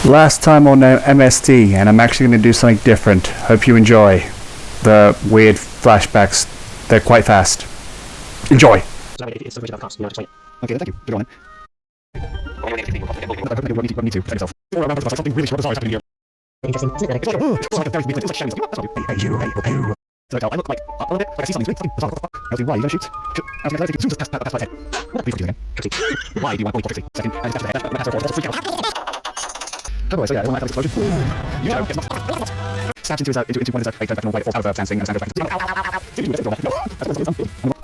Last time on MSD, and I'm actually going to do something different. Hope you enjoy the weird flashbacks. They're quite fast. Enjoy! Okay, then thank you. Good on then. What need to protect yourself. Something really bizarre is happening here. Interesting, isn't it? It's like a very it's like shadows. Hey, you. So I look like a little bit like I see something bizarre. I was like, why you gonna shoot? I was gonna think soon just past my head. Please do again. Trixie. Why do you want to Trixie? Second, and that's the head. That's her freak out. Oh, so yeah, I don't like that explosion. You know, gets stabs into one of his background white out of dancing and sound effects.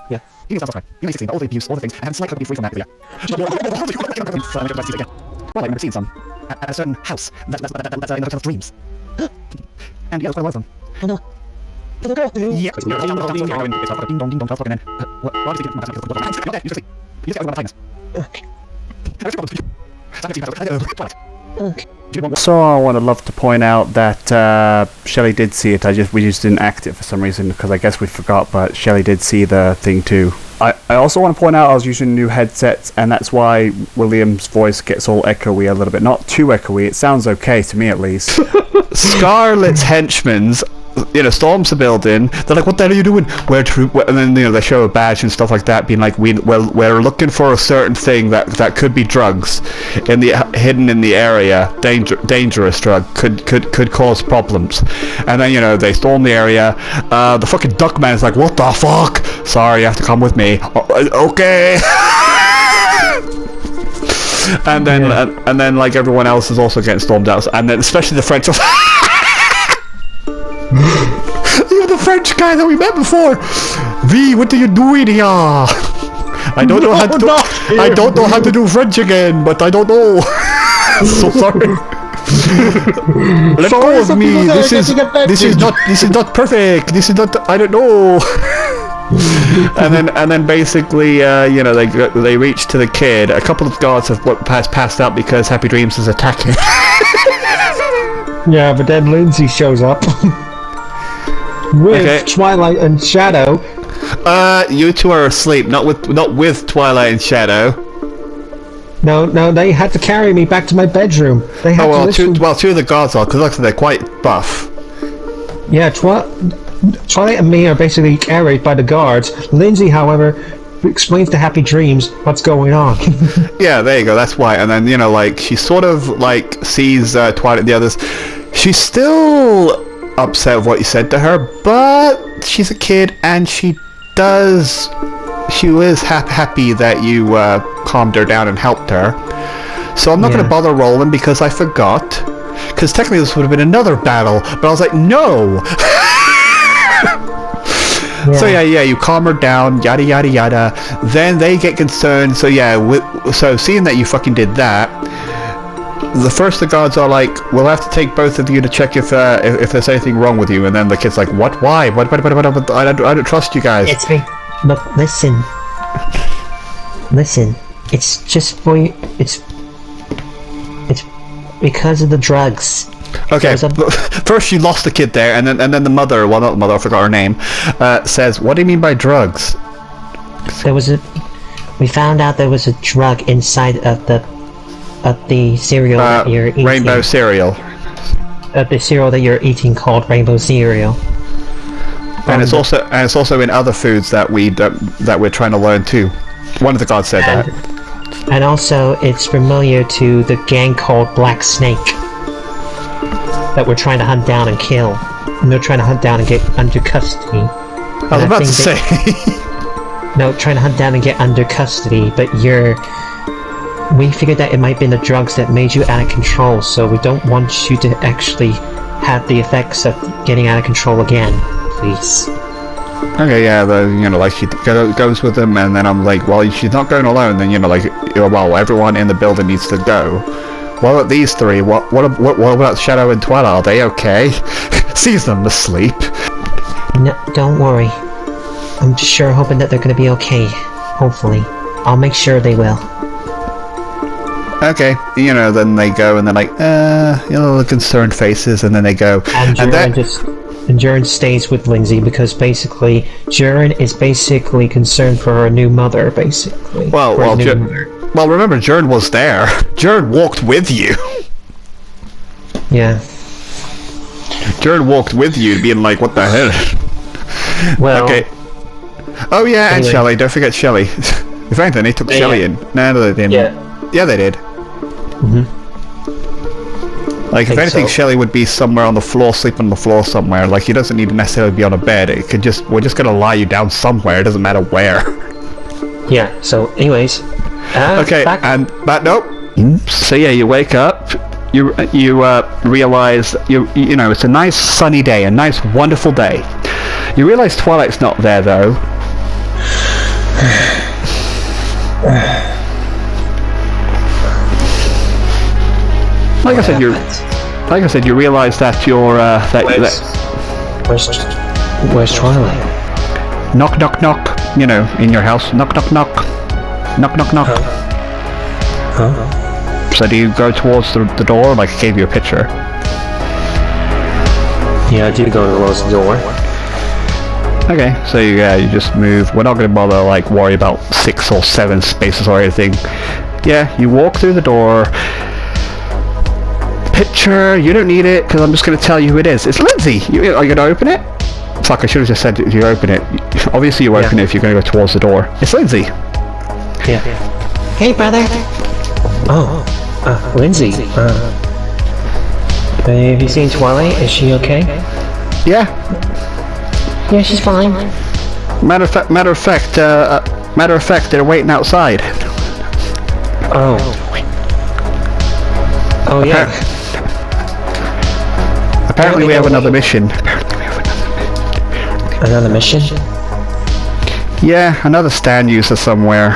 Yeah, he needs to subscribe. He needs 16, all the abuse, all the things, and slight hope to be free from that, yeah. Well, I remember seeing some at a certain house that's in the Hotel of Dreams. And yeah, that's quite a lot of them. I know. Little girl. Yeah. It's like ding dong, ding dong, and then what is it? Not there. You just get over the tightness. So I would love to point out that Shelley did see it. We just didn't act it for some reason because I guess we forgot. But Shelley did see the thing too. I also want to point out I was using new headsets, and that's why William's voice gets all echoey a little bit. Not too echoey. It sounds okay to me at least. Scarlet's henchmen's, storms the building. They're like, "What the hell are you doing? Where to?" And then they show a badge and stuff like that, being like, "We're looking for a certain thing that could be drugs, hidden in the area. Dangerous drug could cause problems." And then they storm the area. The fucking Duckman is like, "What the fuck? Sorry, you have to come with me." Okay. And then like everyone else is also getting stormed out, and then especially the French. You're the French guy that we met before. V, what are you doing here? I don't know how to do. I don't know how to do French again, but I don't know. So sorry. Let go of me. This is not perfect. This is not. I don't know. and then basically, they reach to the kid. A couple of guards have passed out because Happy Dreams is attacking. Yeah, but then Lindsay shows up. With Twilight and Shadow. You two are asleep, not with Twilight and Shadow. No, they had to carry me back to my bedroom. They had two of the guards are, because actually they're quite buff. Yeah, Twilight and me are basically carried by the guards. Lindsay, however, explains to Happy Dreams what's going on. Yeah, there you go, that's why. And then, she sort of, sees Twilight and the others. She's still upset with what you said to her, but she's a kid, and she was happy that you calmed her down and helped her. So I'm not going to bother rolling because I forgot. Because technically this would have been another battle, but I was like, no! So you calm her down, yada yada yada. Then they get concerned. So so seeing that you fucking did that, the guards are like, "We'll have to take both of you to check if there's anything wrong with you." And then the kid's like, "What? Why? What? I don't trust you guys." It's me. Look, listen. It's just for you. It's because of the drugs. Okay, first you lost the kid there, and then the mother, well not the mother, I forgot her name, says, "What do you mean by drugs?" We found out there was a drug inside of the cereal that you're eating. Rainbow cereal. The cereal that you're eating called rainbow cereal. And it's also in other foods that we're trying to learn too. One of the guards said that. And also it's familiar to the gang called Black Snake that we're trying to hunt down and kill. And they're trying to hunt down and get under custody. I was about to say. No, trying to hunt down and get under custody, but we figured that it might have been the drugs that made you out of control, so we don't want you to actually have the effects of getting out of control again, please. Okay, yeah, she goes with them, and then I'm like, well, she's not going alone, then, well, everyone in the building needs to go. What about these three? What about Shadow and Twilight? Are they okay? Sees them asleep. No, don't worry. I'm just sure hoping that they're gonna be okay. Hopefully. I'll make sure they will. Okay, then they go and they're like, the concerned faces, and then they go. And Jern stays with Lindsay because basically Jern is basically concerned for her new mother, basically. Well, remember, Jern was there. Jern walked with you. Yeah. Jared walked with you, being like, "What the hell?" Well. Okay. Oh yeah, and Anyway. Shelley. Don't forget Shelley. If anything, they took Shelley in. No, they didn't. Yeah, they did. Mm-hmm. Like, if Think anything, so. Shelley would be somewhere on the floor, sleep on the floor somewhere. Like, he doesn't need to necessarily be on a bed. It could just, we're just gonna lie you down somewhere. It doesn't matter where. Yeah. So, anyways. Okay, Back. but nope. So yeah, you wake up. You realize you know it's a nice sunny day, a nice wonderful day. You realize Twilight's not there though. Like I said, you realize that you're Where's Twilight? knock knock knock. You know, in your house. Knock knock knock. Knock knock knock. Huh? So do you go towards the door? Like I gave you a picture. Yeah, I do go towards the door. Okay, so you just move. We're not going to bother like worry about 6 or 7 spaces or anything. Yeah, you walk through the door. Picture. You don't need it because I'm just going to tell you who it is. It's Lindsay. Are you going to open it? Fuck! I should have just said you open it. Obviously, you open it if you're going to go towards the door. It's Lindsay. Yeah. Hey, brother. Oh, Lindsay. Have you seen Twilight? Is she okay? Yeah. Yeah, she's fine. Matter of fact, they're waiting outside. Oh. Oh yeah. Apparently, we have another mission. Another mission? Yeah, another stand user somewhere.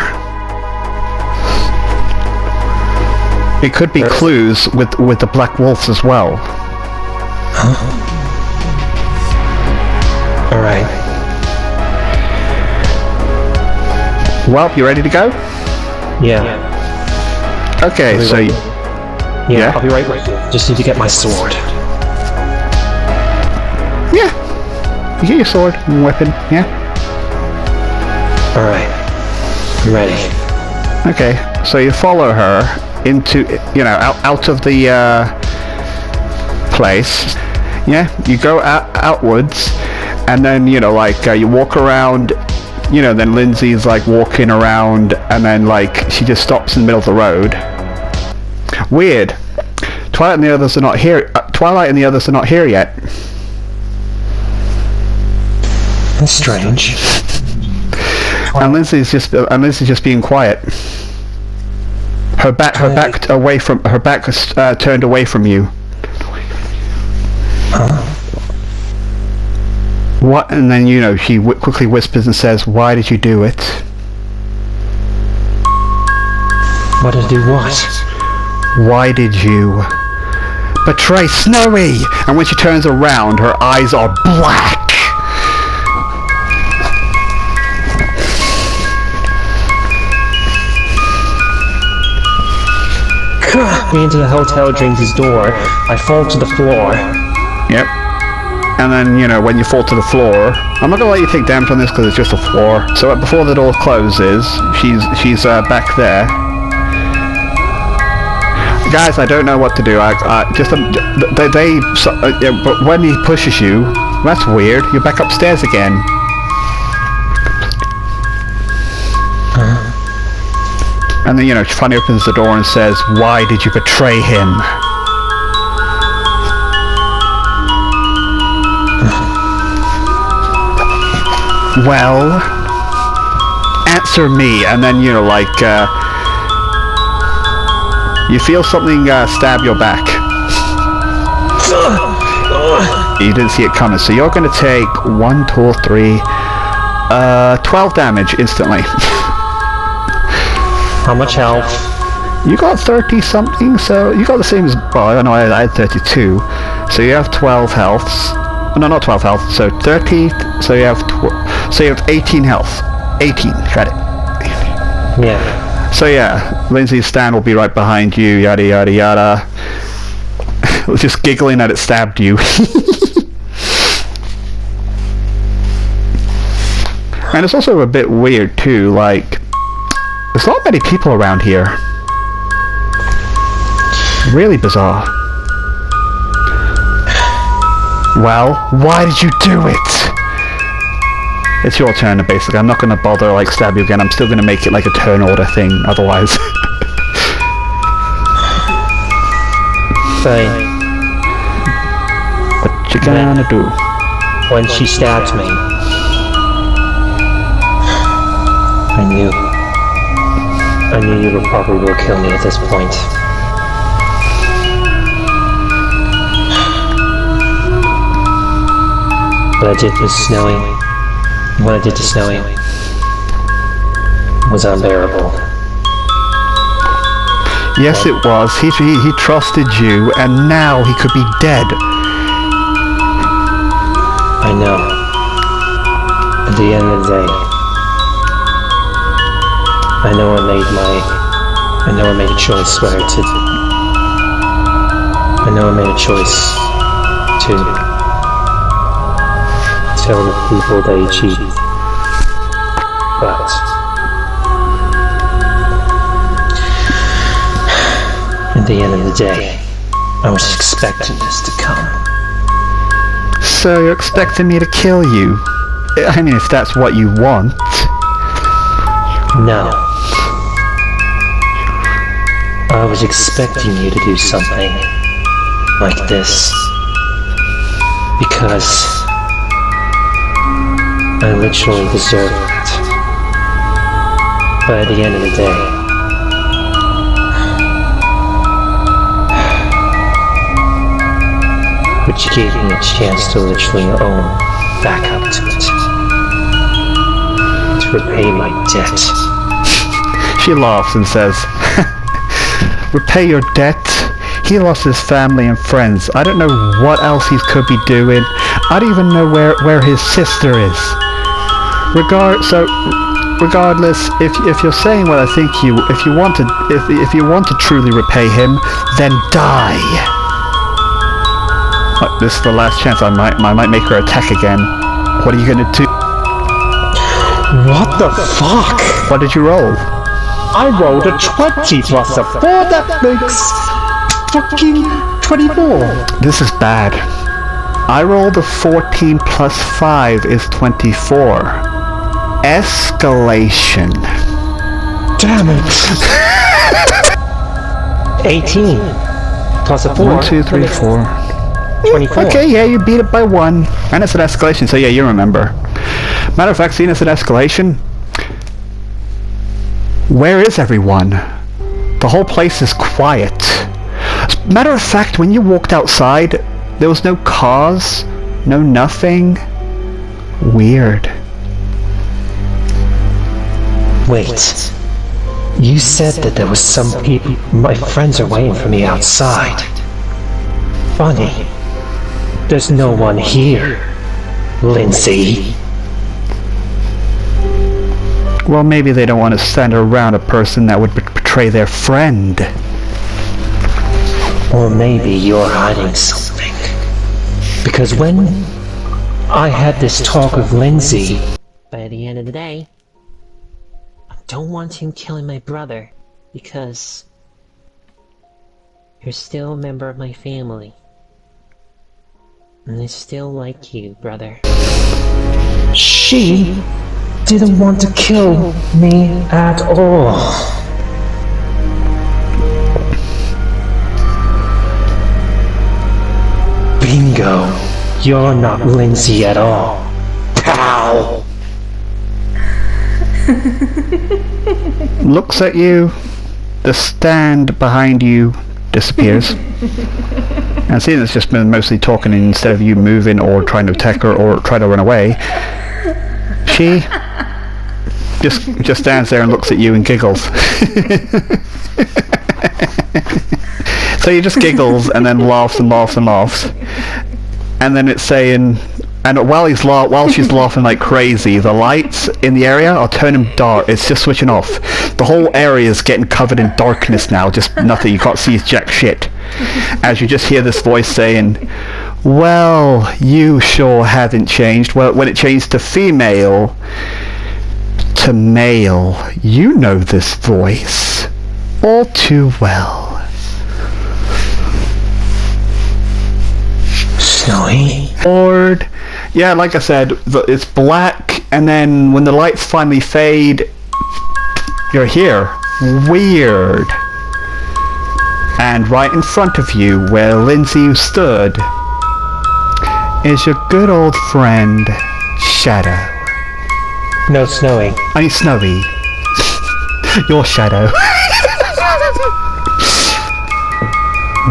It could be clues with the Black Wolves as well. Alright. Well, you ready to go? Yeah. Okay, so yeah. I'll be right with you. Just need to get my sword. Yeah, you get your sword and weapon. Yeah. Alright. I'm ready. Okay, so you follow her into out of the place. Yeah, you go outwards, and then you walk around. Then Lindsay's like walking around, and then like she just stops in the middle of the road. Weird. Twilight and the others are not here. Twilight and the others are not here yet. That's strange. And Lindsay's just being quiet. Her back was turned away from you. What? And then she quickly whispers and says, "Why did you do it?" What did I do what? Why did you betray Snowy? And when she turns around, her eyes are black. Me into the hotel James's door. I fall to the floor. Yep. And then, when you fall to the floor, I'm not gonna let you take damage on this because it's just a floor. So before the door closes, she's back there. Guys, I don't know what to do. But when he pushes you, that's weird. You're back upstairs again. And then, she finally opens the door and says, "Why did you betray him?" Well, answer me. And then, you feel something stab your back. You didn't see it coming, so you're going to take 1, 2, 3, 12 damage instantly. How much health? You got 30 something, so you got the same as, I had 32, so you have 12 healths. No, not 12 health, so 30, so you have 18 health. 18, got it. Yeah. So yeah, Lindsay's stand will be right behind you, yada yada yada. Just giggling that it stabbed you. And it's also a bit weird too, like, there's not many people around here. Really bizarre. Well, why did you do it? It's your turn, basically. I'm not gonna bother, like, stab you again. I'm still gonna make it like a turn order thing, otherwise. Fine. What you gonna do? When she stabbed me, I knew you would probably will kill me at this point. What I did to Snowy was unbearable. Yes, it was. He trusted you, and now he could be dead. I know. At the end of the day, I know I made a choice whether to... I know I made a choice to tell the people they cheated. But at the end of the day, I was expecting this to come. So you're expecting me to kill you? I mean, if that's what you want. No. I was expecting you to do something like this because I literally deserve it. But at the end of the day, which gave me a chance to literally own back up to it, to repay my debt. She laughs and says, repay your debt? He lost his family and friends. I don't know what else he could be doing. I don't even know where his sister is. Regardless, if you're saying what I think if you want to truly repay him, then die. This is the last chance. I might make her attack again. What are you gonna do? What the fuck? What did you roll? I rolled a 20 plus a 4, that makes fucking 24. This is bad. I rolled a 14 plus 5 is 24. Escalation. Damn it. 18 plus a 4. 1, 2, 3, 4. 24. Okay, yeah, you beat it by 1. And it's an escalation, so yeah, you remember. Matter of fact, seeing it's an escalation, where is everyone? The whole place is quiet. Matter of fact, when you walked outside, there was no cars, no nothing. Weird. Wait. You said that there was some people... My friends are waiting for me outside. Funny. There's no one here, Lindsay. Well, maybe they don't want to stand around a person that would betray their friend. Or maybe you're hiding something. Because when I had this talk with Lindsay... But at the end of the day, I don't want him killing my brother, because you're still a member of my family. And I still like you, brother. She didn't want to kill me at all. Bingo! You're not Lindsay at all. Pow! Looks at you. The stand behind you disappears. And seeing it's just been mostly talking instead of you moving or trying to attack her or try to run away, she just stands there and looks at you and giggles. So he just giggles and then laughs and laughs and laughs. And then it's saying, and while she's laughing like crazy, the lights in the area are turning dark. It's just switching off. The whole area is getting covered in darkness now. Just nothing. You can't see jack shit. As you just hear this voice saying, well, you sure haven't changed. Well, when it changed to female to male, you know this voice all too well. Snowy. Lord. Yeah, like I said, it's black, and then when the lights finally fade, you're here. Weird. And right in front of you, where Lindsay stood, is your good old friend, Shadow. No, Snowy. I mean, Snowy. Your Shadow.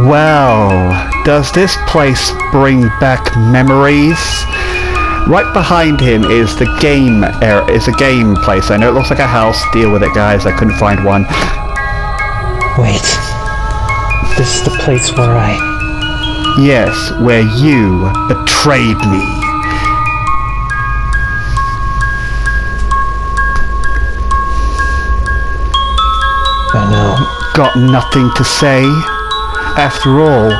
Well, does this place bring back memories? Right behind him is the game is a game place. I know it looks like a house. Deal with it, guys. I couldn't find one. Wait. This is the place where Yes, where you betrayed me. I know. Got nothing to say? After all,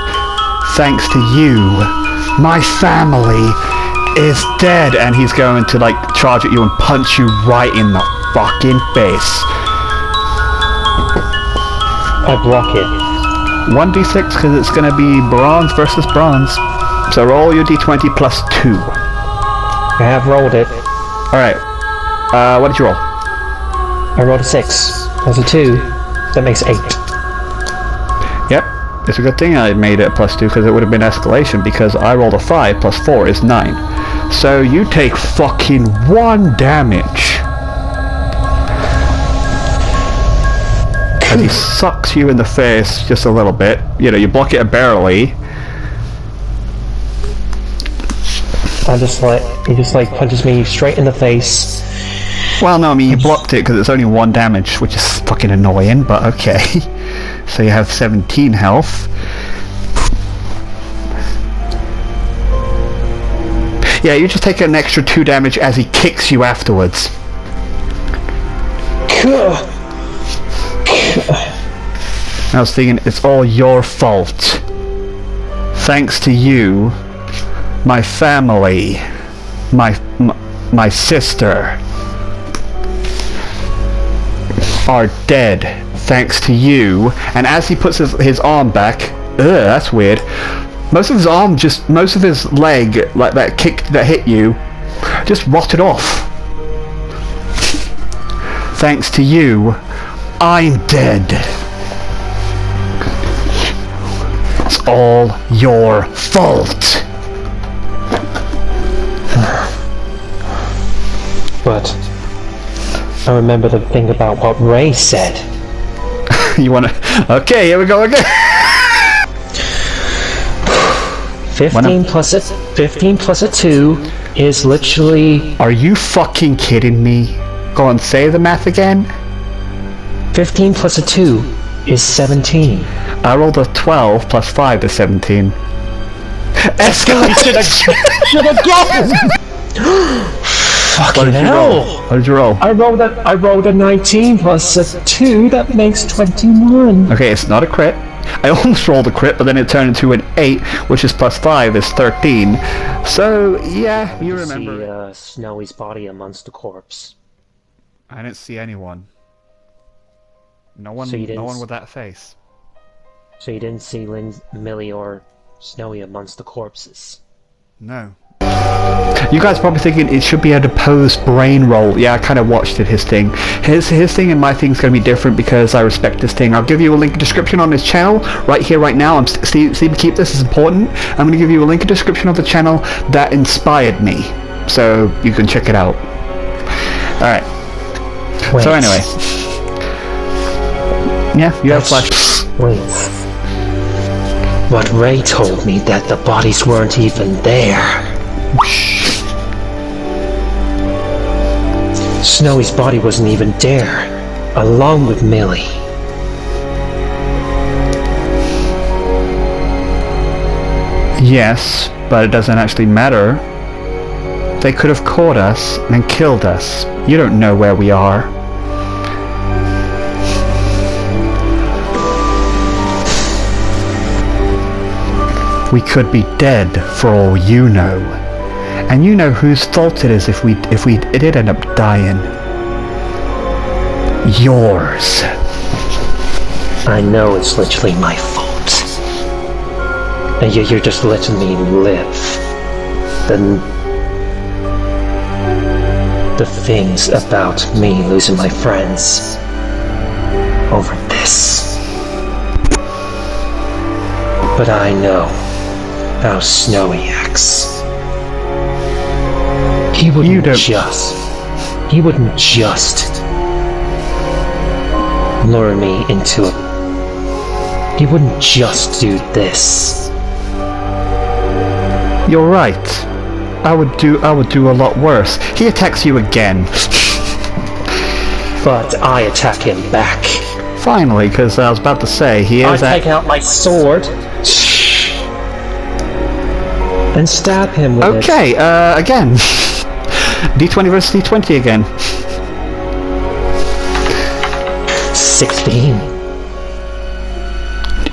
thanks to you, my family is dead. And he's going to like charge at you and punch you right in the fucking face. I block it. 1d6 because it's going to be bronze versus bronze. So roll your d20 plus 2. I have rolled it. Alright. What did you roll? I rolled a 6. That's a 2. That makes 8. Yep. It's a good thing I made it plus 2 because it would have been escalation because I rolled a 5 plus 4 is 9. So you take fucking 1 damage. And he sucks you in the face just a little bit. You know, you block it barely. He just punches me straight in the face. Well, no, I mean, you blocked it because it's only 1 damage, which is fucking annoying, but okay. So you have 17 health. Yeah, you just take an extra 2 damage as he kicks you afterwards. I was thinking, it's all your fault. Thanks to you, my family, my sister are dead. Thanks to you. And as he puts his arm back, that's weird. Most of his leg, like that kick that hit you, just rotted off. Thanks to you, I'm dead. It's all your fault. But I remember the thing about what Ray said. You wanna... Okay, here we go again. 15 plus a 2 is literally... Are you fucking kidding me? Go on, say the math again. 15 plus a 2 is 17. I rolled a 12 plus 5 is 17. Escalation! Should have gotten! Fucking hell! What did you roll? I rolled a 19 plus a 2, that makes 21. Okay, it's not a crit. I almost rolled a crit, but then it turned into an 8, which is plus 5 is 13. So, yeah, you remember. See Snowy's body amongst the corpse. I didn't see anyone. No one with that face. So you didn't see Millie or Snowy amongst the corpses? No. You guys are probably thinking it should be a deposed brain roll. Yeah, I kind of watched it, his thing. His thing and my thing's going to be different because I respect his thing. I'll give you a link in description on his channel right here, right now. Steve, keep this is important. I'm going to give you a link in description of the channel that inspired me. So you can check it out. Alright. So anyway. Yeah, you have flash. Wait. But Ray told me that the bodies weren't even there. Snowy's body wasn't even there, along with Millie. Yes, but it doesn't actually matter. They could have caught us and killed us. You don't know where we are. We could be dead for all you know. And you know whose fault it is if we did end up dying. Yours. I know it's literally my fault. And yet you're just letting me live. Then the things about me losing my friends over this. But I know how Snowy acts. He wouldn't just lure me into it. He wouldn't just do this. You're right. I would do a lot worse. He attacks you again. But I attack him back. Finally, because I was about to say, he is I take out my sword and stab him with it. Okay, again. D20 versus D20 again. 16.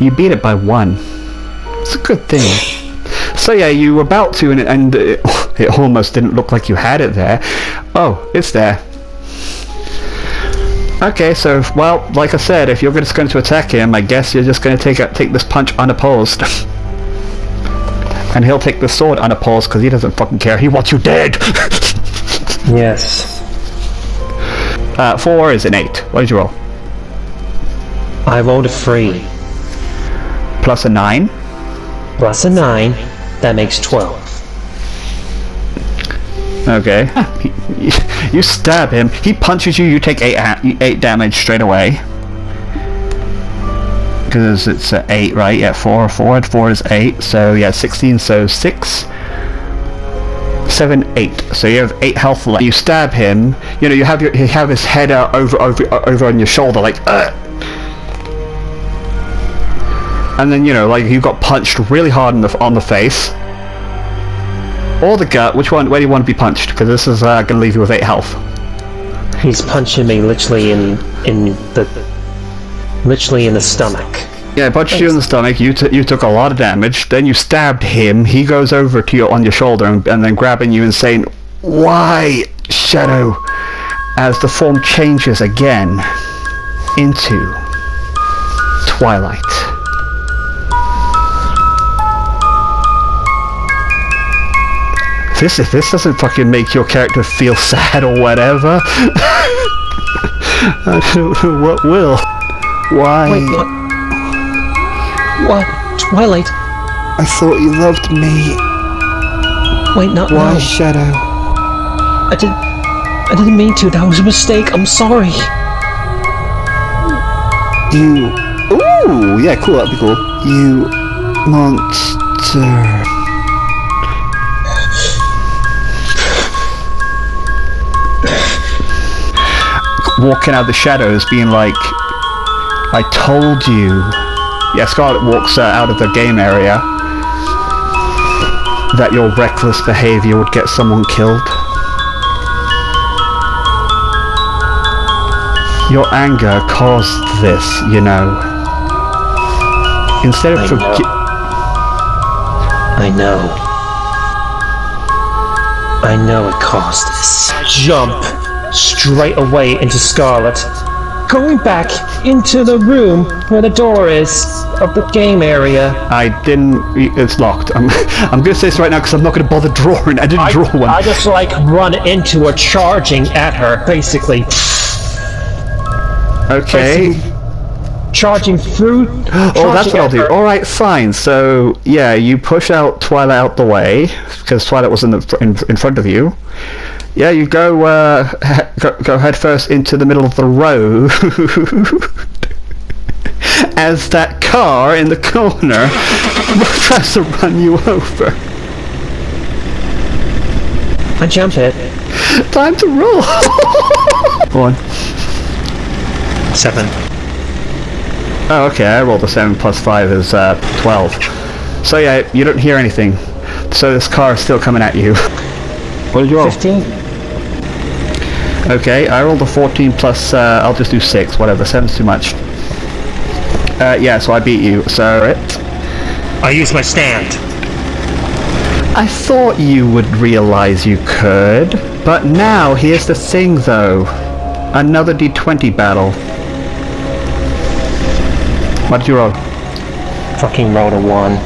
You beat it by 1. It's a good thing. So yeah, you were about to, and it almost didn't look like you had it there. Oh, it's there. Okay, so, well, like I said, if you're just going to attack him, I guess you're just going to take this punch unopposed. And he'll take the sword unopposed, because he doesn't fucking care. He wants you dead! Yes. 4 is an 8. What did you roll? I rolled a 3. Plus a 9. Plus a 9. That makes 12. Okay. You stab him. He punches you. You take 8 damage straight away. Because it's 8, right? Yeah, 4 is 8. So yeah, 16. So 6, 7, 8. So you have 8 health left. You stab him. You know, you have his head over on your shoulder, like. And then, you know, like, you got punched really hard on the face. Or the gut. Where do you want to be punched? Because this is going to leave you with 8 health. He's punching me literally in the stomach. Yeah, punched you in the stomach. You took a lot of damage. Then you stabbed him. He goes over to you on your shoulder and then grabbing you and saying, "Why, Shadow?" As the form changes again into Twilight. If this doesn't fucking make your character feel sad or whatever, I don't know what will. Why? Wait, what? Twilight? I thought you loved me. Wait, no. Why, Shadow? I didn't mean to. That was a mistake. I'm sorry. You... Ooh, yeah, cool, that'd be cool. You... monster... Walking out of the shadows, being like, "I told you." Yeah, Scarlet walks out of the game area. That your reckless behavior would get someone killed. Your anger caused this, you know. Instead of I know it caused this. Jump straight away into Scarlet, going back into the room where the door is of the game area. I didn't. It's locked. I'm gonna say this right now because I'm not gonna bother drawing. I didn't draw one. I just like run into her, charging at her, basically. Okay. Basically charging through. Oh, that's what I'll do. All right, fine. So yeah, you push out Twilight out the way because Twilight was in front of you. Yeah, you go head first into the middle of the road as that car in the corner tries to run you over. I jump it. Time to roll. Go on. 7. Oh, okay. I rolled a 7 plus 5 is 12. So yeah, you don't hear anything. So this car is still coming at you. What did you roll? 15. Okay, I rolled a 14 plus, I'll just do 6, whatever, 7's too much. Yeah, so I beat you, so I use my stand. I thought you would realize you could, but now here's the thing though. Another D20 battle. What did you roll? Fucking rolled a 1.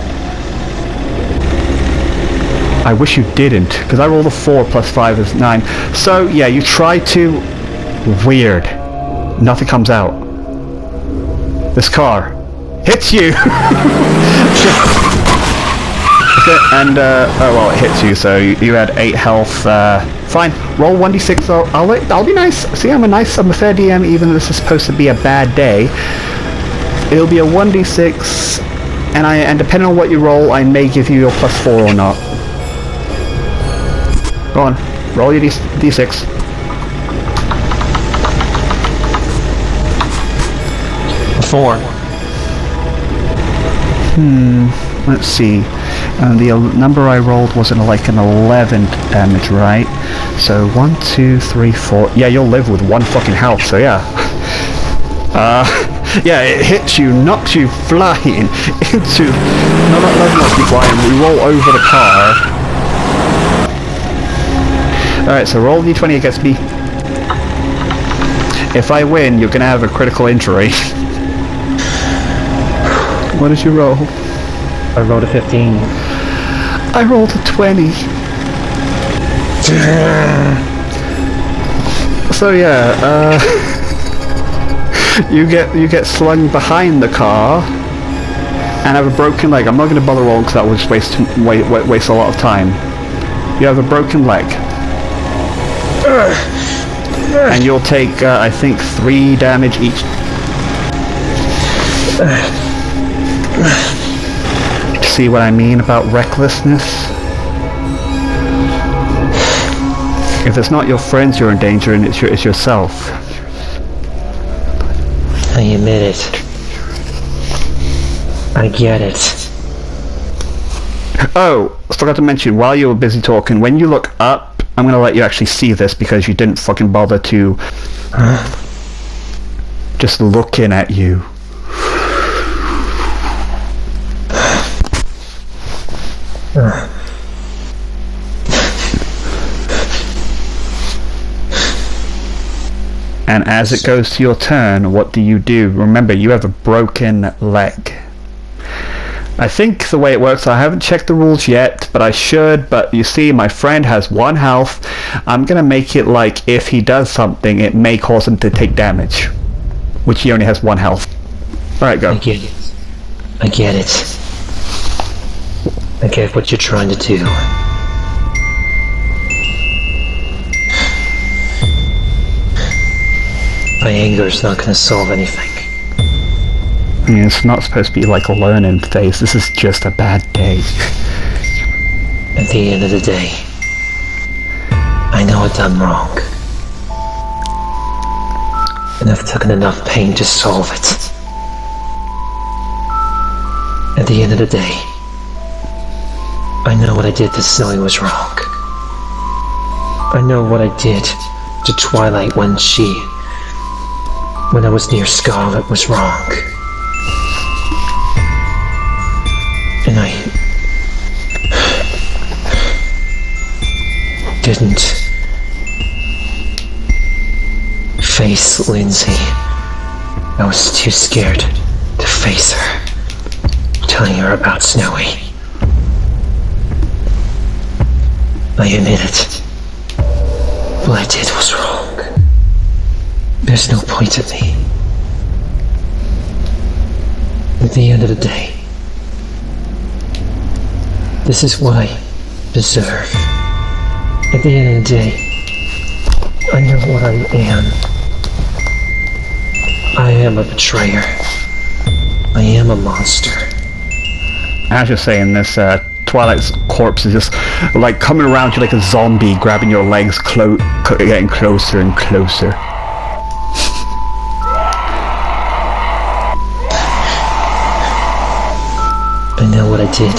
I wish you didn't, because I rolled a 4 plus 5 is 9. So, yeah, you try to... Weird. Nothing comes out. This car hits you! Okay, and, oh, well, it hits you, so you had 8 health, fine. Roll 1d6, I'll be nice. See, I'm a fair DM, even though this is supposed to be a bad day. It'll be a 1d6, and depending on what you roll, I may give you your +4 or not. Go on, roll your d6. 4. Let's see. The number I rolled was like an 11 damage, right? So 1, 2, 3, 4. Yeah, you'll live with 1 fucking health. So yeah. Yeah, it hits you, knocks you flying into. No, not knocks you flying. We roll over the car. All right, so roll d20 against me. If I win, you're gonna have a critical injury. What did you roll? I rolled a 15. I rolled a 20. So yeah, you get slung behind the car and have a broken leg. I'm not going to bother rolling because that would just waste a lot of time. You have a broken leg, and you'll take I think 3 damage each. See what I mean about recklessness? If it's not your friends you're in danger and it's yourself. I admit it. I get it. Oh, I forgot to mention, while you were busy talking, when you look up, I'm gonna let you actually see this because you didn't fucking bother to... Just looking at you. And as it goes to your turn, what do? Remember, you have a broken leg. I think the way it works, I haven't checked the rules yet, but I should, but you see, my friend has 1 health. I'm gonna make it like if he does something, it may cause him to take damage, which he only has 1 health. Alright, go. I get it. I get it. I get what you're trying to do. My anger is not going to solve anything. I mean, it's not supposed to be like a learning phase. This is just a bad day. At the end of the day, I know I've done wrong. And I've taken enough pain to solve it. At the end of the day, I know what I did to Snowy was wrong. I know what I did to Twilight when I was near Scarlet was wrong. And I didn't face Lindsay. I was too scared to face her, telling her about Snowy. I admit it. What I did was wrong. There's no point in me. At the end of the day, this is what I deserve. At the end of the day, I know what I am. I am a betrayer. I am a monster. As you're saying this, Twilight's corpse is just like coming around you like a zombie, grabbing your legs, getting closer and closer. I know what I did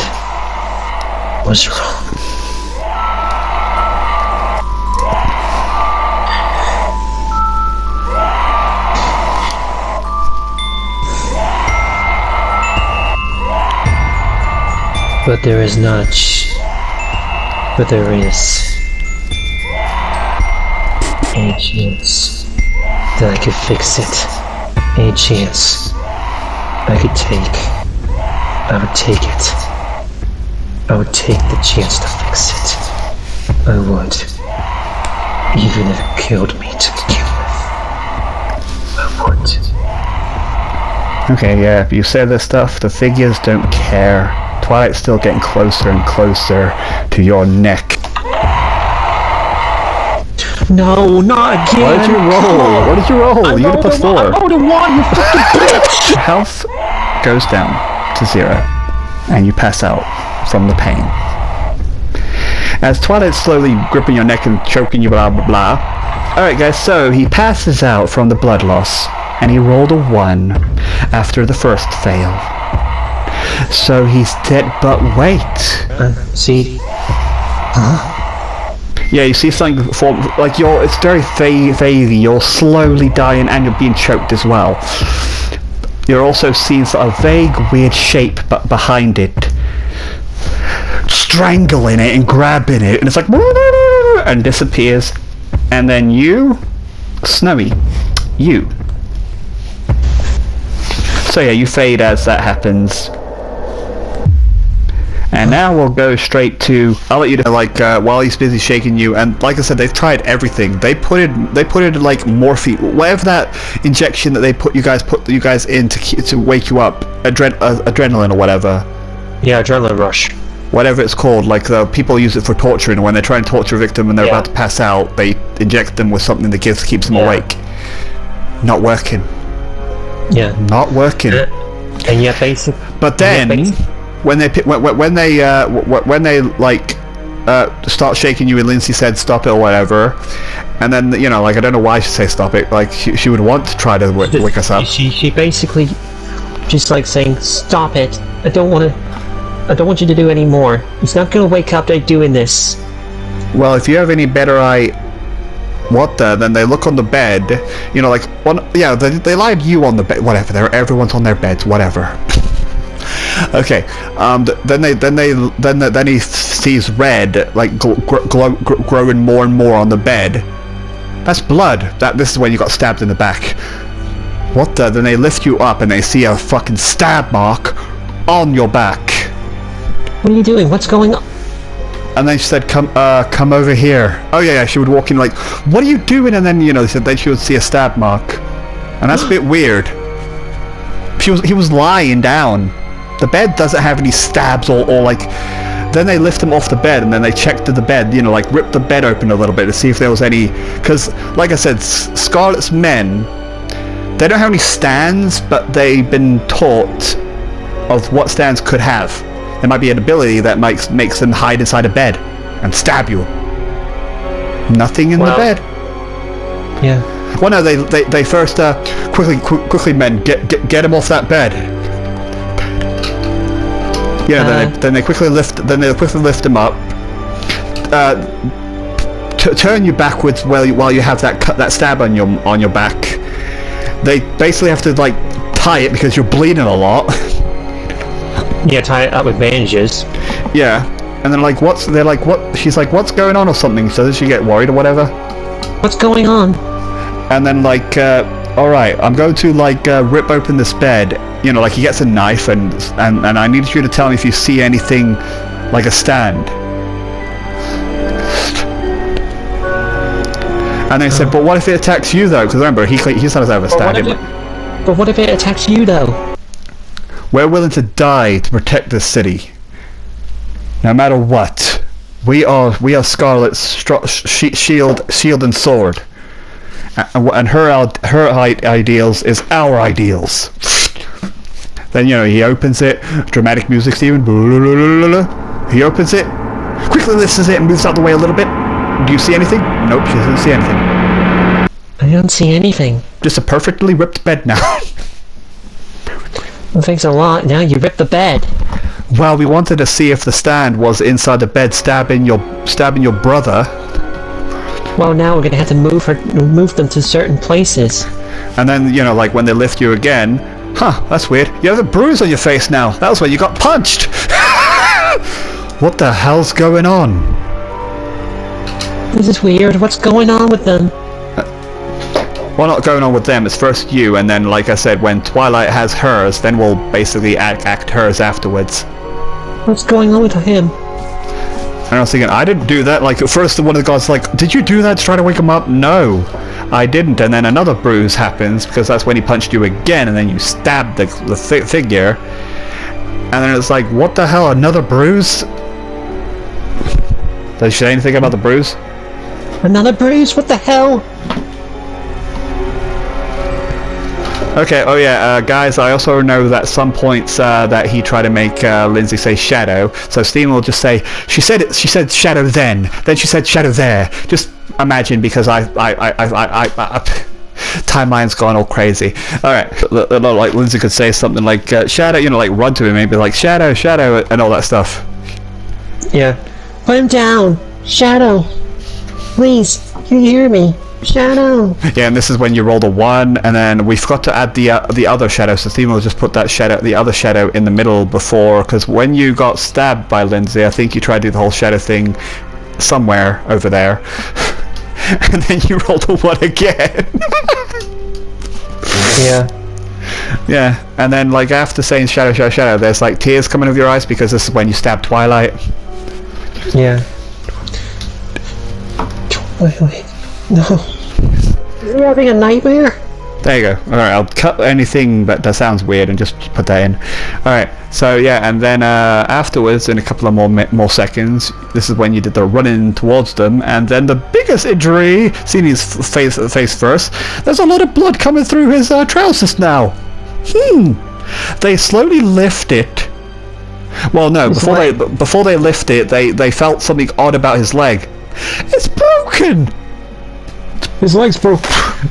was wrong. But there is a chance that I could fix it. A chance I could take. I would take it. I would take the chance to fix it. I would. Even if it killed me to begin with. I would. Okay, yeah, if you say this stuff, the figures don't care. Twilight's still getting closer and closer to your neck. No, not again! What did you roll? What did you roll? You had a +4. I rolled a 1, you fucking bitch! Your health goes down to 0, and you pass out from the pain. As Twilight's slowly gripping your neck and choking you, blah blah blah. Alright guys, so he passes out from the blood loss, and he rolled a 1 after the first fail. So he's dead, but wait. See? Yeah, you see something form, like it's very vaguely, you're slowly dying and you're being choked as well. You're also seeing sort of vague, weird shape but behind it. Strangling it and grabbing it, and it's like, and disappears. And then you, Snowy, you. So yeah, you fade as that happens. And now we'll go straight to, I'll let you know, like, while he's busy shaking you, and like I said, they've tried everything. They put in like morphine, whatever that injection that they put you guys in to wake you up, adrenaline or whatever. Yeah, adrenaline rush. Whatever it's called, like people use it for torturing. When they try and torture a victim and they're about to pass out, they inject them with something that keeps them awake. Not working. Yeah. Not working. And yet basic. But then, when they like start shaking you and Lindsay said stop it or whatever, and then you know, like, I don't know why she say stop it, like she would want to try to wake us up. She basically just like saying stop it, I don't want you to do any more. He's not gonna wake up by doing this. Well, if you have any better then they look on the bed, you know, like they lied you on the bed, whatever, everyone's on their beds, whatever. Okay, then he sees red, like growing more and more on the bed. That's blood. This is when you got stabbed in the back. What the? Then they lift you up and they see a fucking stab mark on your back. What are you doing? What's going on? And then she said, come over here. Oh yeah, she would walk in like, what are you doing? And then, you know, then she would see a stab mark. And that's a bit weird. He was lying down. The bed doesn't have any stabs or like... Then they lift him off the bed and then they checked the bed, you know, like rip the bed open a little bit to see if there was any... Because, like I said, Scarlet's men, they don't have any stands, but they've been taught of what stands could have. There might be an ability that makes them hide inside a bed and stab you. Nothing in the bed. Yeah. Well, no, they first quickly, men, get him off that bed. Yeah, then they quickly lift him up. Turn you backwards while you have that stab on your back. They basically have to like tie it because you're bleeding a lot. Yeah, tie it up with bandages. Yeah, and then like they're like what? She's like, what's going on or something? So does she get worried or whatever? What's going on? And then like, all right, I'm going to like rip open this bed. You know, like he gets a knife and I need you to tell me if you see anything like a stand. And they said, but what if it attacks you though? Because remember, he doesn't have a stand. But what if it attacks you though? We're willing to die to protect this city, no matter what. We are Scarlet's shield and sword, and her ideals is our ideals. Then you know he opens it. Dramatic music, Steven. He opens it, quickly lifts it and moves out the way a little bit. Do you see anything? Nope, she doesn't see anything. I don't see anything. Just a perfectly ripped bed now. Well, thanks a lot. Now you ripped the bed. Well, we wanted to see if the stand was inside the bed, stabbing your brother. Well, now we're gonna have to move them to certain places. And then, you know, like when they lift you again, huh? That's weird. You have a bruise on your face now. That was where you got punched. What the hell's going on? This is weird. What's going on with them? Well, not going on with them. It's first you, and then, like I said, when Twilight has hers, then we'll basically act hers afterwards. What's going on with him? And I was thinking, I didn't do that. Like, at first one of the guys like, did you do that to try to wake him up? No, I didn't. And then another bruise happens, because that's when he punched you again, and then you stabbed the figure. And then it's like, what the hell, another bruise? Did you say anything about the bruise? Another bruise? What the hell? Okay, oh yeah, guys, I also know that some points that he tried to make Lindsay say shadow, so Steven will just say, she said shadow then she said shadow there. Just imagine, because timeline's gone all crazy. Alright, like Lindsay could say something like, shadow, you know, like run to him, maybe like shadow, and all that stuff. Yeah. Put him down! Shadow! Please, can you hear me? Shadow! Yeah, and this is when you roll the 1, and then we forgot to add the other shadow, so Steven will just put that shadow, the other shadow in the middle before, because when you got stabbed by Lindsay, I think you tried to do the whole shadow thing somewhere over there. And then you rolled a 1 again. Yeah. Yeah, and then like after saying shadow, there's like tears coming out of your eyes, because this is when you stabbed Twilight. Yeah. Twilight. No. You're having a nightmare? There you go. Alright, I'll cut anything that sounds weird and just put that in. Alright, so yeah, and then afterwards, in a couple of more seconds, this is when you did the running towards them, and then the biggest injury, seeing his face first, there's a lot of blood coming through his trousers now. They slowly lift it. Well, no, before they lift it, they felt something odd about his leg. It's broken! His leg's broke.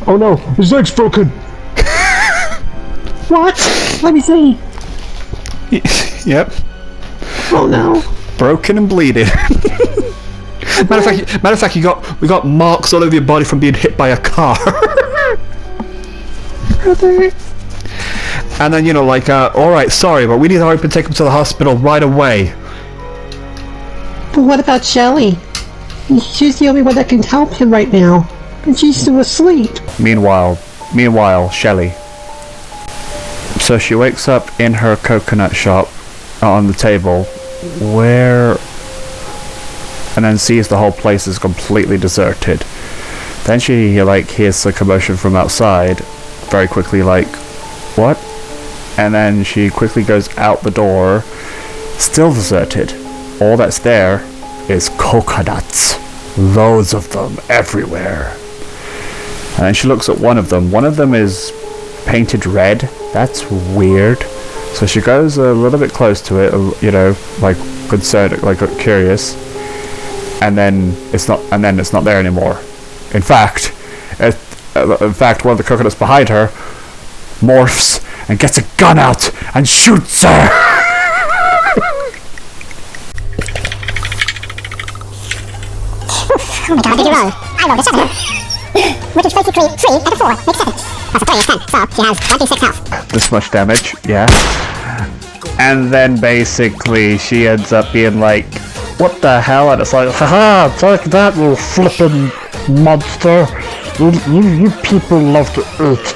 Oh no, his leg's broken. What? Let me see. Yep. Oh no. Broken and bleeding. Matter of fact, we got marks all over your body from being hit by a car. Brother. And then, you know, like, alright, sorry, but we need to hurry up and take him to the hospital right away. But what about Shelly? She's the only one that can help him right now. And she's still asleep. Meanwhile, Shelly. So she wakes up in her coconut shop on the table, and then sees the whole place is completely deserted. Then she, like, hears the commotion from outside, very quickly, like, what? And then she quickly goes out the door, still deserted. All that's there is coconuts. Loads of them everywhere. And then she looks at one of them. One of them is painted red. That's weird. So she goes a little bit close to it, you know, like concerned, like curious. And then it's not there anymore. In fact, one of the coconuts behind her morphs and gets a gun out and shoots her. Oh my god, did you roll? I rolled a 7. Which is basically 3 out of 4 makes 7. That's a player 10, so she has 1d6 health. This much damage, yeah. And then basically she ends up being like, what the hell? And it's like, haha, take that, you flippin' monster. You people love to eat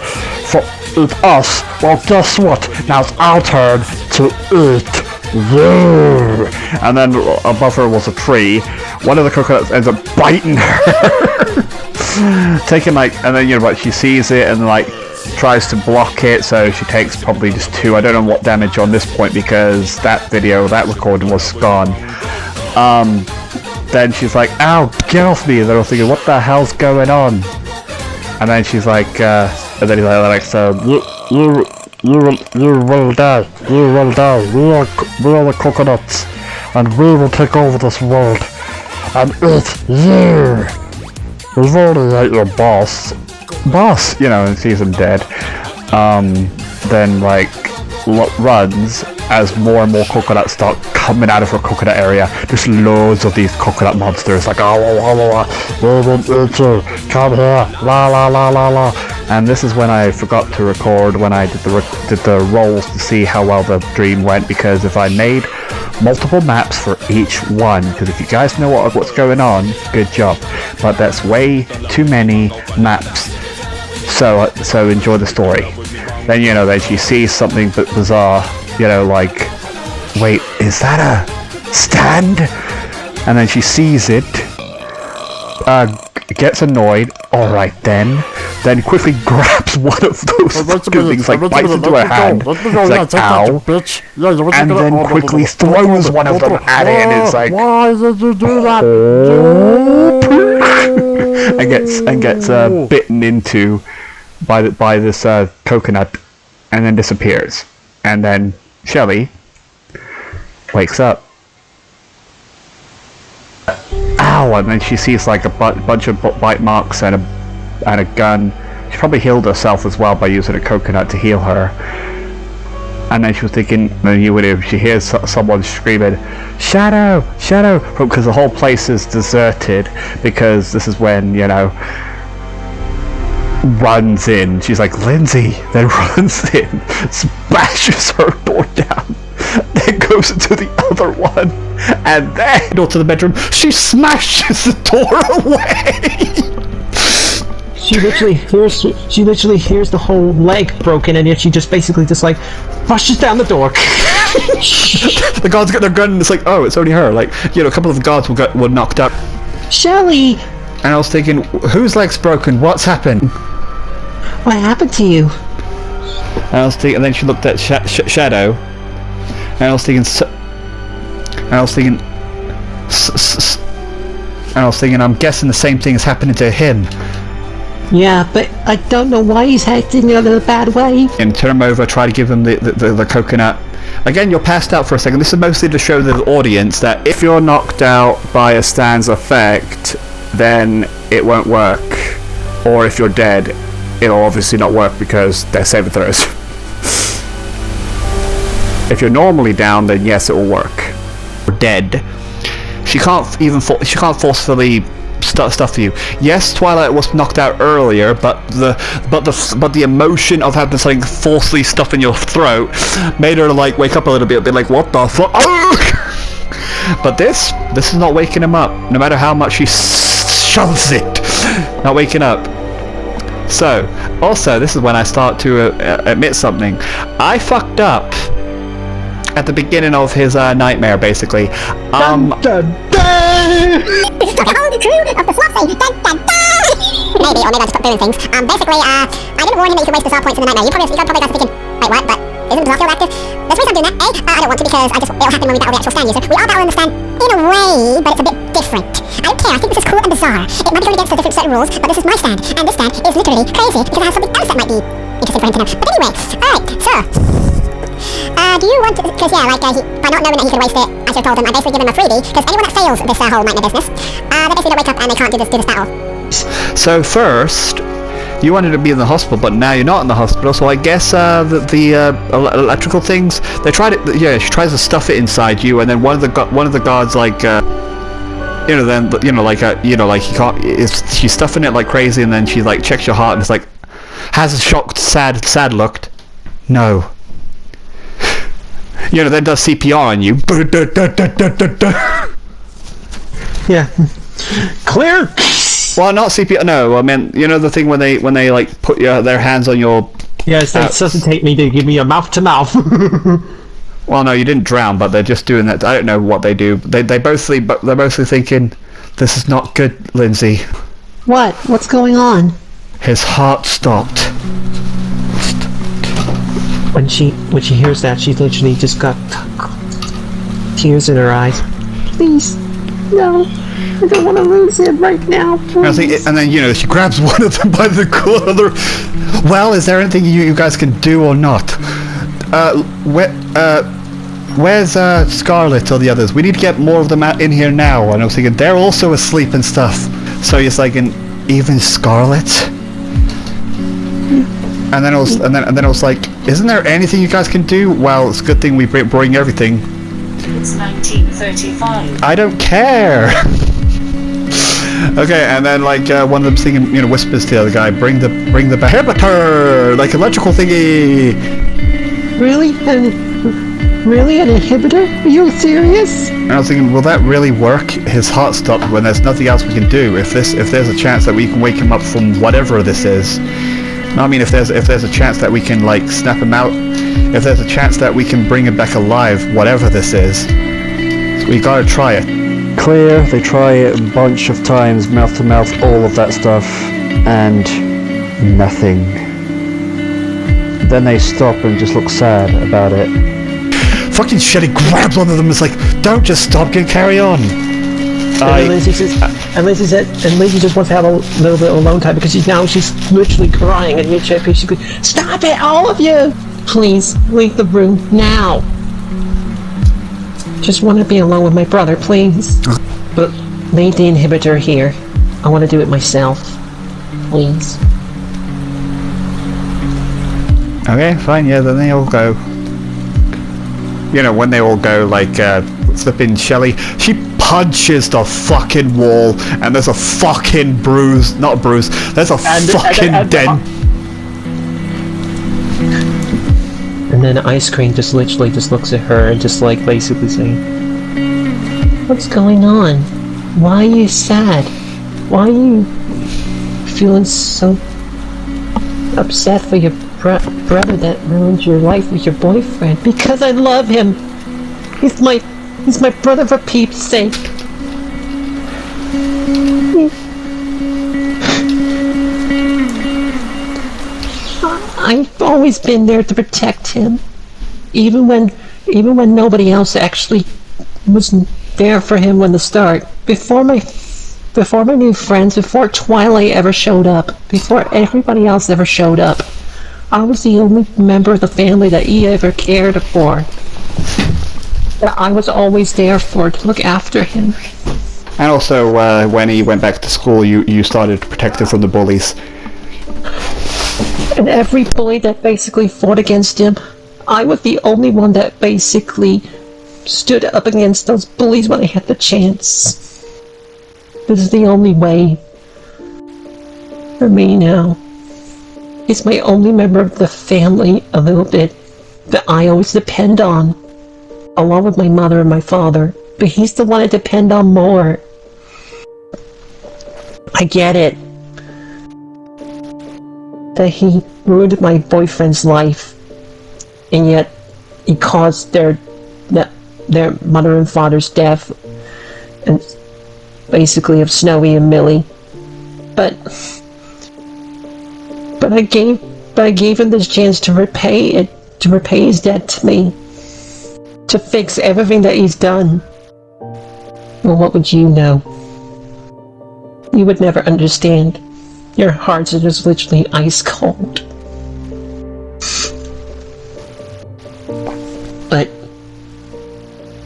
us. Well, guess what? Now it's our turn to eat. Yeah. And then above her was a tree. One of the coconuts ends up biting her. Taking like, and then, you know, but she sees it and like tries to block it, so she takes probably just 2. I don't know what damage on this point, because that recording was gone. Then she's like, ow, get off me. And they're all thinking, what the hell's going on? And then she's like, and then he's like, so you will die. You will die. We are the coconuts, and we will take over this world and eat you. We've already ate your boss, you know, and sees him dead. Then like runs as more and more coconuts start coming out of her coconut area. There's loads of these coconut monsters, like, oh, we will eat you, come here, la la la la la. And this is when I forgot to record when I did the rolls to see how well the dream went, because if I made multiple maps for each one, because if you guys know what's going on, good job, but that's way too many maps. So enjoy the story. Then, you know, then she sees something bizarre, you know, like wait, is that a stand? And then she sees it, gets annoyed, alright then quickly grabs one of those things, like bites into her hand, it's like, ow, and then quickly throws one of them at it, and it's like, why did you do that? and gets bitten into by this coconut, and then disappears. And then Shelly wakes up. Ow! And then she sees like a bunch of bite marks and a gun. She probably healed herself as well by using a coconut to heal her. And then she was thinking, she hears someone screaming, "Shadow! Shadow!" Because the whole place is deserted, because this is when, runs in. She's like, "Lindsay!" Then runs in, smashes her door down, then goes into the other one, and then Door to the bedroom. She smashes the door away. She literally hears the whole leg broken, and yet she just basically rushes down the door. The guards get their gun, and it's like, oh, it's only her. Like, a couple of the guards were knocked out. Shelly! And I was thinking, whose leg's broken? What's happened? What happened to you? And I was thinking, and then she looked at Shadow, and I was thinking, I'm guessing the same thing is happening to him. Yeah, but I don't know why he's acting in a bad way. And turn him over, try to give him the coconut. Again, you're passed out for a second. This is mostly to show the audience that if you're knocked out by a stand's effect, then it won't work. Or if you're dead, it'll obviously not work because they're saving throws. If you're normally down, then yes, it will work. you're dead, she can't forcefully stuff you. Yes, Twilight was knocked out earlier, but the emotion of having something forcefully stuffed in your throat made her like wake up a little bit, like, what the fuck? But this is not waking him up, no matter how much she shoves it. Not waking up. So, also, this is when I start to admit something. I fucked up at the beginning of his nightmare, basically. The whole crew of the SWAT say, dun, dun, dun. Maybe, or maybe I just kept doing things. Basically, I didn't warn him that you could waste the star points in the nightmare. You probably got thinking, wait, what? But isn't the still active? There's a reason I'm doing that. I don't want to because it'll happen when we battle the actual stand user. We are battling the stand in a way, but it's a bit different. I don't care, I think this is cool and bizarre. It might be going against the different set of rules, but this is my stand, and this stand is literally crazy because it has something else that might be interesting for him to know. But anyway, alright, so... do you want to, because yeah, like, by not knowing that he could waste it, I should have told him, I basically give him a freebie, because anyone that fails this whole nightmare business, they basically don't wake up and they can't do this battle. So first, you wanted to be in the hospital, but now you're not in the hospital, so I guess the electrical things, they tried it, yeah, she tries to stuff it inside you, and then one of the guards, like, he can't, she's stuffing it like crazy, and then she, like, checks your heart, and it's like, has a shocked, sad look. No. Then does CPR on you. Yeah. Clear! Well, not CPR. No, I mean, the thing when they like put their hands on your. Yes, they resuscitate me to give me a mouth to mouth. Well, no, you didn't drown, but they're just doing that. I don't know what they do. They're mostly thinking, this is not good, Lindsay. What? What's going on? His heart stopped. When she hears that, she's literally just got tears in her eyes. Please, no, I don't want to lose him right now. And then she grabs one of them by the collar. Well, is there anything you guys can do or not? Where's Scarlet or the others? We need to get more of them out in here now. And I was thinking they're also asleep and stuff. So you're thinking, even Scarlet? And then I was like, isn't there anything you guys can do? Well, it's a good thing we bring everything. It's 1935. I don't care. Okay, and then like one of them singing, whispers to the other guy, bring the inhibitor, like electrical thingy. Really? Really, an inhibitor? Are you serious? And I was thinking, will that really work? His heart stopped when there's nothing else we can do. If there's a chance that we can wake him up from whatever this is. No, I mean, if there's a chance that we can like snap him out, if there's a chance that we can bring him back alive, whatever this is, we gotta try it. Clear, they try it a bunch of times, mouth to mouth, all of that stuff, and nothing. Then they stop and just look sad about it. Fucking Shelly grabs one of them and is like, don't just stop, carry on. And Lindsay just wants to have a little bit of alone time because she's literally crying, and you're basically, stop it, all of you! Please, leave the room now. Just want to be alone with my brother, please. But leave the inhibitor here. I want to do it myself. Please. Okay, fine, yeah, then they all go. You know, when they all go, like, flipping Shelly, she punches the fucking wall, and there's a fucking bruise, not bruise, there's a fucking dent. And then Ice Cream just literally just looks at her and just like basically saying, what's going on? Why are you sad? Why are you feeling so upset for your brother that ruined your life with your boyfriend? Because I love him. He's my brother for Pete's sake. I've always been there to protect him, even when nobody else actually was there for him when the start. Before my new friends, before Twilight ever showed up, before everybody else ever showed up, I was the only member of the family that he ever cared for. That I was always there for, to look after him. And also, when he went back to school, you started to protect him from the bullies. And every bully that basically fought against him, I was the only one that basically stood up against those bullies when I had the chance. This is the only way for me now. He's my only member of the family a little bit that I always depend on, along with my mother and my father, but he's the one I depend on more. I get it. That he ruined my boyfriend's life, and yet he caused their mother and father's death, and basically of Snowy and Millie. But I gave him this chance to repay his debt to me, to fix everything that he's done. Well, what would you know? You would never understand. Your hearts are just literally ice cold. But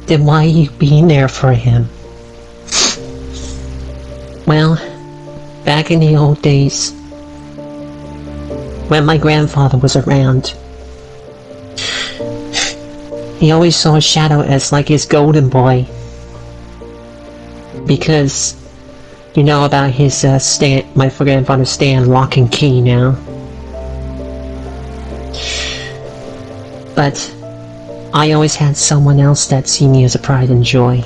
then why are you being there for him? Well, back in the old days, when my grandfather was around, he always saw Shadow as like his golden boy. Because you know about his my grandfather's stand, lock and key now. But I always had someone else that see me as a pride and joy.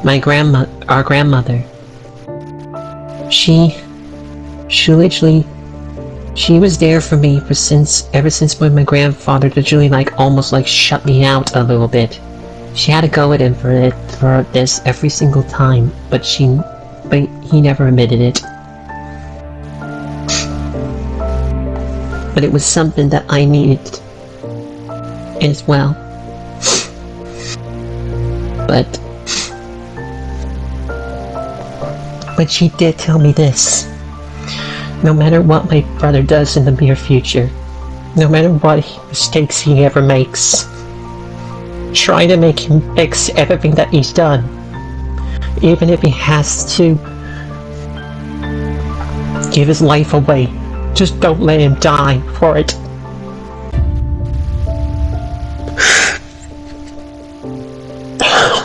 Our grandmother. She was there for me ever since when my grandfather literally almost shut me out a little bit. She had to go at him for this every single time, but he never admitted it. But it was something that I needed as well. But she did tell me this. No matter what my brother does in the near future, no matter what mistakes he ever makes, try to make him fix everything that he's done. Even if he has to give his life away, just don't let him die for it.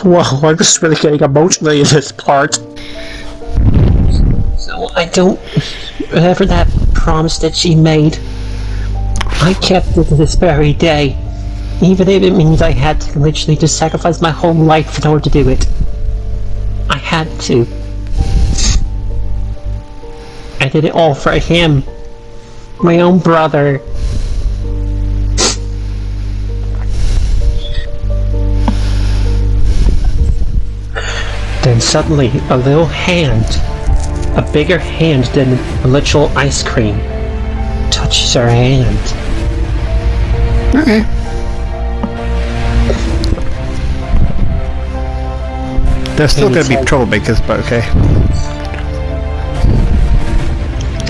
Wow, I'm just really getting emotional in this part. So I don't... Whatever that promise that she made, I kept it to this very day. Even if it means I had to literally just sacrifice my whole life in order to do it. I had to. I did it all for him. My own brother. Then suddenly, a little hand, a bigger hand than a literal ice cream, touches her hand. Okay. There's still gonna be troublemakers, but okay.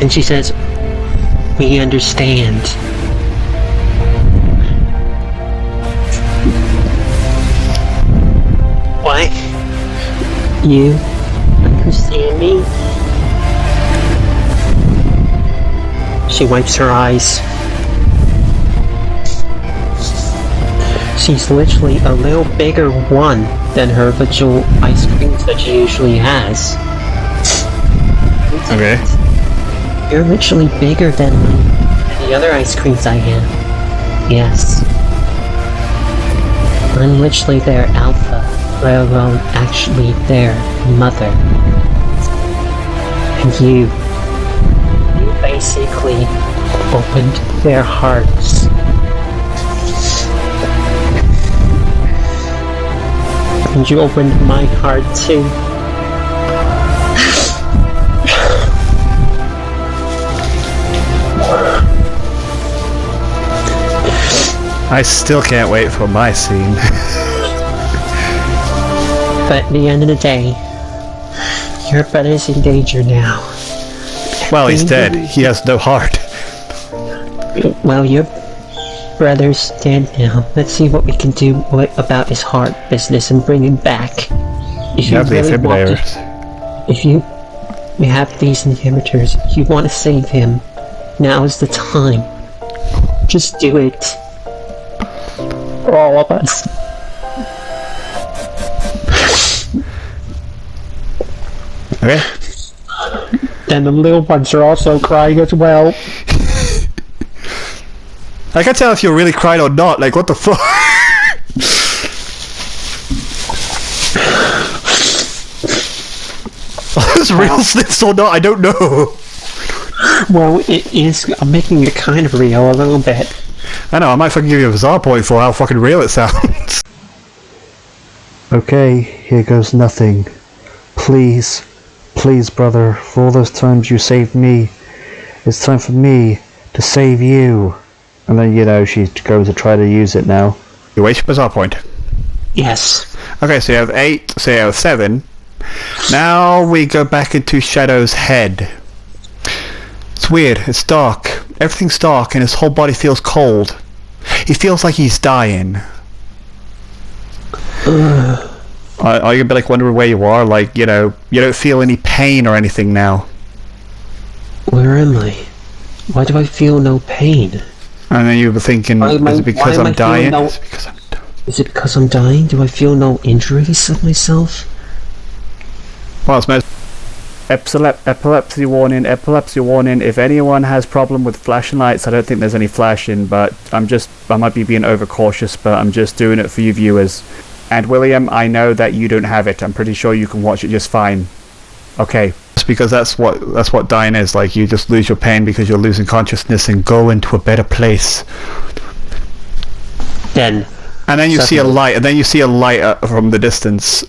And she says, "We understand." What? You understand me? She wipes her eyes. She's literally a little bigger one than her literal ice creams that she usually has. Okay. You're literally bigger than the other ice creams I have. Yes. I'm literally their alpha, let alone actually their mother. And you basically opened their hearts. And you opened my heart too. I still can't wait for my scene. But at the end of the day, your brother's in danger now. Well, he's dead. He has no heart. Well, your brother's dead now. Let's see what we can do about his heart business and bring him back. If You have the really want defibrillators. to- If you have these inhibitors, you want to save him, now is the time. Just do it. For all of us. Okay. And the little ones are also crying as well. I can't tell if you're really crying or not. Like, what the fuck? Is real snits or not? I don't know. Well, it is. I'm making it kind of real a little bit. I know. I might fucking give you a bizarre point for how fucking real it sounds. Okay, here goes nothing. Please, please, brother, for all those times you saved me, it's time for me to save you. And then, you know, she's going to try to use it now. You waste your bizarre point. Yes. Okay, so you have 8, so you have 7. Now we go back into Shadow's head. It's weird, it's dark. Everything's dark and his whole body feels cold. He feels like he's dying. Are you a bit like wondering where you are? Like, you know, you don't feel any pain or anything now. Where am I? Why do I feel no pain? And then you were thinking, is it because I'm dying? Is it because I'm dying? Is it because I'm dying? Do I feel no injuries of myself? Well, it's most epilepsy warning, epilepsy warning. If anyone has problem with flashing lights, I don't think there's any flashing, but I might be being overcautious, but I'm just doing it for you viewers. And William, I know that you don't have it. I'm pretty sure you can watch it just fine. Okay. It's because that's what dying is. Like, you just lose your pain because you're losing consciousness and go into a better place. Then. And then you see a light, from the distance.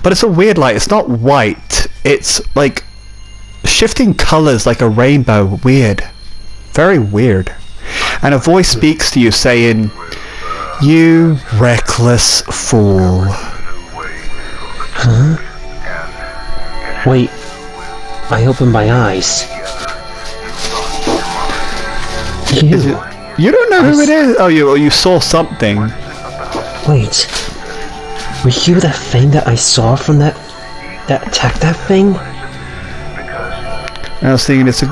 But it's a weird light. It's not white. It's like shifting colors like a rainbow. Weird. Very weird. And a voice speaks to you saying, "You reckless fool." Huh? Wait. I opened my eyes. You don't know who it is? Oh, you saw something. Wait. Were you that thing that I saw from that attacked that thing? I was thinking, it's a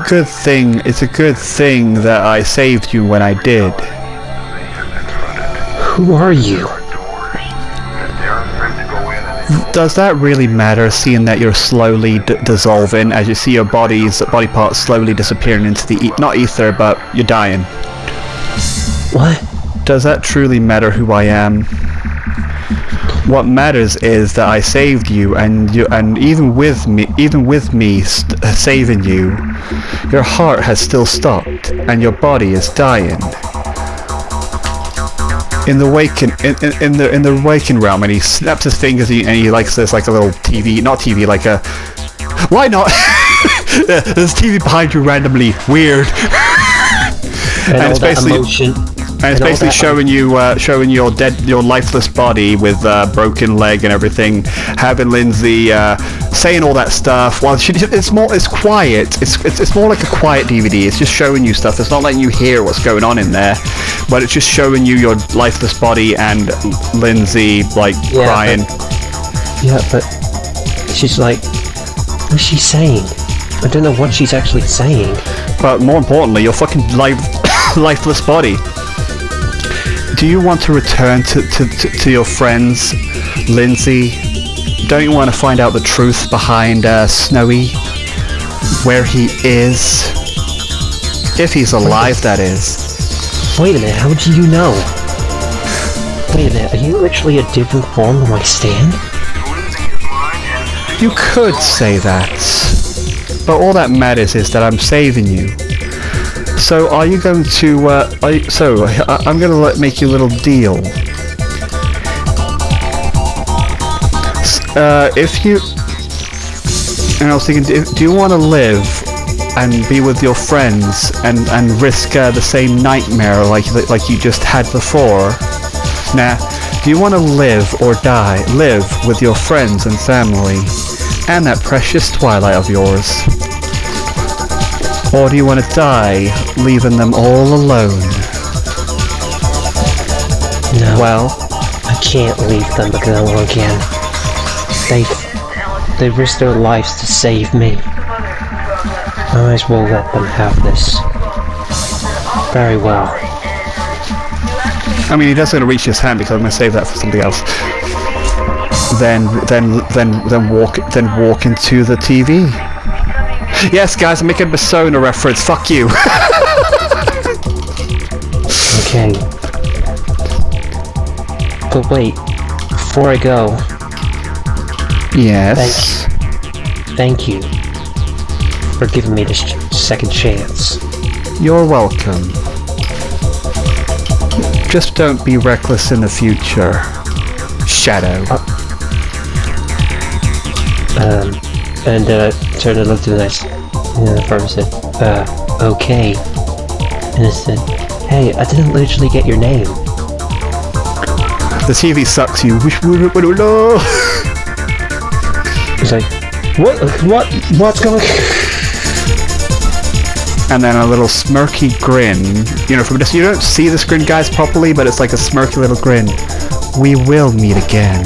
good thing that I saved you when I did. Who are you? Does that really matter, seeing that you're slowly dissolving as you see your body parts slowly disappearing into the not ether, but you're dying? What? Does that truly matter who I am? What matters is that I saved you, and even with me saving you, your heart has still stopped, and your body is dying. In the waking realm, and he snaps his fingers, and he likes this like a little TV, not TV, like a. Why not? There's TV behind you randomly. Weird. And it's basically And it's basically showing you, showing your lifeless body with broken leg and everything. Having Lindsay saying all that stuff. While it's quiet. It's more like a quiet DVD. It's just showing you stuff. It's not letting you hear what's going on in there, but it's just showing you your lifeless body and Lindsay crying. But she's like, what's she saying? I don't know what she's actually saying. But more importantly, your fucking lifeless body. Do you want to return to your friends, Lindsay? Don't you want to find out the truth behind Snowy? Where he is? If he's alive, that is. Wait a minute, how do you know? Wait a minute, are you actually a different form of my stand? You could say that. But all that matters is that I'm saving you. So are you going to, I'm going to make you a little deal. If you, and I was thinking, do you want to live and be with your friends and risk the same nightmare like you just had before? Nah, do you want to live or die? Live with your friends and family and that precious twilight of yours? Or do you want to die, leaving them all alone? No. Well, I can't leave them alone again. They risked their lives to save me. I might as well let them have this. Very well. I mean, he doesn't reach his hand because I'm going to save that for something else. Then walk into the TV. Yes, guys, I'm making a Persona reference. Fuck you. Okay. But wait, before I go. Yes. Thank you for giving me this second chance. You're welcome. Just don't be reckless in the future, Shadow. And turned and looked at the nice firm and said, okay. And I said, hey, I didn't literally get your name. The TV sucks you. No. He's like, what's going on? And then a little smirky grin. You know, from this, you don't see this grin, guys, properly, but it's like a smirky little grin. We will meet again.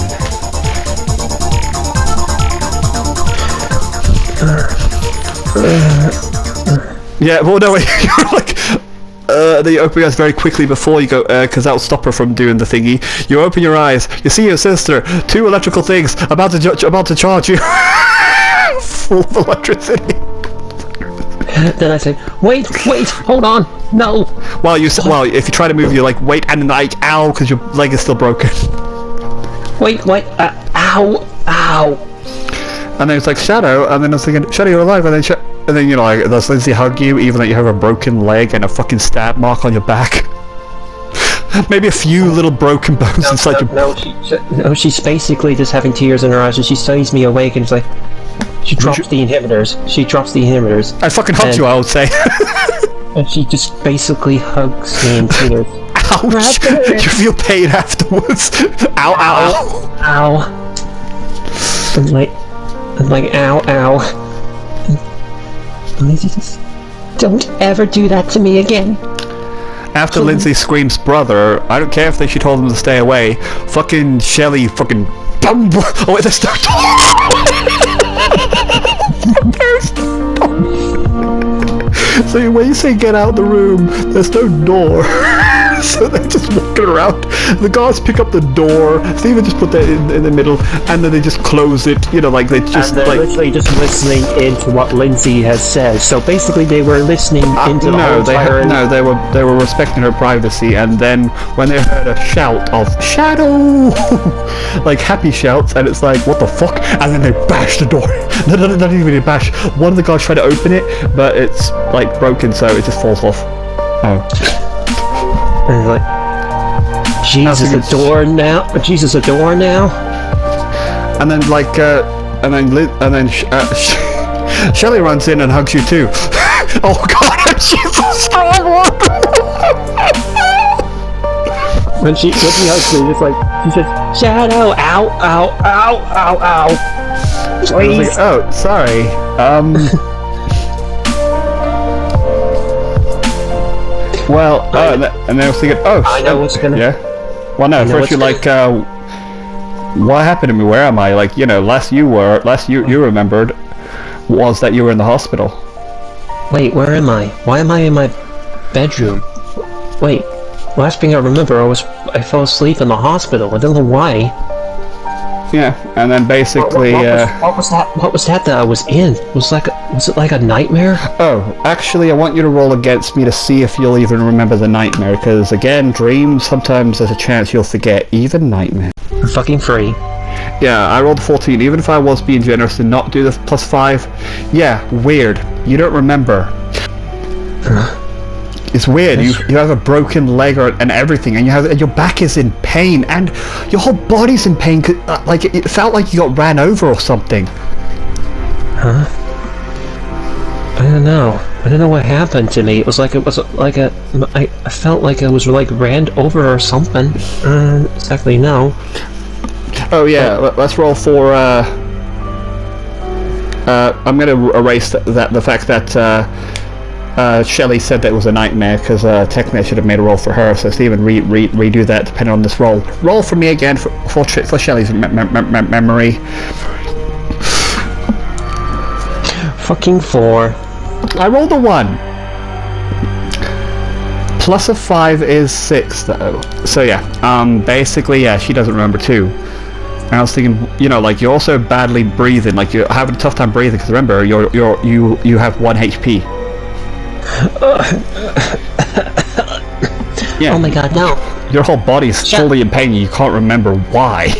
Yeah, well, no, wait, you're like, then you open your eyes very quickly before you go, because that'll stop her from doing the thingy. You open your eyes, you see your sister, 2 electrical things, about to charge you. Full of electricity. Then I say, wait, hold on, no. Well, if you try to move, you're like, wait, and then like, ow, because your leg is still broken. Wait, ow. And then it's like, Shadow, and then I was thinking, Shadow, you're alive, and then you know, like, does Lindsay hug you, even though you have a broken leg and a fucking stab mark on your back? Maybe a few little broken bones inside your... No, she's basically just having tears in her eyes, and she sees me awake, and it's like, she drops the inhibitors. I fucking hugged you, I would say. And she just basically hugs me in tears. Ouch! You feel pain afterwards. Ow. I'm like, ow. Lindsay, just don't ever do that to me again. After Lindsay screams brother, I don't care if she told him to stay away, fucking Shelly fucking... Oh wait, there's no door! So when you say get out the room, there's no door. So they're just walking around. The guards pick up the door. Steven just put that in the middle, and then they just close it. You know, like they just and they're like. literally just listening into what Lindsay has said. So basically, they were listening into the whole entire. No, they were respecting her privacy, and then when they heard a shout of "Shadow," like happy shouts, and it's like, what the fuck? And then they bash the door. Not even a bash. One of the guys tried to open it, but it's like broken, so it just falls off. Oh. And like, Jesus, a door now. Jesus, a door now. And then like, Shelley runs in and hugs you too. Oh God, she's a strong one. When she hugs me, it's like she says, "Shadow, ow, ow, ow, ow, ow." Please. Like, oh, sorry. Well, and then I was thinking, oh, I know what's gonna. yeah. Well, no, first you're like, what happened to me? Where am I? Like, you know, last you remembered was that you were in the hospital. Wait, where am I? Why am I in my bedroom? Wait, last thing I remember, I fell asleep in the hospital. I don't know why. Yeah, and then basically, what was that? What was that I was in? Was it like a nightmare? Oh, actually, I want you to roll against me to see if you'll even remember the nightmare, because again, dreams, sometimes there's a chance you'll forget even nightmare. I'm fucking free. Yeah, I rolled 14, even if I was being generous to not do the +5. Yeah, weird. You don't remember. It's weird. You have a broken leg and everything, and your back is in pain, and your whole body's in pain. Like it felt like you got ran over or something. Huh? I don't know. I don't know what happened to me. It was like I felt like I was like ran over or something. Exactly no. Oh yeah, let's roll for. I'm gonna erase the fact that. Shelley said that it was a nightmare, because technically I should have made a roll for her, so Stephen redo that depending on this roll. Roll for me again for Shelley's memory. Fucking 4. I rolled a 1. Plus a 5 is 6 though. So yeah, basically yeah, she doesn't remember too. And I was thinking, you know, like you're also badly breathing, like you're having a tough time breathing, because remember you have 1 HP. Yeah. Oh my god, no. Your whole body's fully in pain, you can't remember why.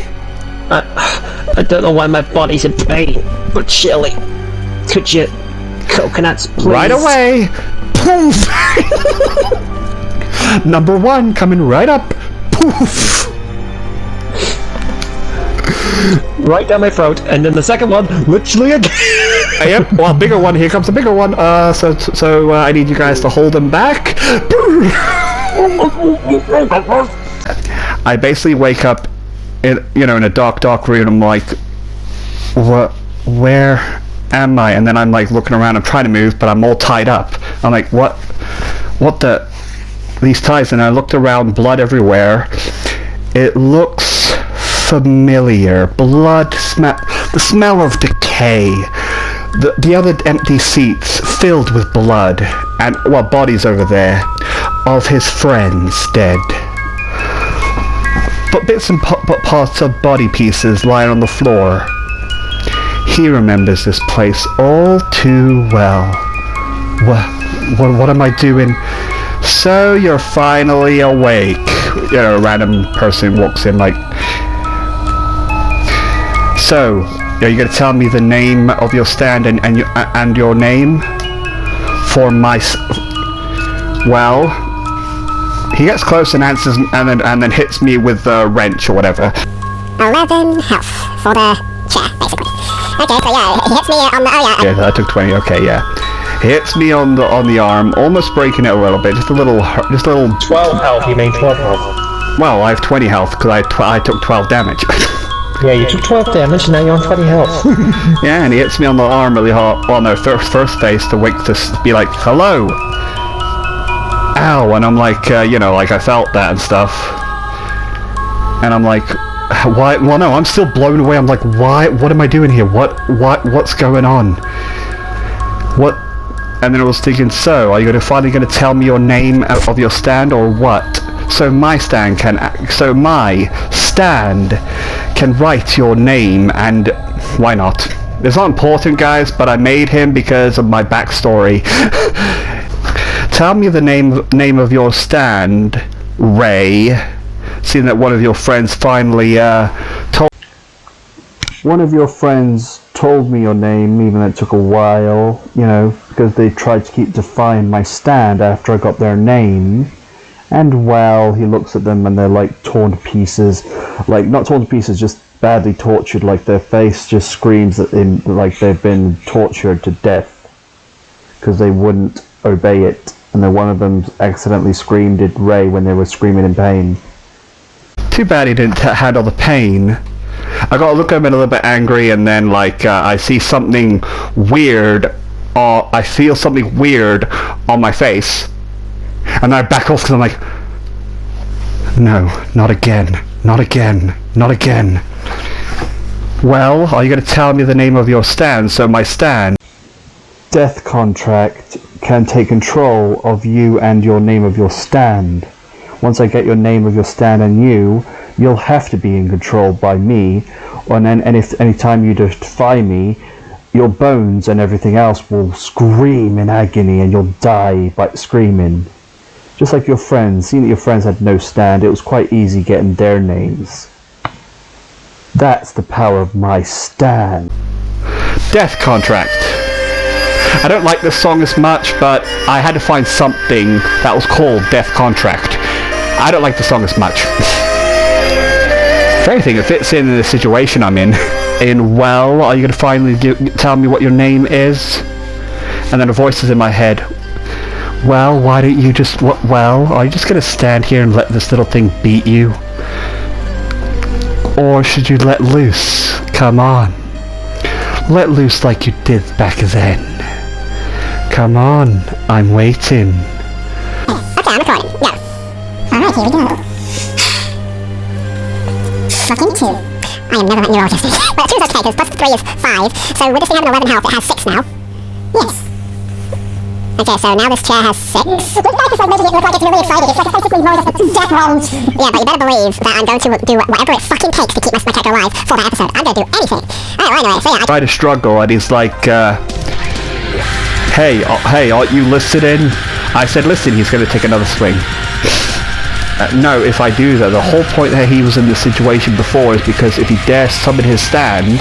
I don't know why my body's in pain, but Shelley, could you coconuts, please? Right away! Poof! Number 1 coming right up. Poof! Right down my throat, and then the second one, literally again. Yep, well, bigger one, here comes the bigger one. So I need you guys to hold them back. I basically wake up in a dark room, and I'm like, where am I? And then I'm like looking around, I'm trying to move, but I'm all tied up. I'm like, what these ties? And I looked around, blood everywhere. It looks familiar. Blood, the smell of decay. The other empty seats filled with blood, and bodies over there of his friends dead. But bits and parts of body pieces lying on the floor. He remembers this place all too well. What am I doing? So you're finally awake. A random person walks in like, so, are you going to tell me the name of your stand and your name for my? Well, he gets close and answers, and then hits me with the wrench or whatever. 11 health for the chair, basically. Okay, so yeah, he hits me on the. Oh yeah. Yeah, that took 20. Okay, yeah. He hits me on the arm, almost breaking it a little bit, just a little. 12 health. You mean 12 health? Well, I have 20 health because I took 12 damage. Yeah, you took 12 damage, and now you're on 20 health. Yeah, and he hits me on the arm really hard. Well, no, first face to wink to be like, hello. Ow, and I'm like, like I felt that and stuff. And I'm like, why? Well, no, I'm still blown away. I'm like, why? What am I doing here? What's going on? What? And then I was thinking, so, are you finally going to tell me your name of your stand, or what? so my stand can write your name, and why not? It's not important, guys, but I made him because of my backstory. Tell me the name of your stand, Ray, seeing that one of your friends finally told... One of your friends told me your name, even though it took a while, you know, because they tried to define my stand after I got their name. And well, he looks at them and they're like torn to pieces. Like, not torn to pieces, just badly tortured, like their face just screams like they've been tortured to death. Because they wouldn't obey it. And then one of them accidentally screamed at Ray when they were screaming in pain. Too bad he didn't handle the pain. I gotta look at him a little bit angry, and then like I see something weird, or I feel something weird on my face, and then I back off because I'm like, no, not again, not again, not again. Well, are you gonna tell me the name of your stand? So my stand... Death contract can take control of you and your name of your stand. Once I get your name of your stand and you'll have to be in control by me, and then any time you defy me, your bones and everything else will scream in agony and you'll die by screaming. Just like your friends. Seeing that your friends had no stand, it was quite easy getting their names. That's the power of my stand. Death contract. I don't like this song as much, but I had to find something that was called Death Contract. I don't like the song as much. If anything, it fits in the situation I'm in. Well, are you going to finally tell me what your name is? And then a voice is in my head. Well, why don't you just... Well, are you just going to stand here and let this little thing beat you? Or should you let loose? Come on. Let loose like you did back then. Come on, I'm waiting. Okay, I'm recording. Go. Alright, here we go. Fucking 2. I am never letting you roll, Justin. Well, 2 is okay, because plus 3 is 5. So with this thing having 11 health, it has 6 now. Yes. Okay, so now this chair has 6. This dice is like making it look like it's really excited. It's like basically more just death rolls. Yeah, but you better believe that I'm going to do whatever it fucking takes to keep my character alive for that episode. I'm going to do anything. Alright, well anyway, so yeah. I try to struggle, and he's like, hey, aren't you listening? I said, listen, he's going to take another swing. No, if I do that, the whole point that he was in this situation before is because if he dares summon his stand,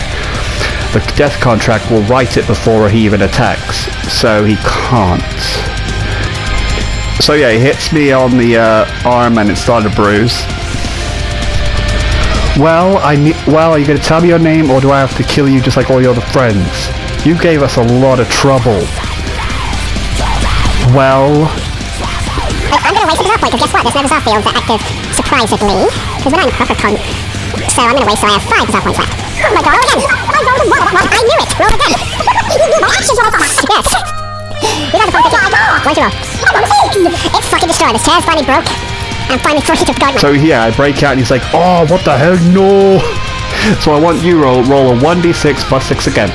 the death contract will write it before he even attacks. So he can't. So yeah, he hits me on the arm and it started to bruise. Well, are you going to tell me your name, or do I have to kill you just like all your other friends? You gave us a lot of trouble. Well... I'm going to waste a resolve point, because guess what? There's no resolve fields that active surprisingly. Because we're not in proper con... So I'm going to waste, so I have 5 resolve points left. Oh my god, roll again! I rolled a 1! I knew it! Roll again! Yes! You got the point, where'd you roll? It's fucking destroyed. This chair's finally broke. I'm finally free to guard. So yeah, I break out and he's like, oh, what the hell? No! So I want you roll a 1d6 plus 6 again.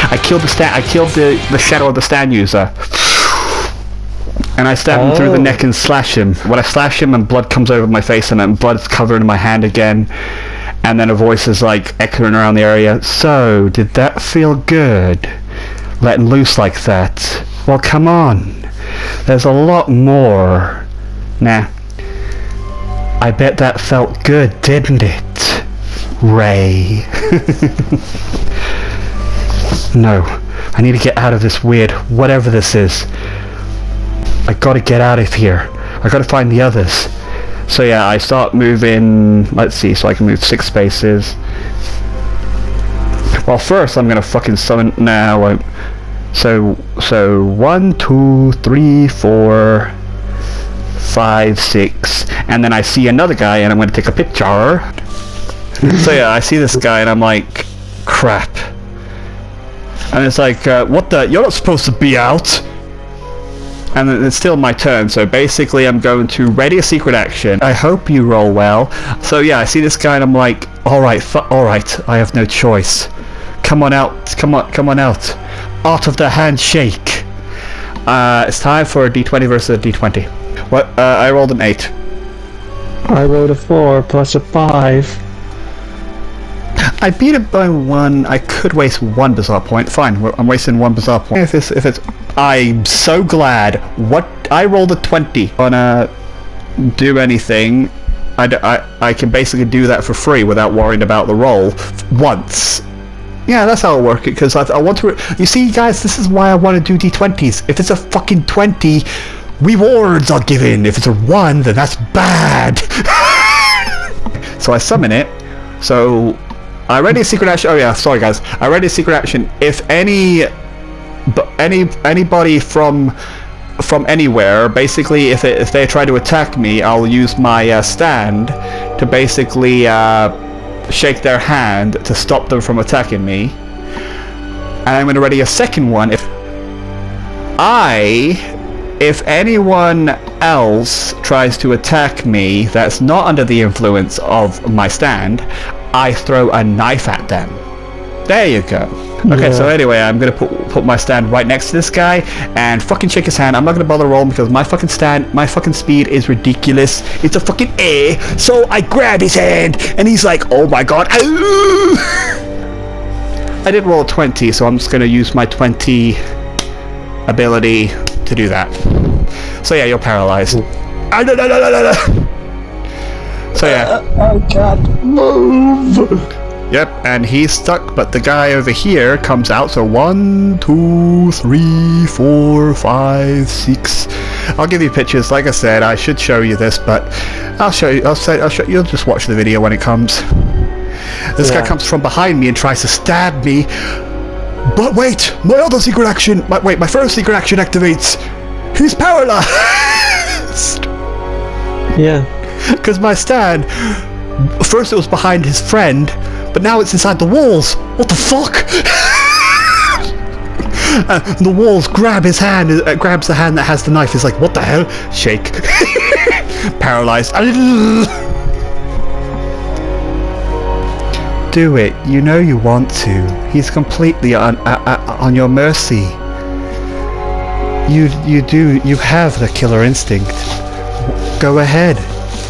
I killed the shadow of the stand user. And I stab him through the neck and slash him. When I slash him and blood comes over my face and then blood's covered in my hand again. And then a voice is like echoing around the area. So, did that feel good? Letting loose like that? Well, come on. There's a lot more. Nah. I bet that felt good, didn't it? Ray. No. I need to get out of this weird whatever this is. I gotta get out of here. I gotta find the others. So yeah, I start moving, let's see, so I can move 6 spaces. Well, first I'm gonna fucking summon, now I won't. So 1, 2, 3, 4, 5, 6, and then I see another guy and I'm gonna take a picture. So yeah, I see this guy and I'm like, crap. And it's like, what the, you're not supposed to be out. And then it's still my turn, so basically I'm going to ready a secret action. I hope you roll well. So yeah, I see this guy and I'm like, alright, I have no choice. Come on out, come on out. Art of the handshake. It's time for a d20 versus a d20. What? I rolled an 8. I rolled a 4 plus a 5. I beat it by 1. I could waste 1 bizarre point. Fine, I'm wasting 1 bizarre point. If it's, I'm so glad. What? I rolled a 20. Wanna do anything? I can basically do that for free without worrying about the roll once. Yeah, that's how I'll work it, because I want to... You see, guys, this is why I want to do D20s. If it's a fucking 20, rewards are given. If it's a 1, then that's bad. So I summon it. So I ready a secret action. Oh yeah, sorry guys. I ready a secret action. If anybody from anywhere, basically, if they try to attack me, I'll use my stand to basically shake their hand to stop them from attacking me. And I'm going to ready a second one. If anyone else tries to attack me that's not under the influence of my stand, I throw a knife at them. There you go. Okay, Yeah. so anyway, I'm gonna put my stand right next to this guy and fucking shake his hand. I'm not gonna bother rolling because my fucking speed is ridiculous. It's a fucking A. So I grab his hand and he's like, oh my god. I did roll a 20, so I'm just gonna use my 20 ability to do that. So yeah, you're paralyzed. So yeah. I can't move. Yep, and he's stuck, but the guy over here comes out. So 1, 2, 3, 4, 5, 6. I'll give you pictures. Like I said, I should show you this, but I'll show you. I'll show you. You'll just watch the video when it comes. This guy comes from behind me and tries to stab me. But wait, my other secret action. My first secret action activates. He's paralyzed. Yeah. Because my stand, first it was behind his friend, but now it's inside the walls. What the fuck? The walls grab his hand, grabs the hand that has the knife. He's like, what the hell? Shake. Paralyzed. Do it. You know you want to. He's completely on your mercy. You have the killer instinct. Go ahead.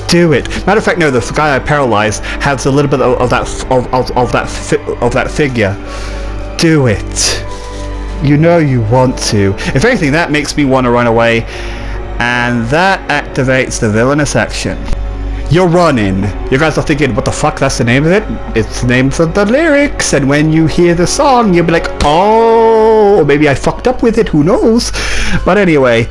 Do it. Matter of fact, no. The guy I paralyzed has a little bit of that figure. Do it. You know you want to. If anything, that makes me want to run away, and that activates the villainous action. You're running. You guys are thinking, what the fuck? That's the name of it? It's the name for the lyrics. And when you hear the song, you'll be like, oh, maybe I fucked up with it. Who knows? But anyway,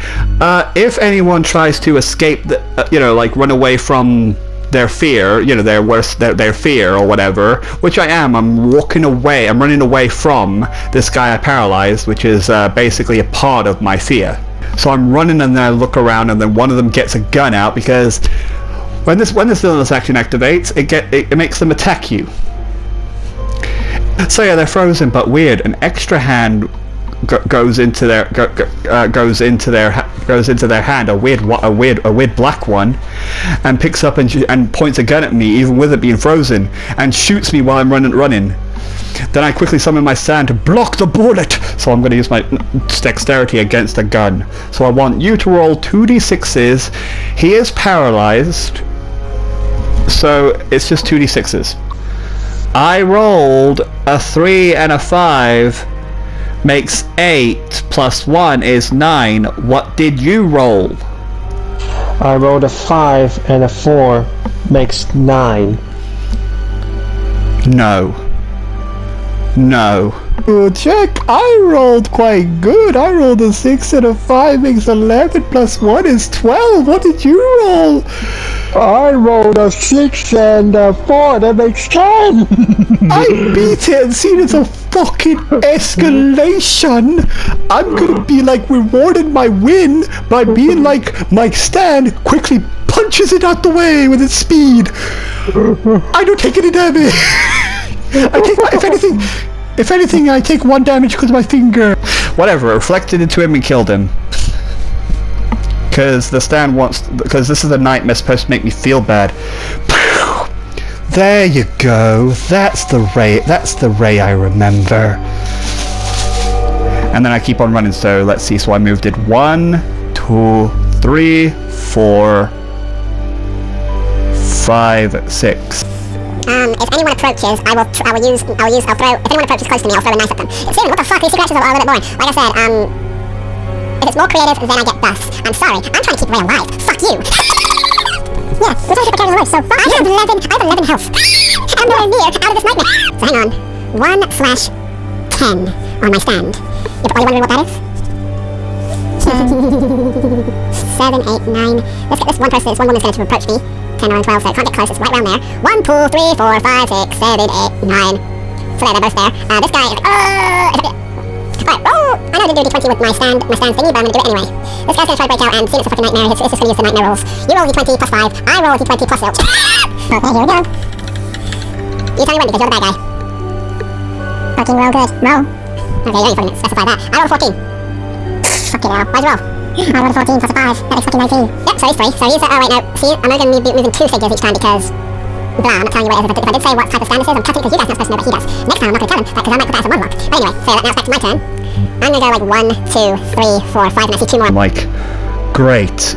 if anyone tries to escape, like run away from their fear, their fear or whatever, which I am. I'm walking away. I'm running away from this guy I paralyzed, which is basically a part of my fear. So I'm running and then I look around and then one of them gets a gun out because when this villainous action activates, it makes them attack you. So yeah, they're frozen, but weird. An extra hand goes into their hand, a weird black one, and picks up and points a gun at me, even with it being frozen, and shoots me while I'm running. Then I quickly summon my stand to block the bullet. So I'm going to use my dexterity against a gun. So I want you to roll 2d6s. He is paralyzed, so it's just 2d6s. I rolled a 3 and a 5. Makes 8 plus 1 is 9. What did you roll? I rolled a 5 and a 4. Makes 9. No. Oh, check. I rolled quite good. I rolled a 6 and a 5 makes 11 plus 1 is 12. What did you roll? I rolled a 6 and a 4. That makes 10. I beat it and seen it's a fucking escalation. I'm gonna be like rewarded my win by being like my stand quickly punches it out the way with its speed. I don't take any damage. If anything, I take 1 damage because of my finger. Whatever, it reflected into him and killed him. Because this is a nightmare supposed to make me feel bad. There you go. That's the ray I remember. And then I keep on running, so let's see. So I moved it 1, 2, 3, 4, 5, 6. If anyone approaches, I'll throw, if anyone approaches close to me, I'll throw a knife at them. Soon, what the fuck, these secret actions are a little bit boring. Like I said, if it's more creative, then I get buffs. I'm sorry, I'm trying to keep Ray alive. Fuck you. Yeah, we're trying to keep our characters alive, so fuck I have 11 health. I'm nowhere near out of this nightmare. So hang on, 1/10 on my stand. Are you wondering what that is? 7, 8, 9. Let's get this one person, this one woman's going to approach me. 10, 11, 12, so it can't get close, it's right around there. 1, 2, 3, 4, 5, 6, 7, 8, 9. So there, they're both there. This guy is like, alright, roll! I know I didn't do a d20 with my stand thingy, but I'm gonna do it anyway. This guy's gonna try to break out and see it's a fucking nightmare. It's just gonna use the nightmare rolls. You roll a d20 plus 5, I roll a d20 plus 0. Okay, here we go. You tell me when, because you're the bad guy. Fucking roll good. Roll. Okay, you don't even specify that. I roll a 14. Fuck it out. Why'd you roll? I rolled a 14 plus a 5. That makes fucking 19. Yep, so he's 3. So he's, oh wait, no. See, I'm only going to be moving 2 figures each time because... Blah, I'm not telling you what it is. If I did say what type of stand this is, I'm touching it because you guys are not supposed to know, but he does. Next time I'm not going to tell him, because I might put that as a 1 lock. But anyway, so now it's back to my turn. I'm going to go like 1, 2, 3, 4, 5, and I see 2 more. I'm like, great.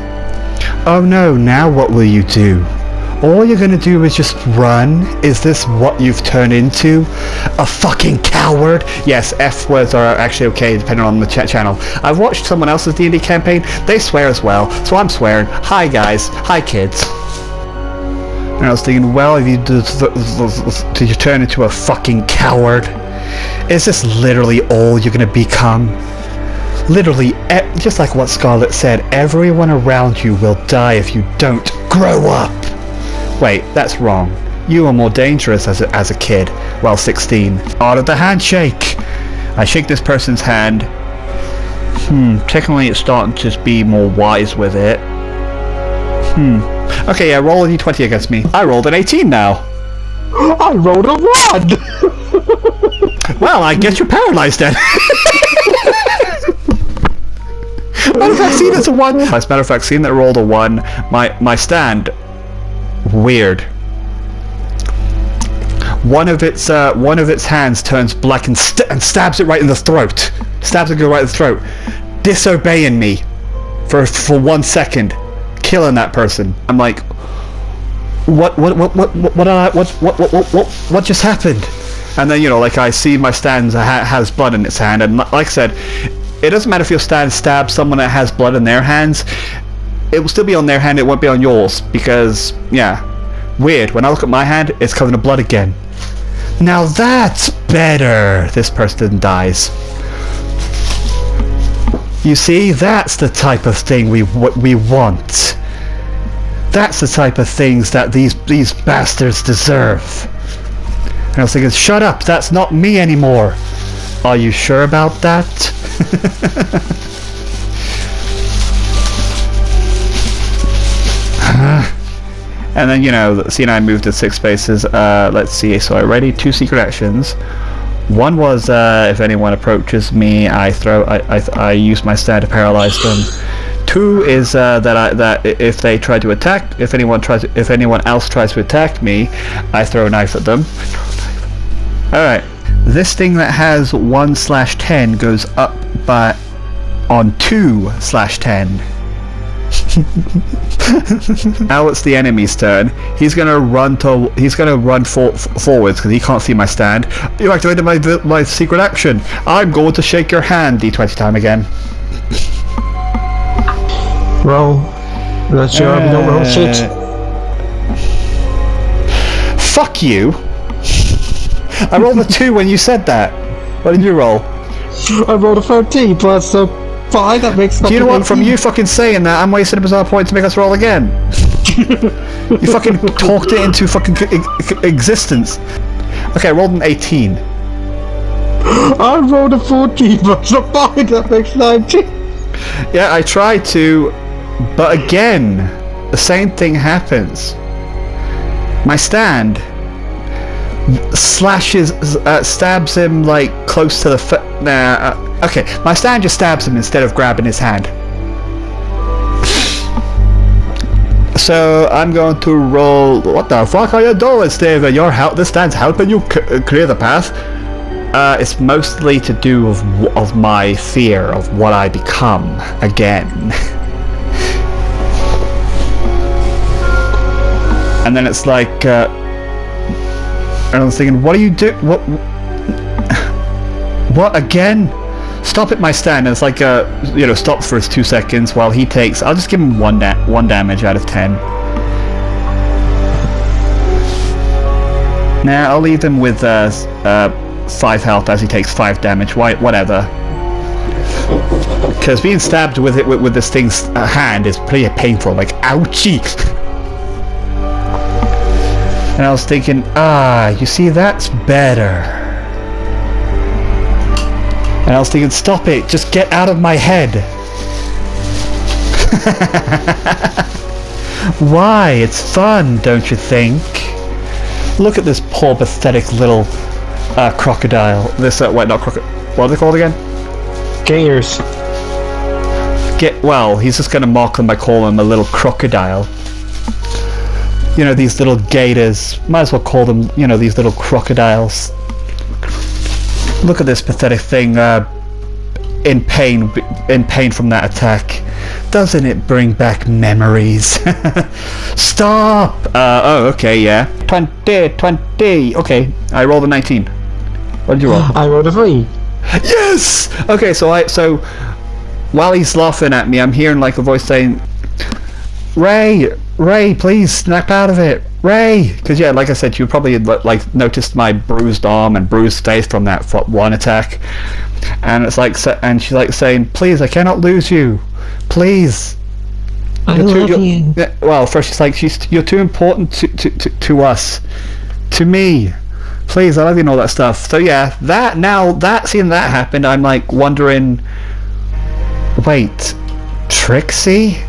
Oh no, now what will you do? All you're gonna do is just run? Is this what you've turned into? A fucking coward? Yes, F words are actually okay depending on the channel. I've watched someone else's D&D campaign, they swear as well, so I'm swearing. Hi guys, hi kids. And I was thinking, well, if you do you turn into a fucking coward? Is this literally all you're gonna become? Literally, just like what Scarlet said, everyone around you will die if you don't grow up. Wait, that's wrong. You are more dangerous as a kid, while 16. Art of the handshake! I shake this person's hand. Technically it's starting to be more wise with it. Okay, yeah, roll a d20 against me. I rolled an 18 now. I rolled a 1! Well, I guess you're paralyzed then. Matter of fact, seeing it's a 1. As a matter of fact, seeing that I rolled a 1, my stand... Weird. One of its hands turns black and stabs it right in the throat. Stabs it right in the throat, disobeying me for 1 second, killing that person. I'm like, what just happened? And then, you know, like I see my stand has blood in its hand, and like I said, it doesn't matter if your stand stabs someone that has blood in their hands. It will still be on their hand, it won't be on yours, because, yeah, weird, when I look at my hand, it's covered in blood again. Now that's better! This person dies. You see, that's the type of thing we want. That's the type of things that these bastards deserve. And I was thinking, shut up, that's not me anymore. Are you sure about that? And then, you know, seeing I moved it 6 spaces, let's see, so I ready 2 secret actions. One was, if anyone approaches me, I use my stand to paralyze them. 2 is, that if they try to attack, if anyone else tries to attack me, I throw a knife at them. Alright, this thing that has 1/10 goes up on 2/10. Now it's the enemy's turn. He's gonna run forwards because he can't see my stand. You activated my secret action. I'm going to shake your hand. D20 time again. Roll. That's your don't roll shit. Fuck you. I rolled a 2 when you said that. What did you roll? I rolled a 13 plus a 5. That makes. Do you know what? From you fucking saying that, I'm wasting a bizarre point to make us roll again. You fucking talked it into fucking existence. Okay, I rolled an 18. I rolled a 14 plus a 5. That makes 19. Yeah, I tried to, but again, the same thing happens. My stand stabs him like close to the okay, my stand just stabs him instead of grabbing his hand. So I'm going to roll. What the fuck are you doing, Steven? This stand's helping you clear the path. It's mostly to do of my fear of what I become again. And then it's like, and I was thinking, what are you doing? What again? Stop at my stand. And it's like, stops for 2 seconds while he takes. I'll just give him one damage out of 10. Nah, I'll leave him with 5 health as he takes 5 damage. Whatever. Because being stabbed with this thing's hand is pretty painful. Like, ouchie. And I was thinking, you see, that's better. And I was thinking, stop it, just get out of my head. Why? It's fun, don't you think? Look at this poor, pathetic little crocodile. This, wait, not crocodile. What are they called again? Gators. Well, he's just gonna mock them by calling him a little crocodile. You know, these little gators. Might as well call them, these little crocodiles. Look at this pathetic thing, in pain from that attack. Doesn't it bring back memories? Stop! Oh, okay, yeah. 20. Okay, I rolled a 19. What did you roll? I rolled a 3. Yes! Okay, so while he's laughing at me, I'm hearing like a voice saying, Ray, please snap out of it. Ray! Because yeah, like I said, you probably like noticed my bruised arm and bruised face from that one attack, and it's like, and she's like saying, "Please, I cannot lose you. Please." I love you. Well, first she's like, "You're too important to us, to me. Please, I love you," and all that stuff. So yeah, seeing that happened, I'm like wondering, wait, Trixie?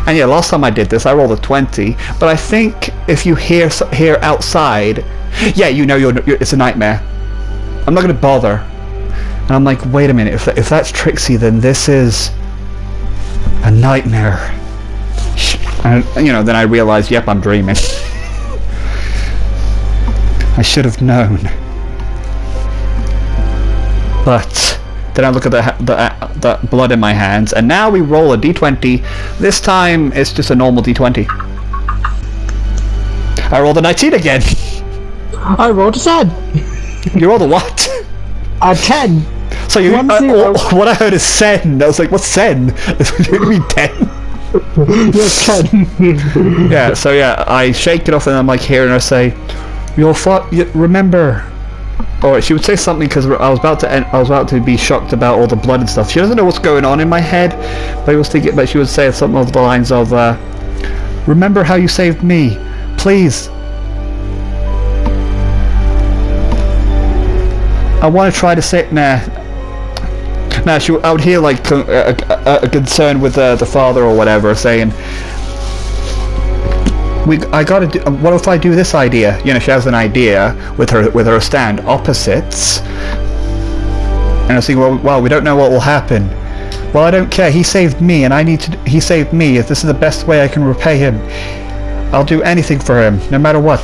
And yeah, last time I did this, I rolled a 20. But I think if you hear outside, yeah, it's a nightmare. I'm not gonna bother. And I'm like, wait a minute, if that's Trixie, then this is a nightmare. And then I realized, yep, I'm dreaming. I should have known. But then I look at the blood in my hands, and now we roll a d20. This time it's just a normal d20. I rolled a 19 again. I rolled a 10. You rolled a what? A 10. So what I heard is sen. I was like, what's sen? You mean 10? Yes, 10. Yeah. So yeah, I shake it off, and I'm like hearing her say, remember. Or she would say something because I was about to be shocked about all the blood and stuff. She doesn't know what's going on in my head, but she would say something along the lines of, "Remember how you saved me, please. I want to try to save." Nah. I would hear like a concern with the father or whatever saying, I gotta do. What if I do this idea? She has an idea with her stand opposites, and I was thinking, well, we don't know what will happen. Well, I don't care. He saved me, and he saved me. If this is the best way I can repay him, I'll do anything for him, no matter what.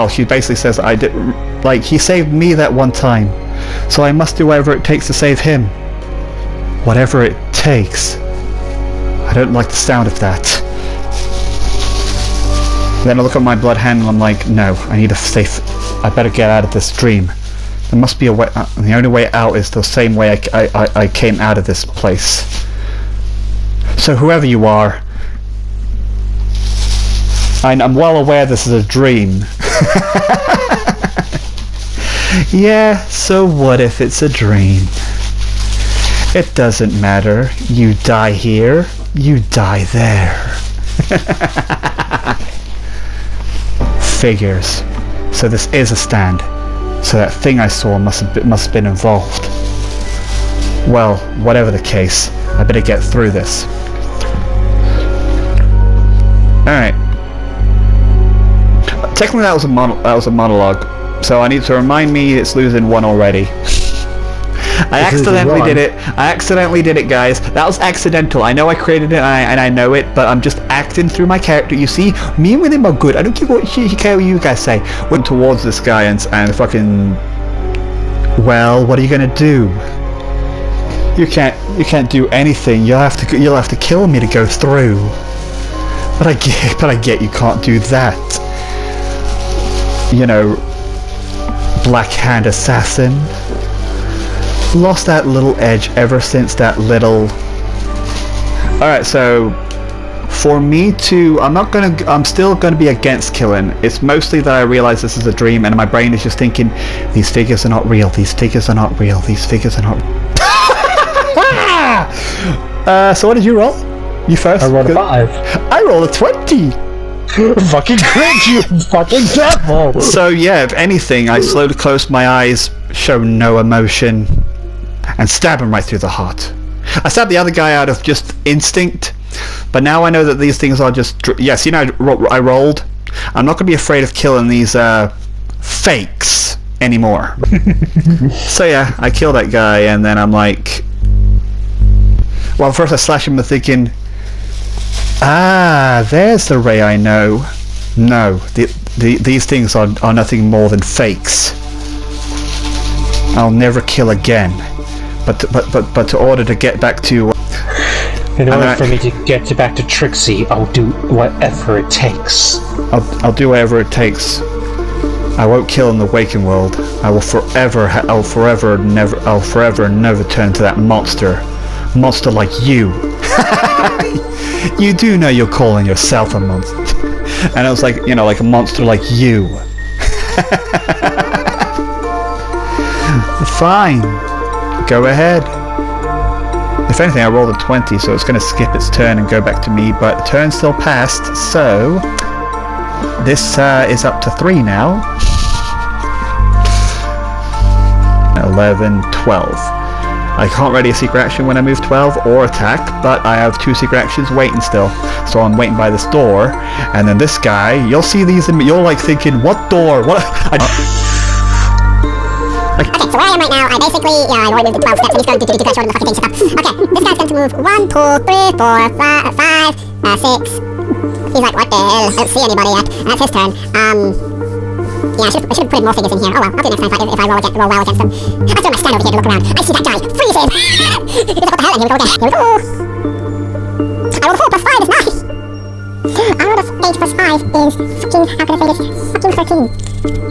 She basically says I did. Like, he saved me that one time, so I must do whatever it takes to save him. Whatever it takes. I don't like the sound of that. Then I look at my blood hand and I'm like, no, I need a safe. I better get out of this dream. There must be a way. The only way out is the same way I came out of this place. So whoever you are, I'm well aware this is a dream. Yeah, so what if it's a dream? It doesn't matter. You die here, you die there. Figures. So this is a stand. So that thing I saw must have been involved. Well, whatever the case, I better get through this. Alright. Technically that was a monologue. So I need to remind me it's losing 1 already. I accidentally did it, guys. That was accidental. I know I created it and I know it, but I'm just acting through my character. You see, me and him are good. I don't care what you guys say. Went towards this guy and fucking. Well, what are you gonna do? You can't do anything. You'll have to kill me to go through. But I get you can't do that. You know, Black Hand Assassin. Lost that little edge ever since that little... Alright, so... For me to... I'm still gonna be against killing. It's mostly that I realize this is a dream and my brain is just thinking, these figures are not real, these figures are not real, these figures are not... So what did you roll? You first? I rolled a 5. I rolled a 20! Fucking cringe, you fucking devil! So yeah, if anything, I slowly close my eyes, show no emotion, and stab him right through the heart. I stabbed the other guy out of just instinct, but now I know that these things are just... Yes, you know, I rolled. I'm not going to be afraid of killing these fakes anymore. So yeah, I kill that guy, and then I'm like... Well, first I slash him with thinking... Ah, there's the Ray I know. No, these things are nothing more than fakes. I'll never kill again. But to order to get back to... In order for me to get back to Trixie, I'll do whatever it takes. I'll do whatever it takes. I won't kill in the waking world. I will forever never turn to that monster. Monster like you. You do know you're calling yourself a monster. And I was like, you know, like a monster like you. Fine. Go ahead. If anything, I rolled a 20, so it's going to skip its turn and go back to me, but the turn still passed, so... This is up to 3 now. 11, 12. I can't ready a secret action when I move 12 or attack, but I have 2 secret actions waiting still. So I'm waiting by this door, and then this guy, you'll see these and you're like thinking, what door? What? Okay, so where I am right now, I basically, I already moved the 12 steps, and he's going to do the fucking thing. Okay, this guy's going to move 1, 2, 3, 4, 5, 6. He's like, what the hell? I don't see anybody yet. That's his turn. Yeah, I should have put more figures in here. Oh well, I'll do it next time if I roll well against them. I throw my stand over here to look around. I see that guy. Freeze him! He's like, what the hell? And here we go again. Here we go! I rolled a 4 plus 5 is 9! I rolled a 8 plus 5 is fucking, how can I say this? Fucking 13.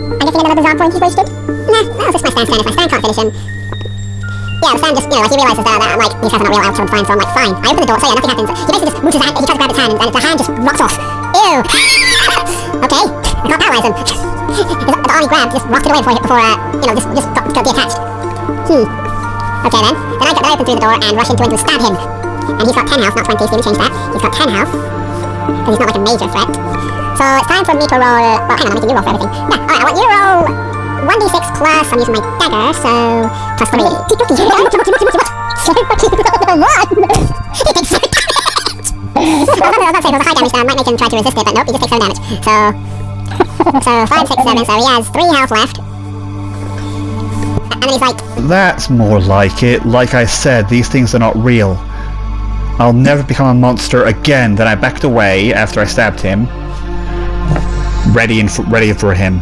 I'm guessing another bizarre point he's wasted? Nah, that was just my stand turn. If my stand can't finish him... Yeah, the stand just, you know, like he realises that I'm like, these guys are not real, I'll kill him fine, so I'm like, fine. I open the door, so yeah, nothing happens. He basically just moves his hand, he tries to grab his hand, and the hand just rocks off. Ew! Okay, I can't paralyze him. The arm he grabbed just rocked it away before you know, just got detached. Okay then. Then I open through the door and rush into him to stab him. And he's got 10 health, not 20, so we change that. He's got 10 health. Because he's not like a major threat. So it's time for me to roll... Well, hang on, I'm making you roll for everything. Yeah, alright, I want you to roll 1d6 plus, I'm using my dagger, so... Plus 3. I was about to say, it was a high damage, so I might make him try to resist it, but nope, he just takes 7 damage. So 5, 6, 7, so he has 3 health left. And then he's like... That's more like it. Like I said, these things are not real. I'll never become a monster again. Then I backed away after I stabbed him. Ready for him.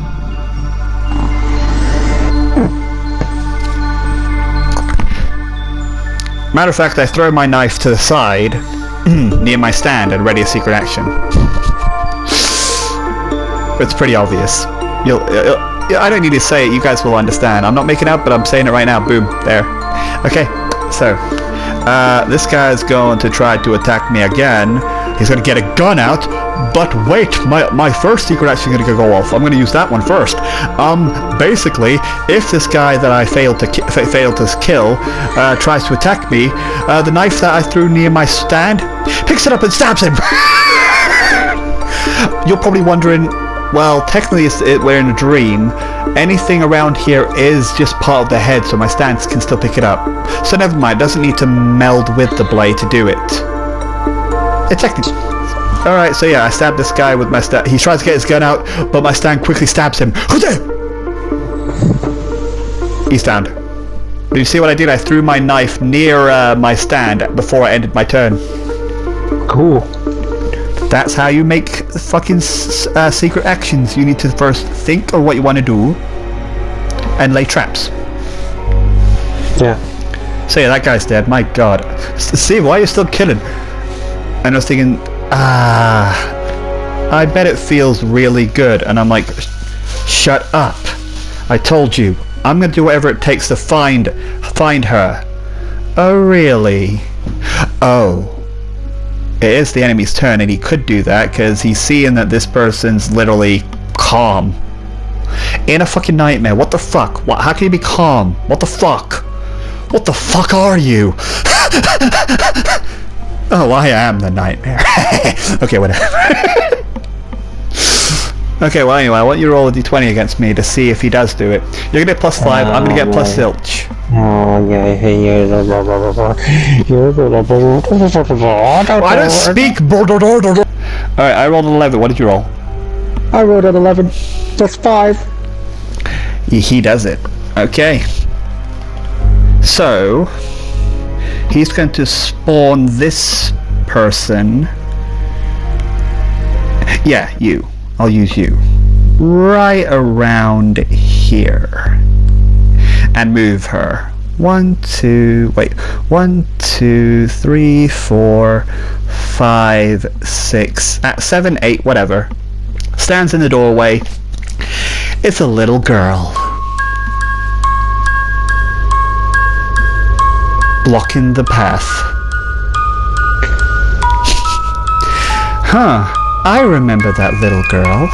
Matter of fact, I throw my knife to the side, near my stand, and ready a secret action. It's pretty obvious. I don't need to say it, you guys will understand. I'm not making up, but I'm saying it right now. Boom. There. Okay, so... this guy's going to try to attack me again. He's going to get a gun out, but wait, my first secret action is going to go off. I'm going to use that one first. Basically, if this guy that I failed to kill tries to attack me, the knife that I threw near my stand picks it up and stabs him. You're probably wondering, well, technically we're in a dream. Anything around here is just part of the head, so my stance can still pick it up. So never mind, it doesn't need to meld with the blade to do it. It technically... Alright, so yeah, I stabbed this guy with my stand. He tries to get his gun out, but my stand quickly stabs him. He's down. Do you see what I did? I threw my knife near my stand before I ended my turn. Cool. That's how you make fucking secret actions. You need to first think of what you want to do and lay traps. Yeah. So yeah, that guy's dead. My god. Steve, why are you still killing? And I was thinking, I bet it feels really good. And I'm like, shut up. I told you. I'm gonna do whatever it takes to find her. Oh, really? Oh. It is the enemy's turn, and he could do that, because he's seeing that this person's literally calm. In a fucking nightmare. What the fuck? What? How can you be calm? What the fuck? What the fuck are you? Oh, I am the nightmare. Okay, whatever. Okay, well anyway, I want you to roll a d20 against me to see if he does do it. You're gonna get +5, I'm gonna get plus zilch. Oh, yeah. Well, I don't speak. Alright, I rolled an 11. What did you roll? I rolled an 11. That's 5. He does it. Okay. So, he's going to spawn this person. Yeah, you. I'll use you. Right around here. And move her. 1, 2, 3, 4, 5, 6, 7, 8, whatever. Stands in the doorway. It's a little girl. Blocking the path. Huh. I remember that little girl.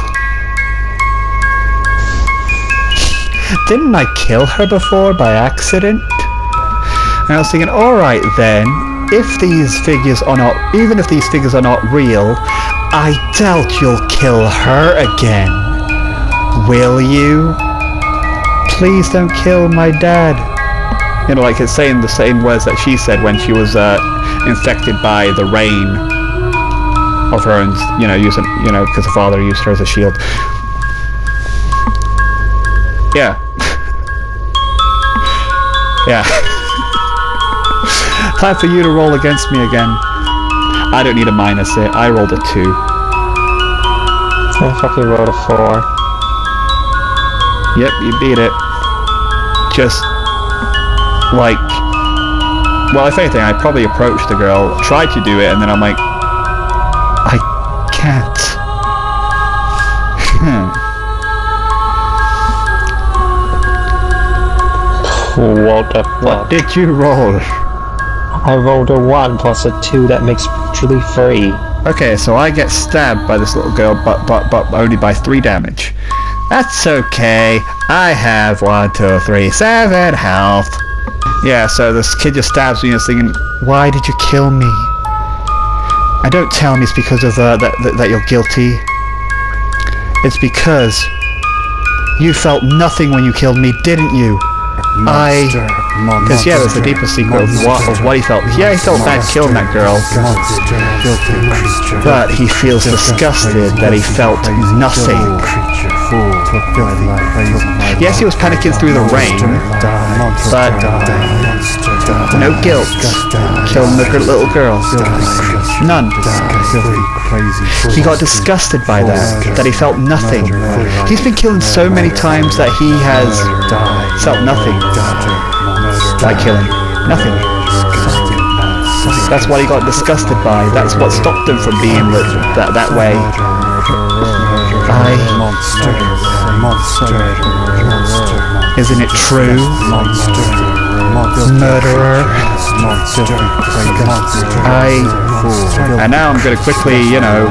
Didn't I kill her before by accident? And I was thinking, alright then, if these figures are not, even if these figures are not real, I doubt you'll kill her again. Will you? Please don't kill my dad. You know, like it's saying the same words that she said when she was infected by the rain of her own, you know, using, you know, because the father used her as a shield. Yeah. Yeah. Time for you to roll against me again. I don't need a minus it. I rolled a 2. I fucking rolled a 4. Yep, you beat it. Just like, well, if anything, I probably approached the girl, tried to do it, and then I'm like, I can't. What the fuck? What did you roll? I rolled a 1 plus a 2, that makes literally 3. Okay, so I get stabbed by this little girl, but only by 3 damage. That's okay. I have 1, 2, 3, 7 health. Yeah, so this kid just stabs me and is thinking, why did you kill me? And don't tell me it's because of that you're guilty. It's because you felt nothing when you killed me, didn't you? Because yeah, there's a deeper secret of what he felt. Yeah, he felt bad killing that girl, but he feels disgusted that he felt nothing. Yes, he was panicking through the rain, but no guilt. Killing the little girl. None. He got disgusted by that he felt nothing. He's been killing so many times that he has felt nothing by killing. Nothing. That's what he got disgusted by. That's what stopped him from being that way. Isn't it true? Murderer. And now I'm gonna quickly, you know,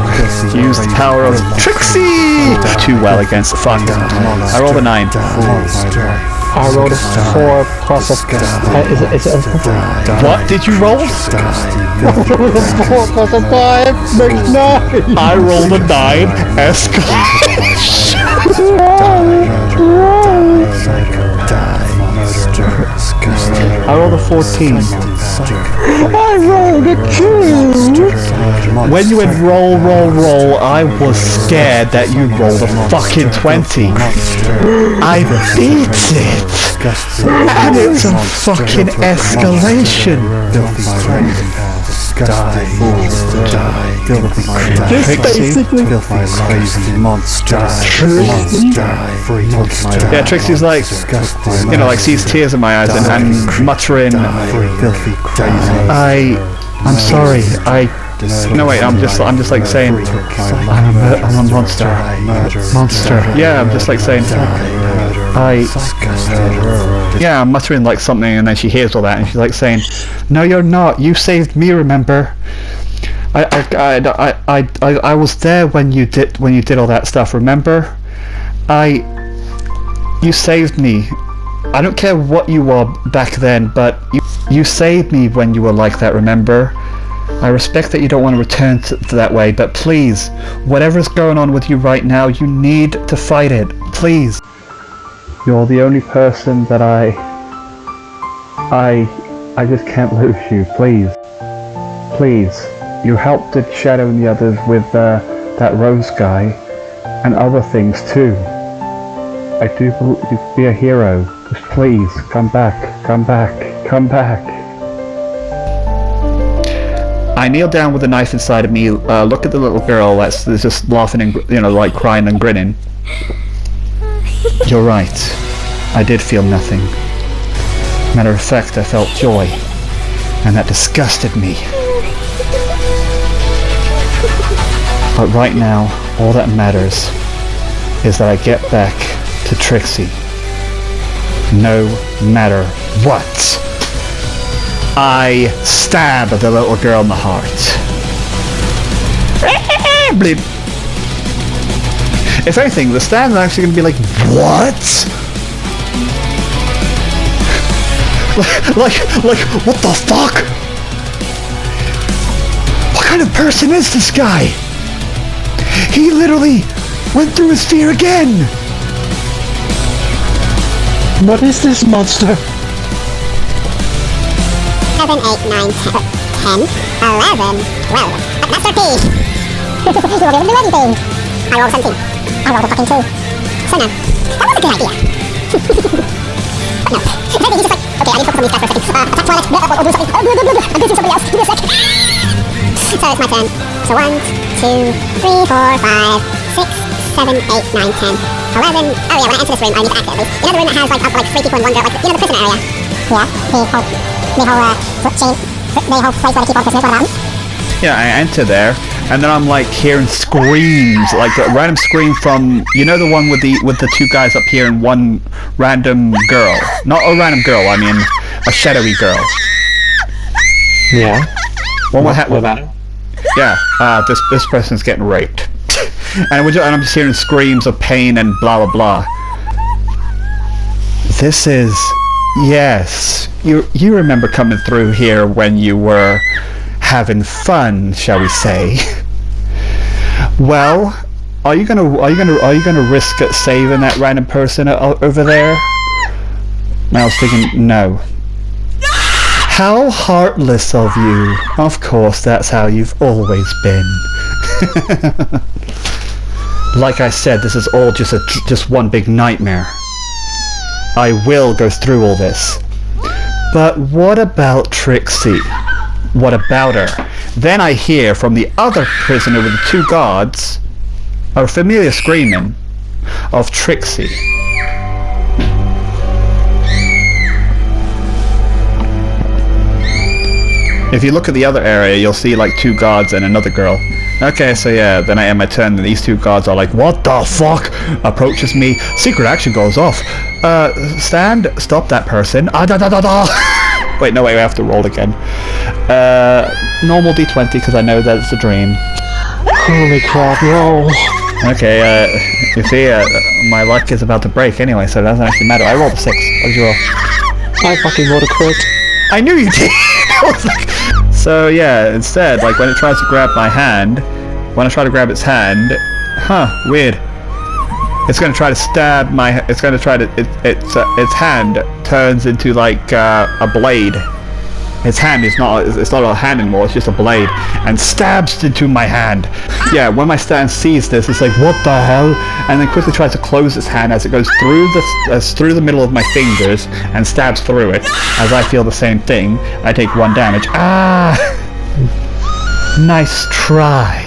use the power of Trixie! Too well against the fuck. I rolled a 9. I rolled a 4 plus a... is it a... What did you roll? I rolled a 4 plus a 5 makes 9! I rolled a 9. I rolled a 14. I rolled a 2! When you went roll, I was scared that you rolled a fucking 20. I beat it! And it's a fucking escalation! This basically... Yeah, Trixie's like, you know, like sees tears in my eyes and muttering, I'm sorry, No wait, I'm just like saying, I'm a monster. Monster. Yeah, I'm just like saying, yeah, I'm muttering like something, and then she hears all that, and she's like saying, "No, you're not. You saved me. Remember? I was there when you did all that stuff. Remember? You saved me. I don't care what you were back then, but you saved me when you were like that. Remember? I respect that you don't want to return to that way, but please, whatever's going on with you right now, you need to fight it. Please." You're the only person that I just can't lose you, please. Please. You helped the Shadow and the others with that Rose guy, and other things too. I do believe you could be a hero. Just please, come back, come back, come back. I kneel down with a knife inside of me, look at the little girl that's just laughing and, like crying and grinning. You're right. I did feel nothing. Matter of fact, I felt joy. And that disgusted me. But right now, all that matters is that I get back to Trixie. No matter what. I stab the little girl in the heart. Bleed. If anything, the stand is actually going to be like, what? like, what the fuck? What kind of person is this guy? He literally went through his fear again. What is this monster? 7, 8, 9, 10, 11, 12. That's 13. You won't be able to do anything. I rolled 17. I rolled a fucking 2. So no, that was a good idea. But no. If anything, he's just like, okay, I need to focus on these guys for a second. Attack toilet, or do something. I'm busy somebody else. Give me a sec. So it's my turn. So 1, 2, 3, 4, 5, 6, 7, 8, 9, 10, 11. Oh yeah, when I enter this room, I need to act it at least. You know the room that has like 3 people in one go, like, the prison area? Yeah, the whole place where they keep all the prisoners, what about them? Yeah, I enter there, and then I'm like hearing screams, like a random scream from, the one with the 2 guys up here and one random girl. Not a random girl, I mean a shadowy girl. Yeah. What about it? Yeah, this person's getting raped. and I'm just hearing screams of pain and blah blah blah. This is... Yes, you remember coming through here when you were having fun, shall we say? Well, are you gonna risk saving that random person over there? And I was thinking, no. How heartless of you! Of course, that's how you've always been. Like I said, this is all just one big nightmare. I will go through all this. But what about Trixie? What about her? Then I hear from the other prisoner with the 2 guards a familiar screaming of Trixie. If you look at the other area, you'll see like 2 guards and another girl. Okay, so yeah, then I end my turn, and these 2 guards are like, what the fuck? Approaches me, secret action goes off. Stand, stop that person. Wait, no, wait, I have to roll again. Normal D20, because I know that it's a dream. Holy crap, roll. Okay, you see, my luck is about to break anyway, so it doesn't actually matter. I rolled a 6. What did you roll? I fucking rolled a crit. I knew you did! I was like... So yeah, instead, like when it tries to grab my hand, when I try to grab its hand, weird. It's gonna try to stab my. It's gonna try to. Its hand turns into like a blade. Its hand is not. It's not a hand anymore. It's just a blade, and stabs into my hand. Yeah, when my stand sees this, it's like, what the hell? And then quickly tries to close its hand as it goes through the middle of my fingers and stabs through it. As I feel the same thing, I take 1 damage. Ah, nice try.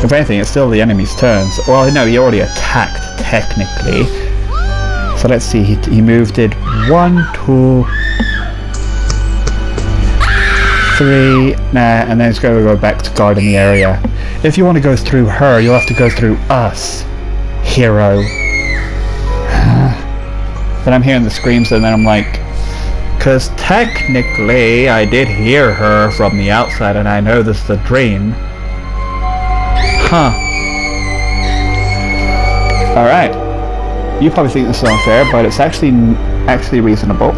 If anything, it's still the enemy's turns. Well, no, he already attacked technically. So let's see, he moved it 1, 2... 3, nah, and then it's going to go back to guarding the area. If you want to go through her, you'll have to go through us, hero. Then I'm hearing the screams, and then I'm like, because technically I did hear her from the outside, and I know this is a dream. Huh. Alright. You probably think this is unfair, but it's actually reasonable.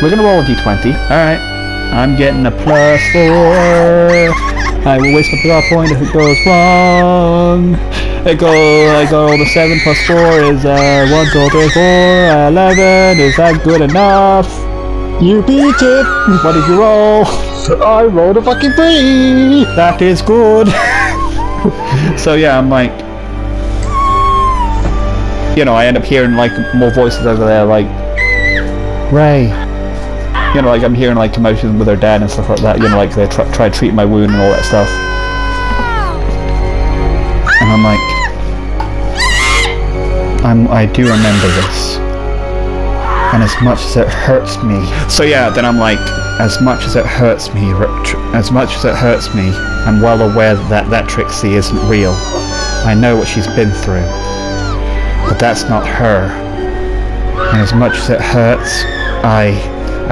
We're going to roll a d20. Alright. I'm getting a +4. I will waste my draw point if it goes wrong. I go the 7 plus 4 is 1, 2, 3, 4, 11. Is that good enough? You beat it! What did you roll? I rolled a fucking 3! That is good. So yeah, I'm like, you know, I end up hearing like more voices over there, like Ray. You know, like I'm hearing like commotions with her dad and stuff like that. You know, like they try to treat my wound and all that stuff. And I'm like, I do remember this. And as much as it hurts me. So yeah, then I'm like, as much as it hurts me, I'm well aware that Trixie isn't real. I know what she's been through. But that's not her. And as much as it hurts, I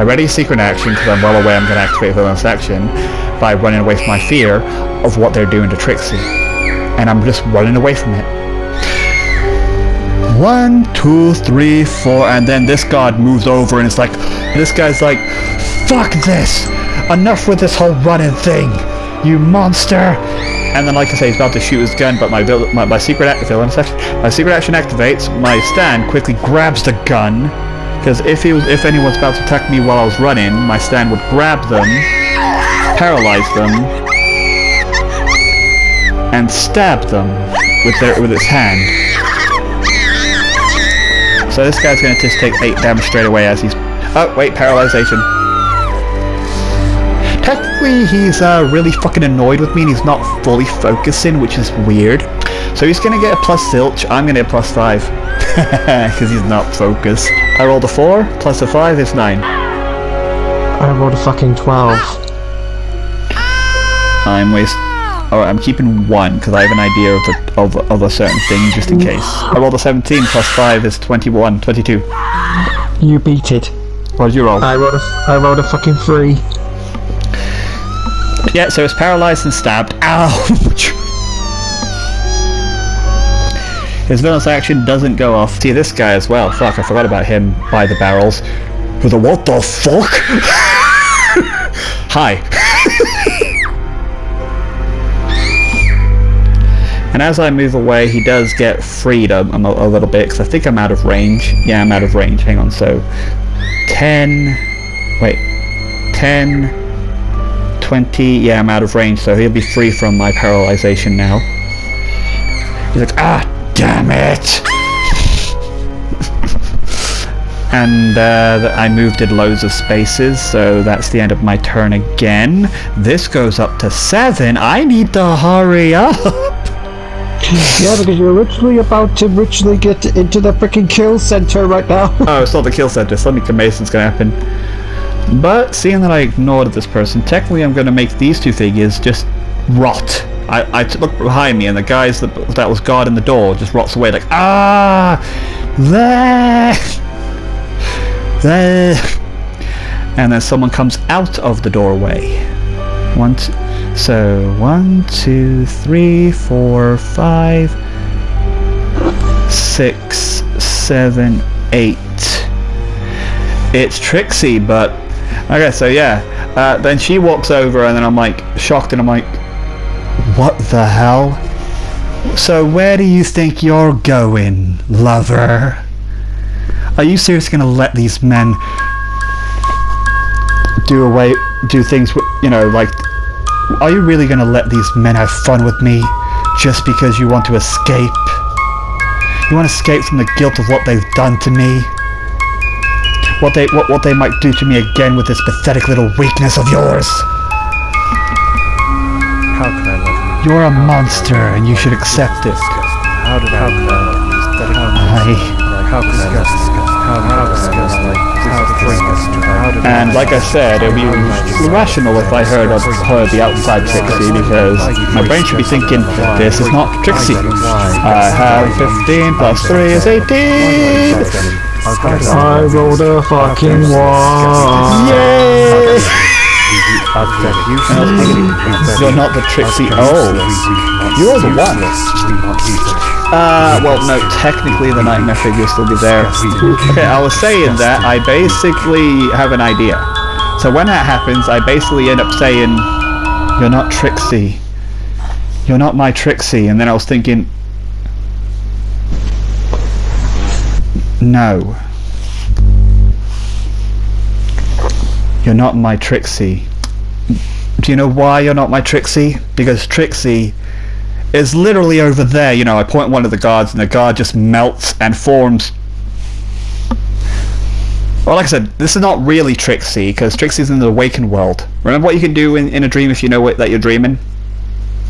ready a secret action because I'm well aware I'm going to activate villainous action by running away from my fear of what they're doing to Trixie. And I'm just running away from it. 1, 2, 3, 4, and then this guard moves over and it's like, this guy's like, fuck this! Enough with this whole running thing, you monster! And then, like I say, he's about to shoot his gun, but my secret action activates. My stand quickly grabs the gun, because if anyone's about to attack me while I was running, my stand would grab them, paralyze them, and stab them with its hand. So this guy's going to just take 8 damage straight away as he's... Oh, wait, paralyzation. Technically, he's really fucking annoyed with me and he's not fully focusing, which is weird. So he's going to get a +0. I'm going to get a +5. Because he's not focused. I rolled a 4, plus a 5 is 9. I rolled a fucking 12. I'm keeping 1 because I have an idea of a certain thing just in case. I rolled a 17 plus 5 is 22. You beat it. What did you roll? I rolled a fucking 3. Yeah, so it's paralyzed and stabbed. Ouch! His villainous action doesn't go off. See this guy as well. Fuck, I forgot about him by the barrels. With a what the fuck? Hi. And as I move away, he does get freed a little bit, because I think I'm out of range. Yeah, I'm out of range. Hang on, so 10, 20, yeah, I'm out of range, so he'll be free from my paralyzation now. He's like, ah, damn it! And I moved in loads of spaces, so that's the end of my turn again. This goes up to 7. I need to hurry up! Yeah, because you're literally about to get into the freaking kill center right now. Oh, it's not the kill center. Sonic Mason's gonna happen. But seeing that I ignored this person, technically I'm gonna make these two figures just rot. I look behind me and the guys that was guarding the door just rots away like, ah, there. And then someone comes out of the doorway. 1, 2, 3, 4, 5, 6, 7, 8. It's Trixie, but okay, so yeah. Then she walks over and then I'm like shocked and I'm like, what the hell? So where do you think you're going, lover? Are you seriously gonna let these men do things, you know, like, are you really gonna let these men have fun with me just because you want to escape? You want to escape from the guilt of what they've done to me? What they might do to me again with this pathetic little weakness of yours? How can I love you? You're a monster and you should accept it. How could I love you? I How could I love you? How could I love you? And like I said, it would be irrational if I heard the outside Trixie, because my brain should be thinking, this is not Trixie. I have 15 plus 3 is 18! I rolled a fucking one. Yay! You're not the Trixie. Oh, you're the one. Well, no, technically the nightmare figure will still be there. Okay, I was saying that I basically have an idea. So when that happens, I basically end up saying, you're not Trixie. You're not my Trixie. And then I was thinking, no. You're not my Trixie. Do you know why you're not my Trixie? Because Trixie is literally over there. You know, I point one of the guards and the guard just melts and forms. Well, like I said, this is not really Trixie, because Trixie's in the awakened world. Remember what you can do in a dream if you know that you're dreaming?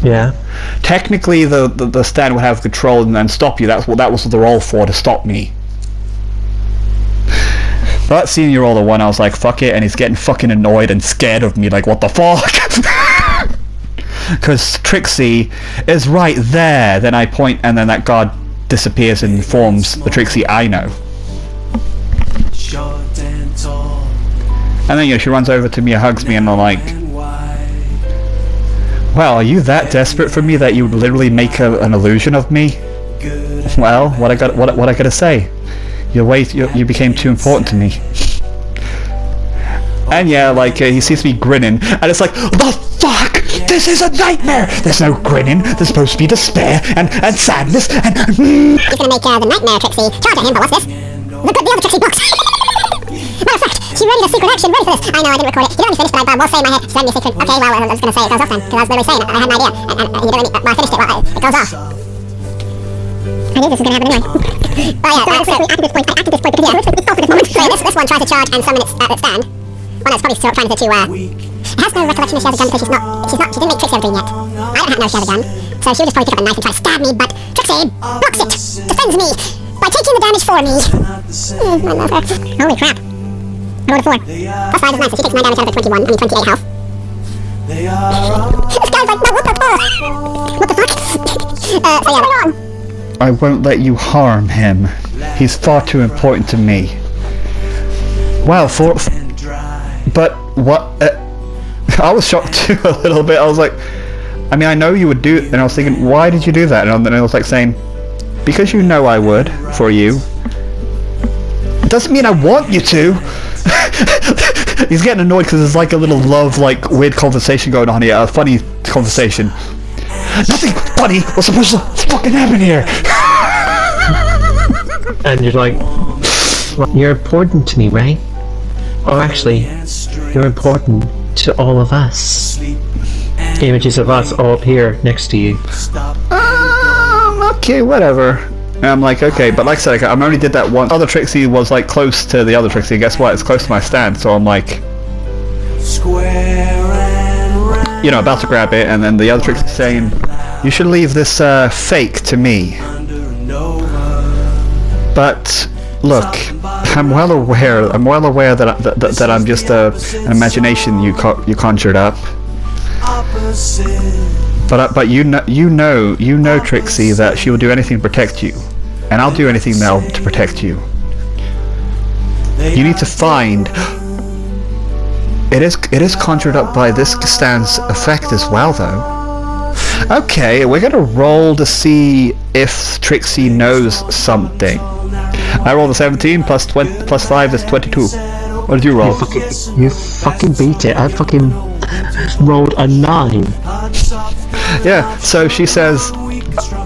Yeah. Technically, the stand would have control and then stop you. That was the role for, to stop me. But seeing you roll the one, I was like, fuck it, and he's getting fucking annoyed and scared of me, like, what the fuck? Because Trixie is right there. Then I point, and then that guard disappears and forms the Trixie I know. And then, you know, she runs over to me and hugs me, and I'm like, well, are you that desperate for me that you would literally make an illusion of me? Well, what I gotta say? You became too important to me. And yeah, like, he sees me grinning, and it's like, the fuck? This is a nightmare! There's no grinning, there's supposed to be despair, and sadness, and... He's gonna make the nightmare Trixie charge at him, but what's this? The other Trixie box! Matter of fact, she ready to secret action, ready for this. I know, I didn't record it. You don't let me finish, but I was saying in my head, send me a secret. Okay, well, I was gonna say it goes off then, because I was literally saying it, I had an idea, and you don't let me, well, I finished it, well, it goes off. I knew this was gonna happen anyway. Oh yeah, so after this point, because yeah, it's off at this moment. So this one tries to charge and summon its stand. Well, no, it's probably trying to it has no recollection of she has a gun because she didn't make Trixie have a dream yet. I don't know she has a gun, so she would just probably pick up a knife and try to stab me, but Trixie blocks it, defends me, by taking the damage for me. I love her. Holy crap. I rolled a 4. Plus 5 is 9, so she takes 9 damage out of the 28 health. This guy's like, no, what the fuck? What the fuck? So yeah. What's going on? I won't let you harm him. He's far too important to me. Wow, but what? I was shocked too a little bit. I was like, I mean, I know you would do it, and I was thinking, why did you do that? And then I was like saying, because you know I would for you. Doesn't mean I want you to. He's getting annoyed because there's like a little love, like weird conversation going on here, a funny conversation. Nothing funny was supposed to fucking happen here. And you're like, well, you're important to me, right? Or actually, you're important to all of us. Images of us all up here next to you. Okay, whatever. And I'm like, okay, but like I said, I only did that once. Other Trixie was like close to the other Trixie. Guess what? It's close to my stand, so I'm like, you know, about to grab it, and then the other Trixie saying, you should leave this fake to me. But look, I'm well aware that I'm just an imagination you conjured up. But you know, Trixie, that she will do anything to protect you, and I'll do anything now to protect you. You need to find. It is conjured up by this stand's effect as well, though. Okay, we're gonna roll to see if Trixie knows something. I rolled a 17 plus 5 is 22. What did you roll? You fucking beat it. I fucking rolled a 9. Yeah, so she says,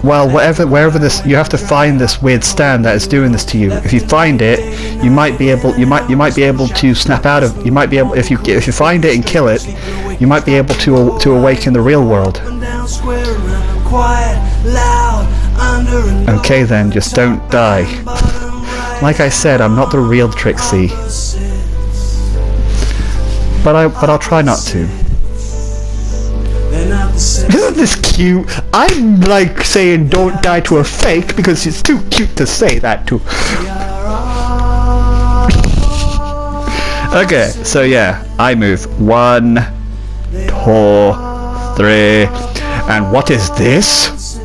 well, wherever this, you have to find this weird stand that is doing this to you. If you find it, you might be able to snap out of. You might be able, if you find it and kill it, you might be able to awaken the real world. Okay then, just don't die. Like I said, I'm not the real Trixie. But I'll try not to. Isn't this cute? I'm like saying don't die to a fake because it's too cute to say that to. Okay, so yeah, I move 1, 2, 3, and what is this?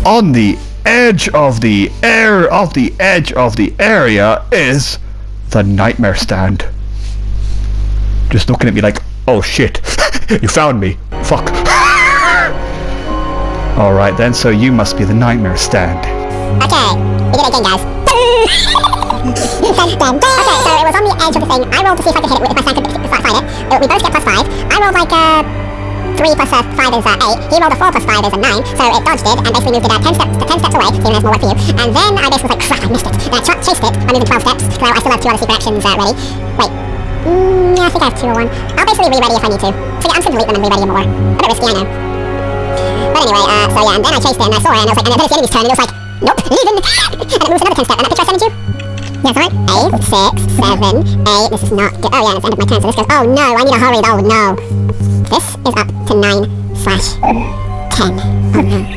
On the edge of the area is the nightmare stand. Just looking at me like, oh shit, you found me. Fuck. Alright then, so you must be the nightmare stand. Okay, we did it again, guys. Okay, so it was on the edge of the thing. I rolled to see if I could hit it, if my stand could find it. We both get +5. I rolled like 3 plus 5 is 8. He rolled a 4 plus 5 is a 9, so it dodged it and basically moved it 10 steps away, so there's more work for you. And then I basically was like, crap, I missed it. And I chased it by moving 12 steps, because I still have 2 other secret actions ready. Wait. Yeah, I think I have 2 or 1. I'll basically re-ready if I need to. So yeah, I'm just gonna delete them and re-ready them more. A bit risky, I know. But anyway, so yeah, and then I chased it and I saw it and I was like, and then it's the enemy's turn and it was like, nope, leaving. And it moves another 10 step, and that picture I sent you? Yeah, sorry. 8, 6, 7, 8. This is not good. Oh yeah, it's the end of my turn, so this goes, oh no, I need to hurry, oh no. This is up to 9/10. Oh no.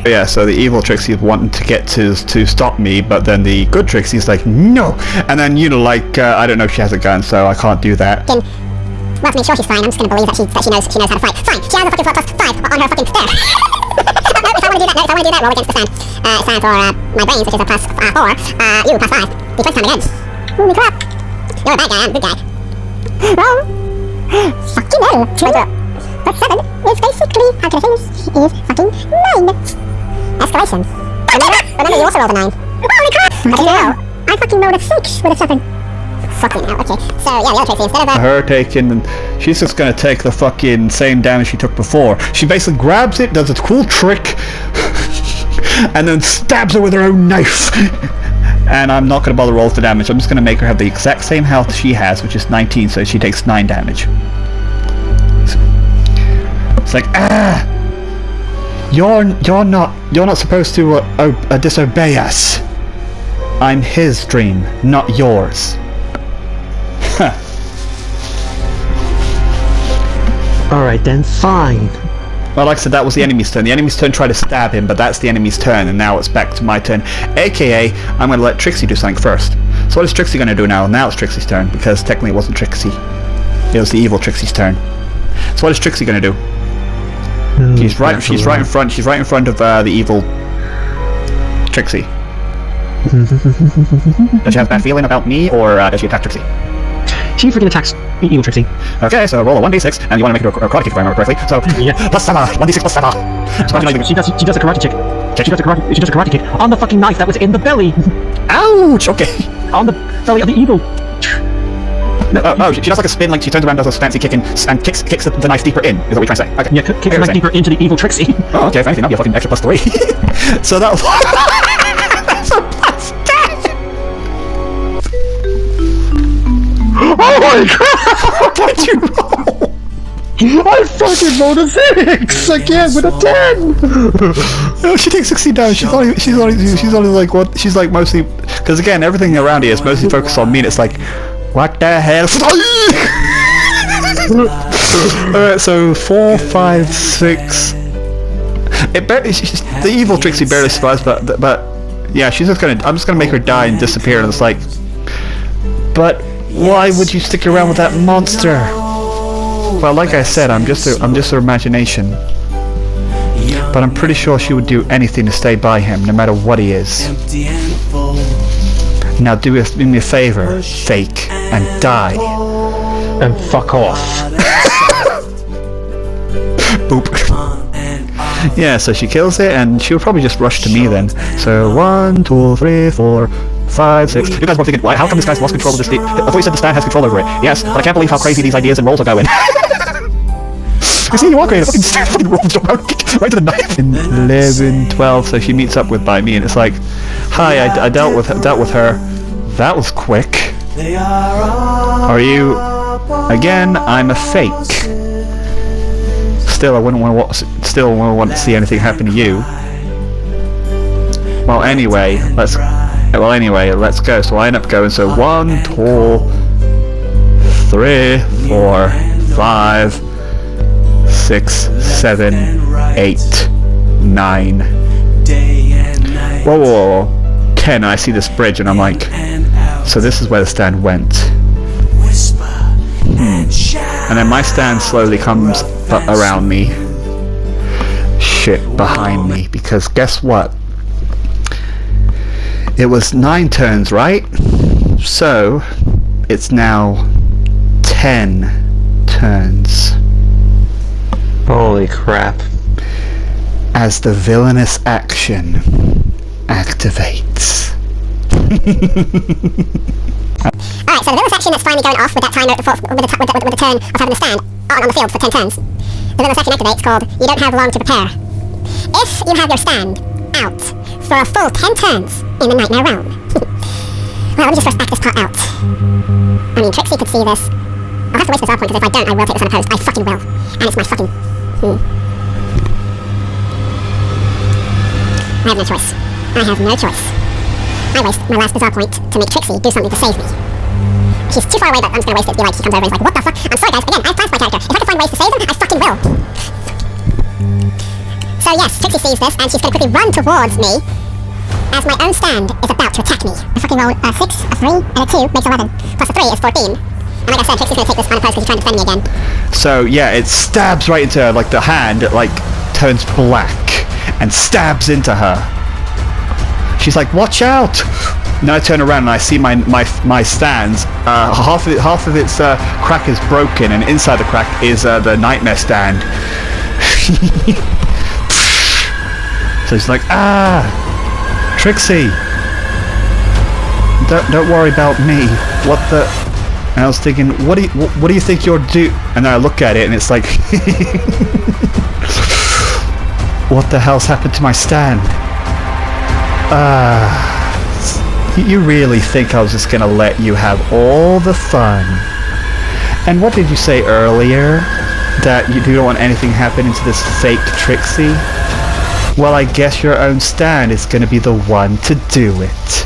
Yeah, so the evil Trixie's wanting to get to stop me, but then the good Trixie's like, no! And then, you know, like, I don't know if she has a gun, so I can't do that. Well, to make sure she's fine, I'm just gonna believe that she knows how to fight. Fine, she has a fucking +5 on her fucking stare. No, if I wanna do that, roll against the stand. Stand for my brains, which is a +4. You, +5. D20 time again. Holy crap. You're a bad guy, I'm a good guy. Well, fucking hell. +7 is basically, how can I say this, is fucking 9. Escalation. Remember you also rolled a 9. Holy crap! Fucking hell. I fucking rolled a 6 with a 7. Fucking hell, okay. So, yeah, the other Trixie, instead of her taking, and she's just gonna take the fucking same damage she took before. She basically grabs it, does a cool trick, and then stabs her with her own knife. And I'm not gonna bother roll for damage. I'm just gonna make her have the exact same health she has, which is 19, so she takes 9 damage. It's like, you're not supposed to disobey us. I'm his dream, not yours. Huh. Alright then, fine. Well, like I said, that was the enemy's turn. The enemy's turn tried to stab him, but that's the enemy's turn, and now it's back to my turn. AKA, I'm going to let Trixie do something first. So what is Trixie going to do now? Now it's Trixie's turn, because technically it wasn't Trixie. It was the evil Trixie's turn. So what is Trixie going to do? She's right in front of the evil Trixie. Does she have a bad feeling about me, or does she attack Trixie? She freaking attacks evil Trixie. Okay, so roll a 1d6, and you want to make it a karate kick if I remember correctly. So, yeah. +7, 1d6 +7. She does a karate kick. She does a karate kick on the fucking knife that was in the belly. Ouch! Okay. On the belly of the evil. No, she does like a spin, like she turns around, does a fancy kick, and kicks the knife deeper in. Is that what you're trying to say? Okay. Yeah, kicks the knife deeper into the evil Trixie. Oh, okay. If anything, that'll be a fucking extra +3. So that was that's a +10. Oh my god! What did you roll? I fucking rolled a 6 again with a 10. No, she takes 60 damage. She's only like what? She's like mostly, because again, everything around here is mostly focused on me. And it's like, what the hell? Alright, so 4, 5, 6. It barely. The evil Trixie barely survives, but yeah, she's just gonna. I'm just gonna make her die and disappear. And it's like, but why would you stick around with that monster? Well, like I said, I'm just her imagination. But I'm pretty sure she would do anything to stay by him, no matter what he is. Now do me a favor, fake, and die. And fuck off. Boop. Yeah, so she kills it, and she'll probably just rush to me then. So 1, 2, 3, 4, 5, 6. You guys were thinking, why? How come this guy's lost control of this? I thought you said the stand has control over it. Yes, but I can't believe how crazy these ideas and rolls are going. You see, you are great. Fucking rolls jump out right to the knife. 11, 12. So she meets up with by me, and it's like, hi, I dealt with her. That was quick. Are you? Again, I'm a fake. Still, I wouldn't want to see anything happen to you. Well, anyway, let's go. So I end up going. So 1, 2, 3, 4, 5, 6, 7, 8, 9. Whoa. 10. I see this bridge, and I'm like, so this is where the stand went. And then my stand slowly comes around me. Shit, behind me. Because guess what? It was 9 turns, right? So, it's now 10 turns. Holy crap. As the villainous action activates. Alright, so the villainous action that's finally going off with that timer, with the turn of having the stand on the field for 10 turns. The villainous action activates called You Don't Have Long to Prepare. If you have your stand out for a full 10 turns in the Nightmare Realm. Well, let me just first act this part out. I mean, Trixie could see this. I'll have to waste this point, because if I don't, I will take this unopposed. I fucking will. And it's my fucking... I have no choice. I have no choice. I waste my last bizarre point to make Trixie do something to save me. She's too far away, but I'm just gonna waste it. Be like, he comes over and he's like, what the fuck? I'm sorry guys, again, I have plans for my character. If I can find ways to save them, I fucking will. So yes, Trixie sees this, and she's gonna quickly run towards me as my own stand is about to attack me. I fucking rolled a 6, a 3, and a 2 makes 11. Plus a 3 is 14. And like I said, Trixie's gonna take this unopposed because he's trying to defend me again. So yeah, it stabs right into her, like the hand, like, turns black and stabs into her. She's like, watch out! Now I turn around and I see my stands. Half of its crack is broken, and inside the crack is the nightmare stand. So he's like, Trixie, don't worry about me. What the? And I was thinking, what do you think you're do? And then I look at it, and it's like, what the hell's happened to my stand? You really think I was just gonna let you have all the fun? And what did you say earlier? That you don't want anything happening to this fake Trixie? Well, I guess your own stand is gonna be the one to do it.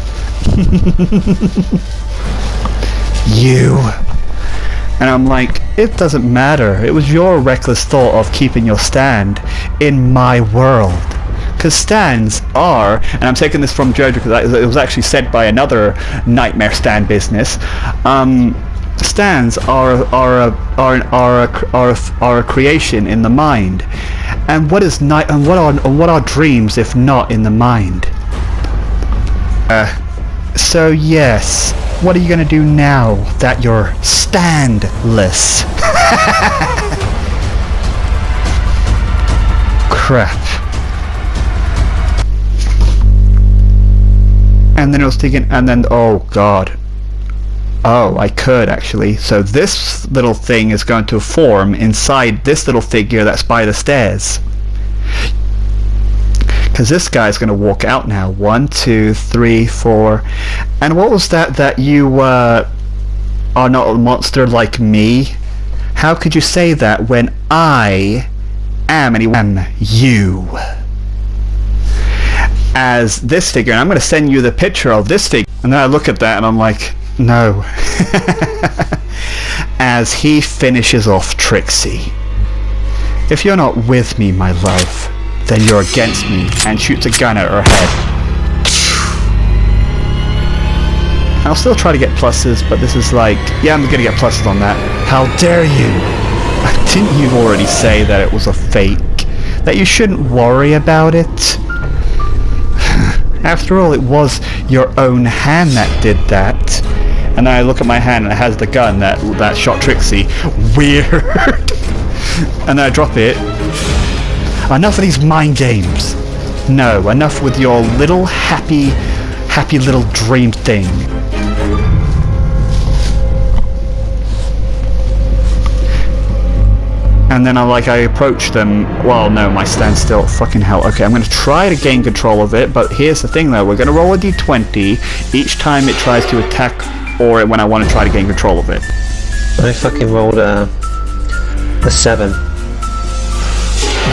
You. And I'm like, it doesn't matter. It was your reckless thought of keeping your stand in my world. Because stands are, and I'm taking this from Jojo because it was actually said by another nightmare stand business. Stands are a creation in the mind, and what is what are dreams if not in the mind? So yes, what are you gonna do now that you're standless? Crap. And then I was thinking, and then, oh god. Oh, I could actually. So this little thing is going to form inside this little figure that's by the stairs. Because this guy's going to walk out now. 1, 2, 3, 4. And what was that you are not a monster like me? How could you say that when I am you? As this figure, and I'm going to send you the picture of this figure, and then I look at that and I'm like, no. As he finishes off Trixie. If you're not with me, my love, then you're against me, and shoots a gun at her head. I'll still try to get pluses, but this is like, yeah, I'm going to get pluses on that. How dare you? Didn't you already say that it was a fake? That you shouldn't worry about it? After all, it was your own hand that did that. And then I look at my hand and it has the gun that shot Trixie. Weird. And then I drop it. Enough of these mind games. No, enough with your little happy little dream thing. And then I approach them. Well, no, my stand's still fucking hell. Okay, I'm going to try to gain control of it, but here's the thing though. We're going to roll a d20 each time it tries to attack or when I want to try to gain control of it. I fucking rolled a 7.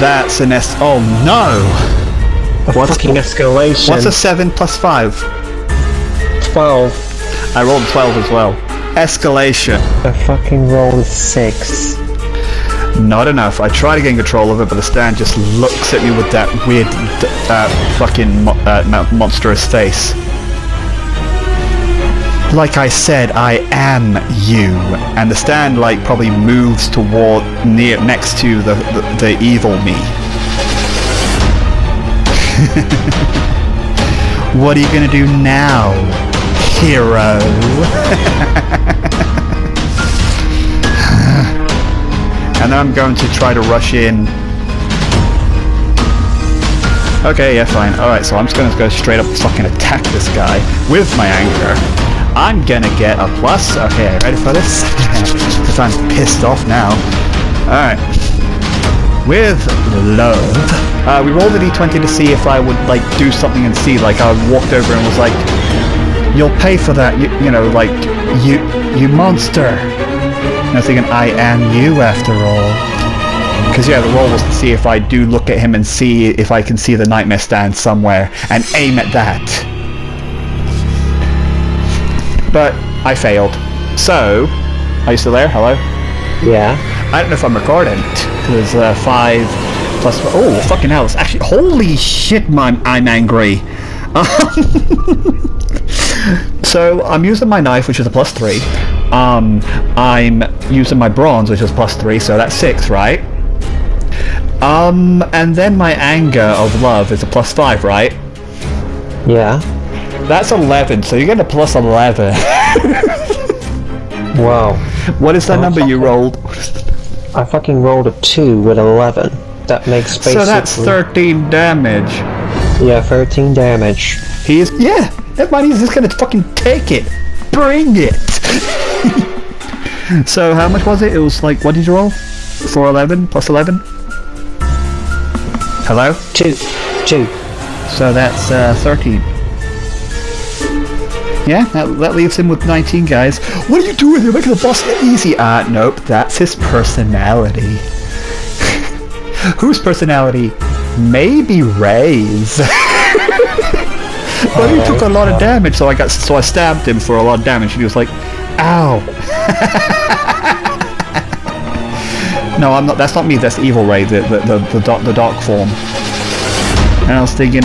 That's an S. Oh no! What's fucking escalation? What's a 7 plus 5? 12. I rolled 12 as well. Escalation. I fucking rolled a 6. Not enough. I try to gain control of it, but the stand just looks at me with that weird, fucking monstrous face. like I said, I am you. And the stand like probably moves toward next to the evil me. What are you gonna do now, hero? And then I'm going to try to rush in. Okay, yeah, fine. Alright, so I'm just gonna go straight up fucking attack this guy with my anger. I'm gonna get a plus. Okay, ready for this? Because I'm pissed off now. Alright. With love. We rolled a d20 to see if I would, like, do something and see. Like, I walked over and was like, you'll pay for that, you know, like, you monster. And I was thinking, I am you after all. Because, yeah, the roll was to see if I do look at him and see if I can see the nightmare stand somewhere and aim at that. But I failed. So, are you still there? Hello? Yeah. I don't know if I'm recording it. Because 5 plus... Oh, fucking hell. It's actually... Holy shit, I'm angry. So, I'm using my knife, which is a +3. I'm using my bronze, which is +3, so that's 6, right? And then my anger of love is a +5, right? Yeah. That's 11, so you get a +11. Wow. What is that number you rolled? I fucking rolled a 2 with 11. That makes basically... So that's 13 damage. Yeah, 13 damage. He is... Yeah! Everybody's just gonna fucking take it! Bring it! So how much was it? It was like... What did you roll? 4, 11? Plus 11? Hello? 2. So that's 13. Yeah, that leaves him with 19 guys. What are you doing? You're making the boss easy. Nope, that's his personality. Whose personality? Maybe Ray's. But he took a lot of damage, so I stabbed him for a lot of damage, and he was like, ow. No, I'm not. That's not me. That's Evil Ray, the dark form. And I was thinking,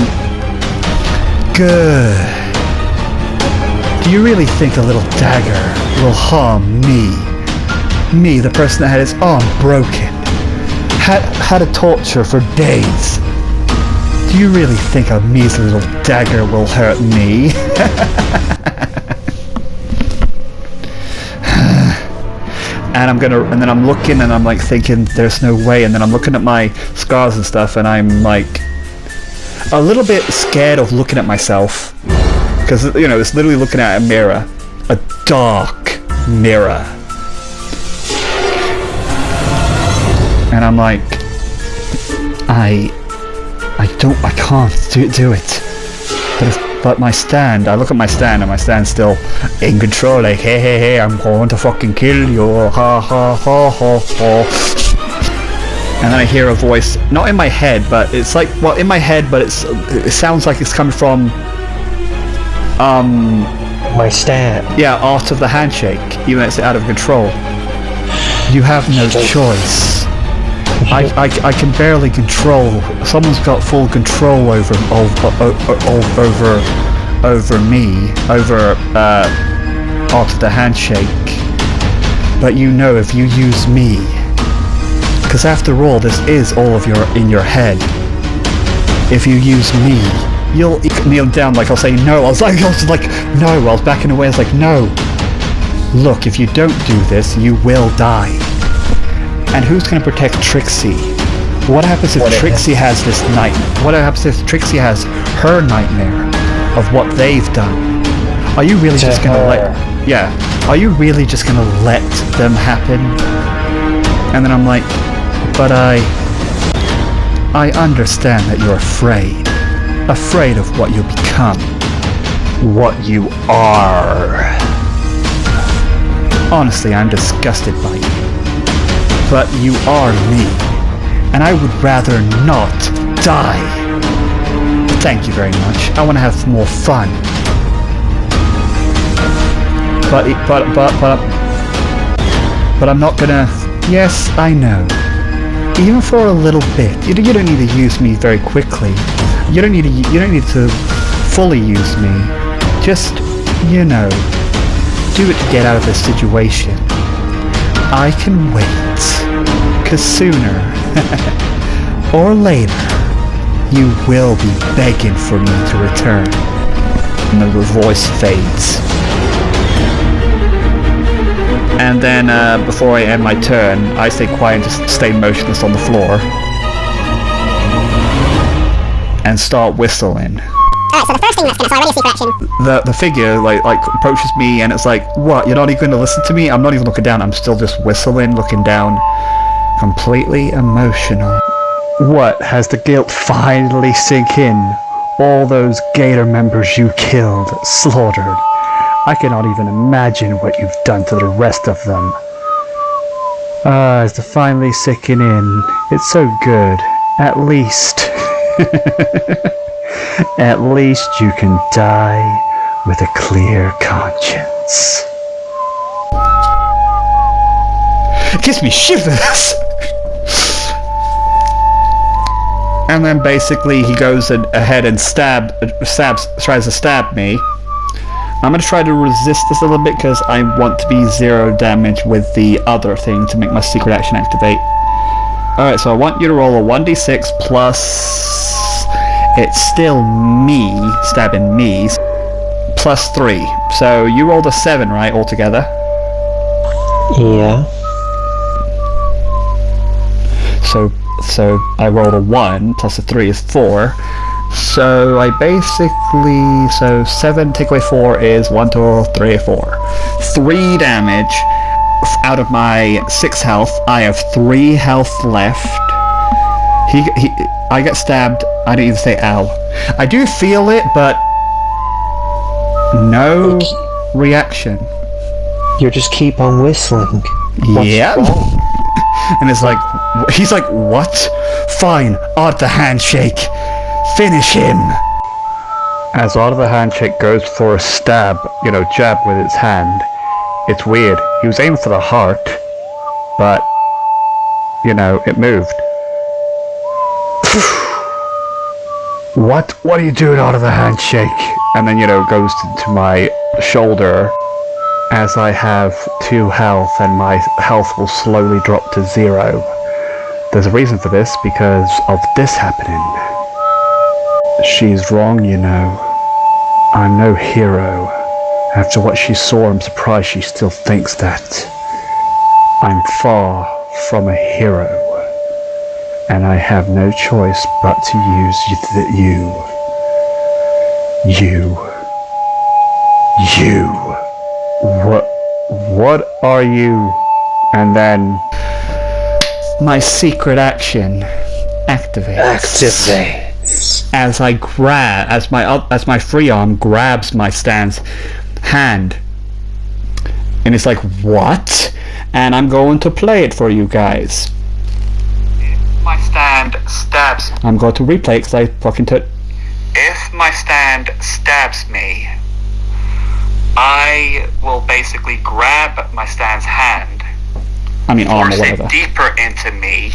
good. Do you really think a little dagger will harm me? Me, the person that had his arm broken, had a torture for days. Do you really think a measly little dagger will hurt me? And then I'm looking and I'm like thinking there's no way, and then I'm looking at my scars and stuff and I'm like a little bit scared of looking at myself, because you know it's literally looking at a mirror, a dark mirror, and I'm like I can't do it. But my stand, I look at my stand and my stand's still in control, like, hey, I'm going to fucking kill you, ha ha ha ha ha. And then I hear a voice, not in my head, but it's like, well, in my head, but it sounds like it's coming from, my stand. yeah, Art of the Handshake, even though it's out of control. You have no choice. I can barely control. Someone's got full control over me, over Art of the Handshake. But you know, if you use me, because after all, this is all of in your head. If you use me, you'll kneel down. Like I'll say no. I was like no. I was backing away. I was like no. Look, if you don't do this, you will die. And who's going to protect Trixie? What happens if Trixie has this nightmare? What happens if Trixie has her nightmare of what they've done? Are you really just going to let... Yeah. Are you really just going to let them happen? And then I'm like, but I understand that you're afraid. Afraid of what you'll become. What you are. Honestly, I'm disgusted by you. But you are me, and I would rather not die. Thank you very much. I want to have more fun. But I'm not gonna. Yes, I know. Even for a little bit. You don't need to use me very quickly. You don't need to fully use me. Just, you know, do it to get out of this situation. I can wait. 'Cause sooner or later, you will be begging for me to return. And then the voice fades. And then, before I end my turn, I stay quiet and just stay motionless on the floor. And start whistling. Alright, so the first thing that's gonna, so I already a secret action. The figure, like approaches me and it's like, what, you're not even going to listen to me? I'm not even looking down, I'm still just whistling, looking down. Completely emotional. What, has the guilt finally sink in? All those Gator members you killed, slaughtered. I cannot even imagine what you've done to the rest of them. It's finally sinking in. It's so good. At least... At least you can die with a clear conscience. It gives me shivers! And then basically he goes ahead and tries to stab me. I'm going to try to resist this a little bit because I want to be 0 damage with the other thing to make my secret action activate. Alright, so I want you to roll a 1d6 plus... It's still me, stabbing me, plus 3. So you rolled a 7, right, altogether? Yeah. So I rolled a 1, plus a 3 is 4. So I basically... So 7 take away 4 is 1, 2, 3, 4. 3 damage out of my 6 health. I have 3 health left. I get stabbed. I didn't even say ow. I do feel it, but no reaction. You just keep on whistling. Yeah. And it's like, he's like, what? Fine, Art the handshake. Finish him. As Art of the Handshake goes for a stab, jab with its hand, it's weird. He was aiming for the heart, but, it moved. What are you doing, Art of the Handshake? And then, goes to my shoulder as I have 2 health and my health will slowly drop to 0. There's a reason for this, because of this happening. She's wrong, I'm no hero. After what she saw, I'm surprised she still thinks that. I'm far from a hero. And I have no choice but to use you. What are you? And then... My secret action activates. As I grab, as my free arm grabs my Stan's hand, and it's like, what? And I'm going to play it for you guys. If my stand stabs, I'm going to replay it because I fucking took. If my stand stabs me, I will basically grab my Stan's hand. I mean, arm or whatever. Force it deeper into me.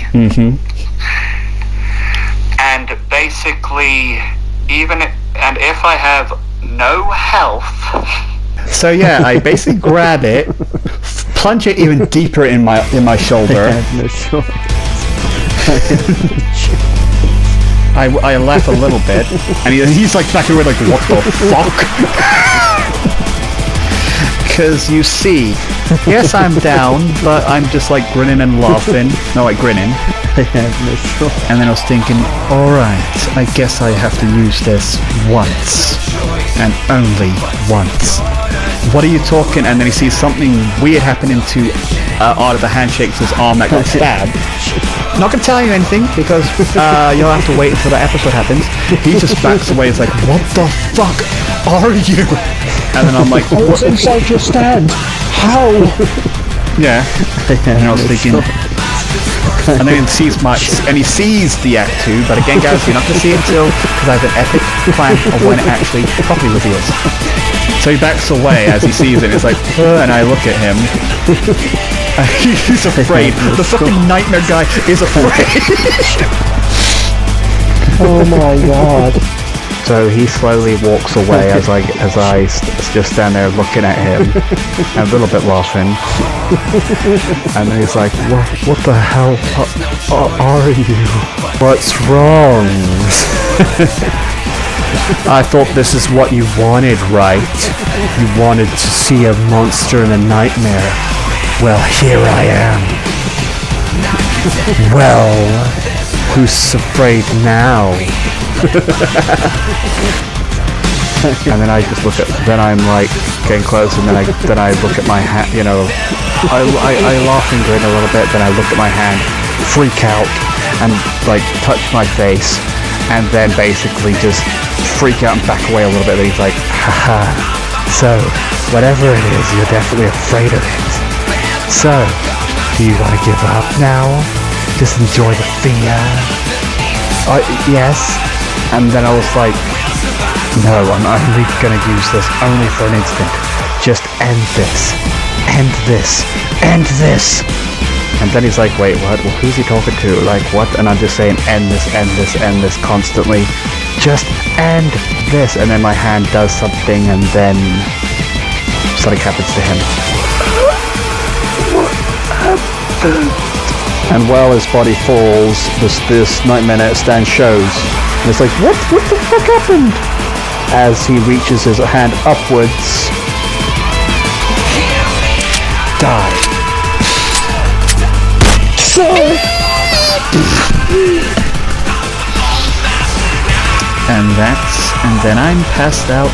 And basically, and if I have no health... So yeah, I basically grab it, plunge it even deeper in my shoulder. I laugh a little bit, and he's like back away like, what the fuck? Because you see, yes, I'm down, but I'm just like grinning and laughing. No, like grinning. And then I was thinking, alright, I guess I have to use this once. And only once. What are you talking? And then he sees something weird happening to Art of the Handshake's arm that got stabbed. Not gonna tell you anything, because you'll have to wait until that episode happens. He just backs away, it's like, what the fuck are you? And then I'm like, what's inside your stand? How? Yeah. And I was thinking... And then he sees the Act 2, but again guys, you're not going to see it until, because I have an epic plan of when it actually properly reveals. So he backs away as he sees it, it's like, and I look at him. He's afraid. The fucking nightmare guy is afraid. Oh my god. So he slowly walks away as I just stand there looking at him and a little bit laughing. And then he's like, what the hell are you? What's wrong? I thought this is what you wanted, right? You wanted to see a monster in a nightmare. Well, here I am. Well, who's afraid now? And then I just look at, then I'm like getting close, and then I look at my hand, you know, I laugh and grin a little bit, then I look at my hand, freak out, and like touch my face, and then basically just freak out and back away a little bit. And he's like, haha, so whatever it is, you're definitely afraid of it. So, do you want to give up now? Just enjoy the fear? Yes. And then I was like, no, I'm only gonna use this only for an instant. Just end this. End this. End this. And then he's like, wait, what? Well, who's he talking to? Like, what? And I'm just saying, end this, end this, end this constantly. Just end this. And then my hand does something, and then something happens to him. And while his body falls, this nightmare stand shows. And it's like, what the fuck happened? As he reaches his hand upwards. Die. And then I'm passed out.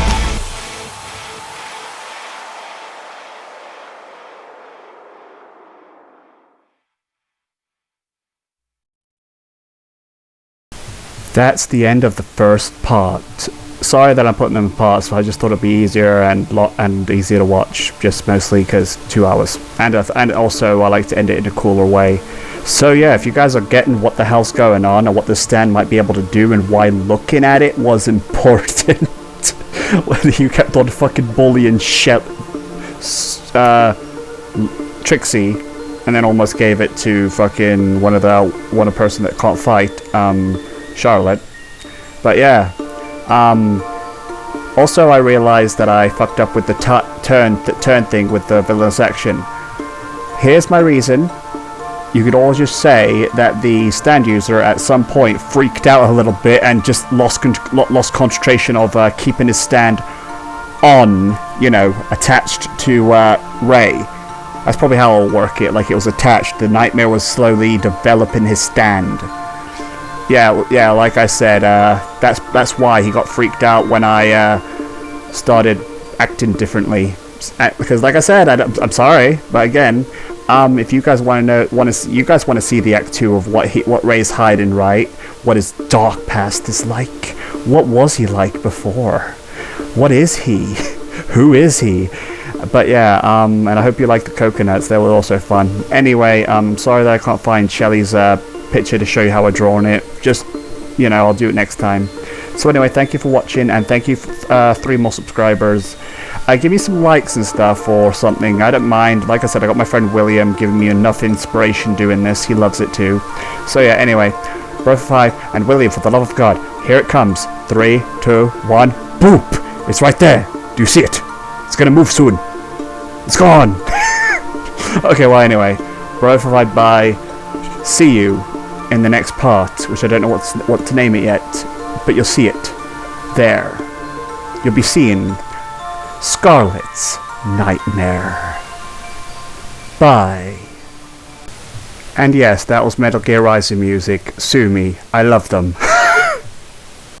That's the end of the first part. Sorry that I'm putting them in parts, but I just thought it'd be easier and easier to watch, just mostly because 2 hours. And also I like to end it in a cooler way. So yeah, if you guys are getting what the hell's going on, or what this stand might be able to do, and why looking at it was important. When you kept on fucking bullying Trixie, and then almost gave it to fucking one person that can't fight, Charlotte. But yeah, also I realized that I fucked up with the turn thing with the villainous action. Here's my reason. You could all just say that the stand user at some point freaked out a little bit and just lost concentration of keeping his stand on, you know, attached to Ray. That's probably how I'll work it. Like, it was attached. The nightmare was slowly developing his stand. Yeah, like I said, that's why he got freaked out when I started acting differently. Because, like I said, I'm sorry, but again, if you guys want to see the Act 2 of what Ray's hiding, right? What his dark past is like. What was he like before? What is he? Who is he? But yeah, and I hope you like the coconuts. They were also fun. Anyway, sorry that I can't find Shelly's picture to show you how I drawn it. Just, you know, I'll do it next time. So anyway, thank you for watching, and thank you for 3 more subscribers. Give me some likes and stuff or something. I don't mind. Like I said, I got my friend William giving me enough inspiration doing this. He loves it too. So yeah, anyway, Bro for 5 and William, for the love of God, here it comes. 3, 2, 1, boop! It's right there. Do you see it? It's gonna move soon. It's gone. Okay, well anyway, Bro for 5, bye. See you in the next part, which I don't know what to name it yet, but you'll see it there. You'll be seeing Scarlet's Nightmare. Bye. And yes, that was Metal Gear Rising music. Sue me. I love them.